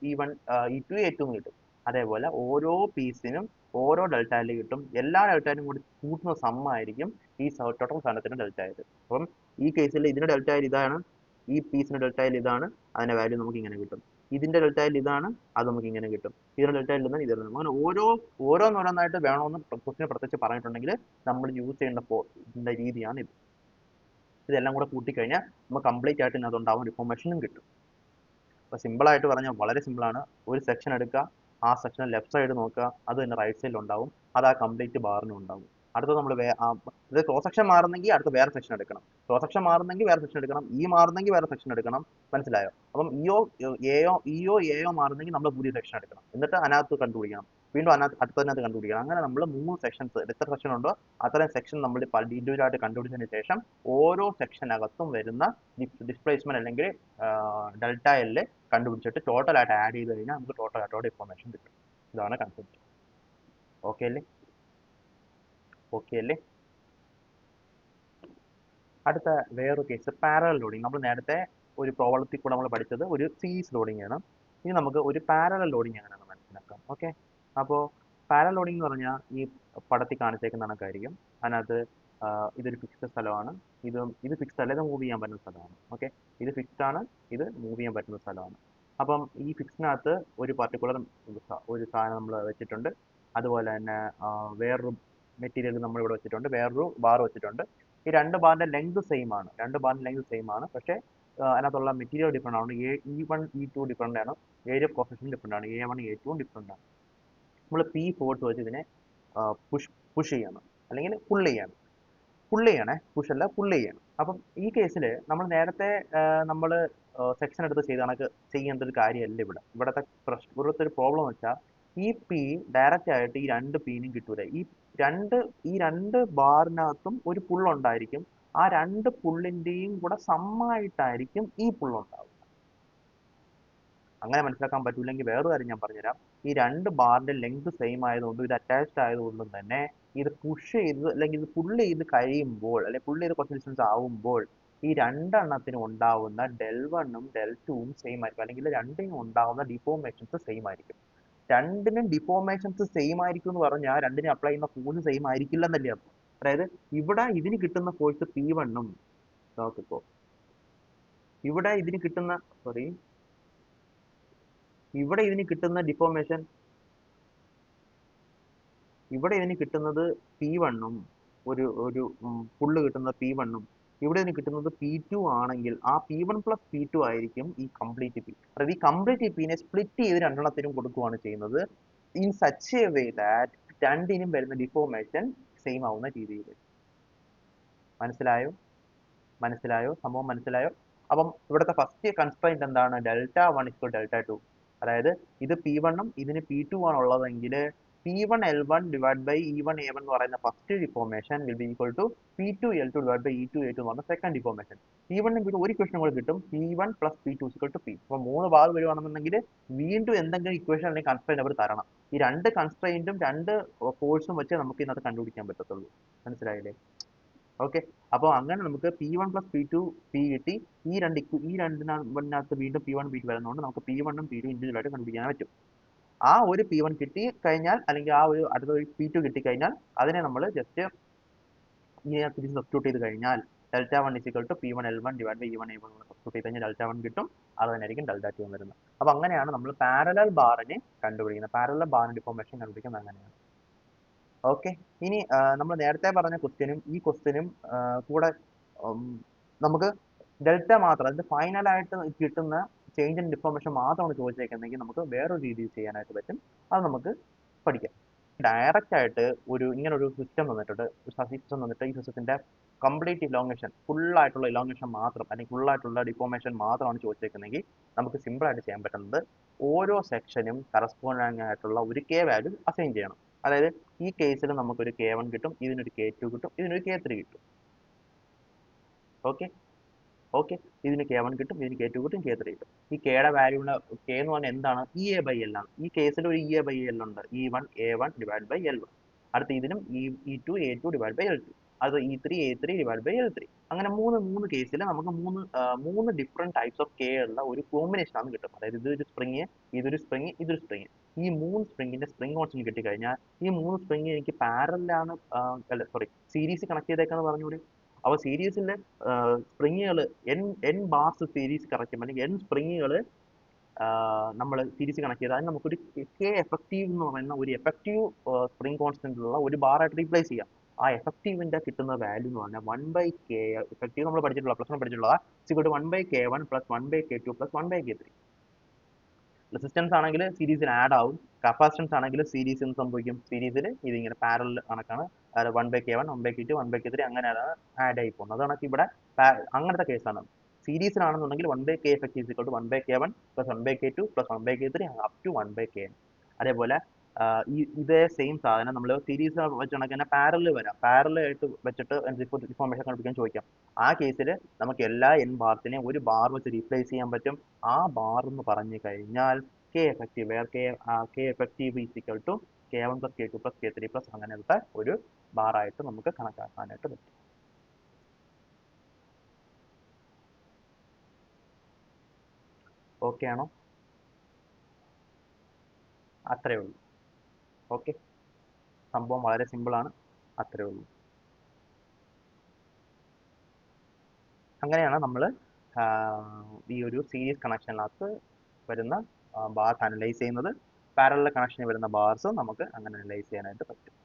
S1: E1 E2 A2 എന്ന് കിട്ടും. അതേപോലെ ഓരോ പീസിനും ഓരോ ഡെൽറ്റ L കിട്ടും. എല്ലാ ഡെൽറ്റയും കൂടി കൂട്ടുന്ന സമ്മായിരിക്കും ഈ ടോട്ടൽ സാധനത്തിന് ഡെൽറ്റ L. അപ്പം ഈ കേസിൽ ഇതിന്റെ ഡെൽറ്റ L ഇതാണ്, ഈ പീസിന്റെ ഡെൽറ്റ L ഇതാണ്, അതിന്റെ വാല്യൂ നമുക്ക് ഇങ്ങനെ കിട്ടും. ഇതിന്റെ ഡെൽറ്റ L ഇതാണ്, അത് നമുക്ക് ഇങ്ങനെ കിട്ടും. ഇതിന്റെ ഡെൽറ്റ L ഇതാണ്, ഇതാണ്. അങ്ങനെ ഓരോന്നോരോന്നായിട്ട് വേണമെന്ന് ക്വസ്റ്റിനെ പ്രത്യേകിച്ച് പറഞ്ഞിട്ടുണ്ടെങ്കിൽ നമ്മൾ യൂസ് ചെയ്യേണ്ട രീതിയാണ് ഇത്. ഇതെല്ലാം കൂടെ കൂട്ടിക്കഴിഞ്ഞാൽ നമുക്ക് കംപ്ലീറ്റ് ആയിട്ട് ഇതിനകത്ത് ഉണ്ടാവുന്ന ഇൻഫോർമേഷനും കിട്ടും. അപ്പോൾ സിമ്പിളായിട്ട് പറഞ്ഞാൽ വളരെ സിമ്പിളാണ്. ഒരു സെക്ഷൻ എടുക്കുക, ആ സെക്ഷൻ ലെഫ്റ്റ് സൈഡ് നോക്കുക, അത് തന്നെ റൈറ്റ് സൈഡിൽ ഉണ്ടാവും, അത് ആ കംപ്ലീറ്റ് ബാറിനും ഉണ്ടാവും. അടുത്ത നമ്മൾ ഇത് ക്രോസ് സെക്ഷൻ മാറുന്നെങ്കിൽ അടുത്ത് വേറെ സെക്ഷൻ എടുക്കണം, ക്രോസ് സെക്ഷൻ മാറുന്നെങ്കിൽ വേറെ സെക്ഷൻ എടുക്കണം, മാറുന്നെങ്കിൽ വേറെ സെക്ഷൻ എടുക്കണം. മനസ്സിലായോ? അപ്പം ഇയോ മാറുന്നെങ്കിൽ നമ്മൾ പുതിയ സെക്ഷൻ എടുക്കണം, എന്നിട്ട് അതിനകത്ത് കണ്ടുപിടിക്കണം, വീണ്ടും അടുത്തതിനകത്ത് കണ്ടുപിടിക്കണം. അങ്ങനെ നമ്മൾ 3 സെക്ഷൻസ്, എത്ര സെക്ഷൻ ഉണ്ടോ അത്രയും സെക്ഷൻ നമ്മൾ ഇൻഡിവിജ്വൽ ആയിട്ട് കണ്ടുപിടിച്ചതിന് ശേഷം ഓരോ സെക്ഷനകത്തും വരുന്ന ഡിസ്പ്ലേസ്മെന്റ് അല്ലെങ്കിൽ ഡെൽറ്റ എൽ കണ്ടുപിടിച്ചിട്ട് ടോട്ടൽ ആയിട്ട് ആഡ് ചെയ്ത് കഴിഞ്ഞാൽ നമുക്ക് ടോട്ടൽ ആയിട്ടോടെ ഇൻഫോർമേഷൻ കിട്ടും. ഇതാണ് കൺസെപ്റ്റ്. ഓക്കെ അല്ലേ? അടുത്ത വേറൊരു കേസ് പാരലൽ ലോഡിങ്. നമ്മൾ നേരത്തെ ഒരു പ്രോബ്ലത്തിൽ കൂടെ നമ്മൾ പഠിച്ചത് ഒരു സീരീസ് ലോഡിംഗ് ആണ്. ഇനി നമുക്ക് ഒരു പാരലൽ ലോഡിങ് എങ്ങനെയാണെന്ന് മനസ്സിലാക്കാം. ഓക്കെ, അപ്പോൾ പാരലൽ ലോഡിംഗ് എന്ന് പറഞ്ഞാൽ ഈ പടത്തിൽ കാണിച്ചേക്കുന്ന കണക്കായിരിക്കും. അതിനകത്ത് ഇതൊരു ഫിക്സ്ഡ് സ്ഥലമാണ്, ഇത് ഫിക്സ്ഡ് അല്ല, ഇത് മൂവ് ചെയ്യാൻ പറ്റുന്ന സ്ഥലമാണ്. ഓക്കെ, ഇത് ഫിക്സ്ഡ് ആണ്, ഇത് മൂവ് ചെയ്യാൻ പറ്റുന്ന സ്ഥലമാണ്. അപ്പം ഈ ഫിക്സിനകത്ത് ഒരു പർട്ടിക്കുലർ ഒരു സാധനം നമ്മൾ വെച്ചിട്ടുണ്ട്. അതുപോലെ തന്നെ വേറൊരു മെറ്റീരിയൽ നമ്മൾ ഇവിടെ വെച്ചിട്ടുണ്ട്, വേറൊരു ബാർ വെച്ചിട്ടുണ്ട്. ഈ രണ്ട് ബാറിന്റെ ലെങ്ത് സെയിം ആണ്, പക്ഷേ അതിനകത്തുള്ള മെറ്റീരിയൽ ഡിഫറെൻ്റ് ആണ്. E1 E2 ഡിഫറെൻ്റ് ആണ്, area of cross section different ആണ്, A1 A2 ഡിഫറെൻ്റ് ആണ്. നമ്മൾ പി ഫോഴ്സ് വെച്ച് ഇതിനെ പുഷ് പുഷ് ചെയ്യണം, അല്ലെങ്കിൽ പുള്ള് ചെയ്യണേ, പുഷ് അല്ല പുള്ള് ചെയ്യണം. അപ്പം ഈ കേസിൽ നമ്മൾ നേരത്തെ നമ്മൾ സെക്ഷൻ എടുത്ത് ചെയ്ത കണക്ക് ചെയ്യേണ്ട ഒരു കാര്യമല്ല ഇവിടുത്തെ ഒരു പ്രോബ്ലം എന്ന് വെച്ചാൽ ഈ പി ഡയറക്റ്റ് ആയിട്ട് ഈ രണ്ട് പീനും കിട്ടൂല. ഈ രണ്ട് ബാറിനകത്തും ഒരു പുള്ളുണ്ടായിരിക്കും. ആ രണ്ട് പുള്ളിന്റെയും കൂടെ സമ്മായിട്ടായിരിക്കും ഈ പുള്ളുണ്ടാവുക. അങ്ങനെ മനസ്സിലാക്കാൻ പറ്റൂല്ലെങ്കിൽ വേറൊരു കാര്യം ഞാൻ പറഞ്ഞുതരാം. ഈ രണ്ട് ബാറിന്റെ ലെങ്ത് സെയിം ആയതുകൊണ്ടും ഇത് അറ്റാച്ച്ഡ് ആയതുകൊണ്ടും തന്നെ ഇത് പുഷ് ചെയ്ത് അല്ലെങ്കിൽ ഇത് പുള്ള് ചെയ്ത് കഴിയുമ്പോൾ, അല്ലെങ്കിൽ പുള്ള് ചെയ്ത് കുറച്ച് ഡിസ്റ്റൻസ് ആവുമ്പോൾ ഈ രണ്ടെണ്ണത്തിനും ഉണ്ടാവുന്ന del1ഉം del2ഉം സെയിം ആയിരിക്കും, അല്ലെങ്കിൽ രണ്ടിനും ഉണ്ടാവുന്ന ഡിഫോർമേഷൻസ് സെയിം ആയിരിക്കും. രണ്ടിനും ഡിഫോർമേഷൻസ് സെയിം ആയിരിക്കും എന്ന് പറഞ്ഞാൽ രണ്ടിനും അപ്ലൈ ചെയ്യുന്ന ഫോഴ്സ് സെയിം ആയിരിക്കില്ല എന്നല്ലേ അർത്ഥം. അതായത് ഇവിടെ ഇതിന് കിട്ടുന്ന ഫോഴ്സ് P1ഉം, നോക്കിക്കോ, ഇവിടെ ഇതിന് കിട്ടുന്ന സോറി ഇവിടെ ഇതിന് കിട്ടുന്ന ഡിഫോർമേഷൻ, ഇവിടെ ഇതിന് കിട്ടുന്നത് P1ഉം, ഒരു ഒരു പുള്ള് കിട്ടുന്ന P1ഉം, ഇവിടെ ഇതിന് കിട്ടുന്നത് P2 ആണെങ്കിൽ ആ P1 പ്ലസ് P2 ആയിരിക്കും ഈ കംപ്ലീറ്റ് പി. അതായത് ഈ കംപ്ലീറ്റ് പിനെ സ്പ്ലിറ്റ് ചെയ്ത് രണ്ടെണ്ണത്തിനും കൊടുക്കുകയാണ് ചെയ്യുന്നത്, in such a way that രണ്ടിനും വരുന്ന ഡിഫോർമേഷൻ സെയിം ആവുന്ന രീതിയിൽ. മനസ്സിലായോ? സംഭവം മനസ്സിലായോ? അപ്പം ഇവിടുത്തെ ഫസ്റ്റ് കൺസ്ട്രെയിന്റ് എന്താണ്? Δ1 = Δ2. അതായത് ഇത് P1ഉം ഇതിന് P2 ആണ് ഉള്ളതെങ്കിൽ P1L1 ഡിവൈഡ് ബൈ E1A1 എന്ന് പറയുന്ന first deformation will be equal to P2L2 divide by E2A2 എന്ന് പറഞ്ഞ സെക്കൻഡ് ഡിഫോർമേഷൻ. P1 ഒരു ഇക്വേഷൻ കൂടെ കിട്ടും, P1 പ്ലസ് P2 = P. അപ്പോൾ 3 ബാർ വരുവാണെന്നുണ്ടെങ്കിൽ വീണ്ടും എന്തെങ്കിലും ഇക്വേഷൻ അല്ലെങ്കിൽ കൺസ്ട്രെയിന്റ് അവർ തരണം. ഈ രണ്ട് കൺസ്ട്രെയിന്റും രണ്ട് ഫോഴ്സും വെച്ച് നമുക്ക് ഇതിനകത്ത് കണ്ടുപിടിക്കാൻ പറ്റത്തുള്ളൂ. മനസ്സിലായില്ലേ? ഓക്കെ. അപ്പോൾ അങ്ങനെ നമുക്ക് P1 പ്ലസ് P2 P കിട്ടി. ഈ രണ്ടിനകത്ത് വീണ്ടും P1 P2 വരുന്നതുകൊണ്ട് നമുക്ക് P1ഉം P2 ഇൻഡിവിജ്വൽ ആയിട്ട് കണ്ടുപിടിക്കാൻ പറ്റും. ആ ഒരു P1 കിട്ടി കഴിഞ്ഞാൽ, അല്ലെങ്കിൽ ആ ഒരു അടുത്ത P2 കിട്ടിക്കഴിഞ്ഞാൽ അതിനെ നമ്മൾ ജസ്റ്റ് ഇതിനെ തിരിച്ച് സബ്സ്റ്റിറ്റ്യൂട്ട് ചെയ്ത് കഴിഞ്ഞാൽ Δ1 = P1L1 divide by E1A1 substitute ചെയ്ത് കഴിഞ്ഞാൽ Δ1 കിട്ടും. അത് തന്നെയായിരിക്കും Δ2 വരുന്നത്. അപ്പോൾ അങ്ങനെയാണ് നമ്മൾ പാരലൽ ബാറിനെ കണ്ടുപിടിക്കുന്നത്. പാരലൽ ബാറിന്റെ ഡിഫോർമേഷൻ കണ്ടുപിടിക്കുന്നത് അങ്ങനെയാണ്. ഓക്കെ. ഇനി നമ്മൾ നേരത്തെ പറഞ്ഞ ക്വസ്റ്റ്യനും ഈ ക്വസ്റ്റ്യനും കൂടെ നമുക്ക് ഡെൽറ്റ മാത്രം, അതിന്റെ ഫൈനൽ ആയിട്ട് കിട്ടുന്ന ചേഞ്ച് ഇൻ ഡിഫോർമേഷൻ മാത്രമാണ് ചോദിച്ചേക്കുന്നതെങ്കിൽ നമുക്ക് വേറൊരു രീതിയിൽ ചെയ്യാനായിട്ട് പറ്റും. അത് നമുക്ക് പഠിക്കാം. ഡയറക്റ്റ് ആയിട്ട് ഇങ്ങനെ ഒരു സിസ്റ്റം തന്നിട്ടുണ്ട്, ഈ സിസ്റ്റത്തിന്റെ കംപ്ലീറ്റ് ഇലോങ്ങേഷൻ, ഫുൾ ആയിട്ടുള്ള ഇലോങ്ങേഷൻ മാത്രം, അല്ലെങ്കിൽ ഫുൾ ആയിട്ടുള്ള ഡിഫോർമേഷൻ മാത്രമാണ് ചോദിച്ചേക്കുന്നതെങ്കിൽ നമുക്ക് സിമ്പിൾ ആയിട്ട് ചെയ്യാൻ പറ്റുന്നത് ഓരോ സെക്ഷനും കറസ്പോണ്ടിങ് ആയിട്ടുള്ള ഒരു കെ വാല്യൂ അസൈൻ ചെയ്യണം. അതായത് ഈ കേസിൽ നമുക്കൊരു K1 കിട്ടും, ഇതിനൊരു K2 കിട്ടും, ഇതിനൊരു K3 കിട്ടും. ഓക്കെ. ഇതിന് K1 കിട്ടും, ഇതിന് K2 കിട്ടും, K3 കിട്ടും. ഈ കെയുടെ വാല്യൂടെ K എന്ന് പറഞ്ഞാൽ എന്താണ്? EA/L ആണ്. ഈ കേസിൽ ഒരു EA/L ഉണ്ട്, E1 A1 divide by L1. അടുത്ത ഇതിനും E2 A2 divide by L2. അത് E3 A3 divide by L3. അങ്ങനെ മൂന്ന് കേസിൽ നമുക്ക് മൂന്ന് ഡിഫറെന്റ് ടൈപ്സ് ഓഫ് കെ ഉള്ള ഒരു കോമ്പിനേഷൻ ആണ് കിട്ടും. അതായത് ഇതൊരു സ്പ്രിങ്, ഇതൊരു സ്പ്രിങ്, ഇതൊരു സ്പ്രിങ്. ഈ മൂന്ന് സ്പ്രിങ്ങിന്റെ സ്പ്രിങ് കോൺസ്റ്റന്റ് കിട്ടിക്കഴിഞ്ഞാൽ ഈ മൂന്ന് സ്പ്രിങ് എനിക്ക് പാരലാണ്, സീരീസ് കണക്ട് ചെയ്തേക്കാന്ന് പറഞ്ഞുകൂടി. അപ്പോൾ സീരീസിന്റെ സ്പ്രിങ്ങുകൾ n ബാർസ് സീരീസ് കണക്ട് ചെയ്യും, അല്ലെങ്കിൽ n സ്പ്രിങ്ങുകൾ നമ്മൾ സീരീസ് കണക്ട് ചെയ്താൽ നമുക്കൊരു കെ എഫക്റ്റീവ് എന്ന് പറയുന്ന ഒരു എഫക്റ്റീവ് സ്പ്രിങ് കോൺസ്റ്റന്റ് ഉള്ള ഒരു ബാറായിട്ട് റീപ്ലേസ് ചെയ്യാം. ആ എഫക്റ്റീവിന്റെ കിട്ടുന്ന വാല്യൂ എന്ന് പറഞ്ഞാൽ 1/k, എഫക്റ്റീവ് നമ്മൾ പഠിച്ചിട്ടുള്ള പ്ലസ് പഠിച്ചിട്ടുള്ള 1/k1 plus 1/k2 plus 1/k3. Resistance ആണെങ്കിൽ സീരീസിൽ ആഡ് ആവും, കപ്പാസിറ്റൻസ് ആണെങ്കിൽ സീരീസ് എന്ത് സംഭവിക്കും? സീരീസിൽ ഇതിങ്ങനെ പാരലൽ കണക്കാണ്, 1/k1 1/k2 1/k3 അങ്ങനെയാണ് ആഡ് ആയി പോകുന്നത്. അതാണ് ഇവിടെ അങ്ങനത്തെ കേസാണ്. സീരീസിലാണെന്നുണ്ടെങ്കിൽ 1/k effective is equal to 1/k1 plus 1/k2 plus 1/k3 up to 1/kn. അതേപോലെ ഇതേ സെയിം സാധനം നമ്മൾ സീരീസ് വെച്ച് കണക്ക് പാരലൽ വരാം, പാരലൽ ആയിട്ട് വെച്ചിട്ട് ഡിഫോർമേഷൻ കണ്ടുപിടിക്കാൻ ചോദിക്കാം. ആ കേസിൽ നമുക്ക് എല്ലാ n ബാർസിനെയും ഒരു ബാർ വെച്ച് റീപ്ലേസ് ചെയ്യാൻ പറ്റും. ആ ബാർ എന്ന് പറഞ്ഞു കഴിഞ്ഞാൽ K effective, where K effective is equal to K1 plus K2 plus K3 plus അങ്ങനത്തെ ഒരു ബാർ ആയിട്ട് നമുക്ക് കണക്കാക്കാനായിട്ട് പറ്റും. ഓക്കെ ആണോ? അത്രേ ഉള്ളൂ. ഓക്കെ, സംഭവം വളരെ സിമ്പിൾ ആണ്, അത്രേ ഉള്ളൂ. അങ്ങനെയാണ് നമ്മൾ ഈ ഒരു സീരീസ് കണക്ഷനകത്ത് വരുന്ന ബാർസ് അനലൈസ് ചെയ്യുന്നത്. പാരലൽ കണക്ഷനിൽ വരുന്ന ബാർസും നമുക്ക് അങ്ങനെ അനലൈസ് ചെയ്യാനായിട്ട് പറ്റും.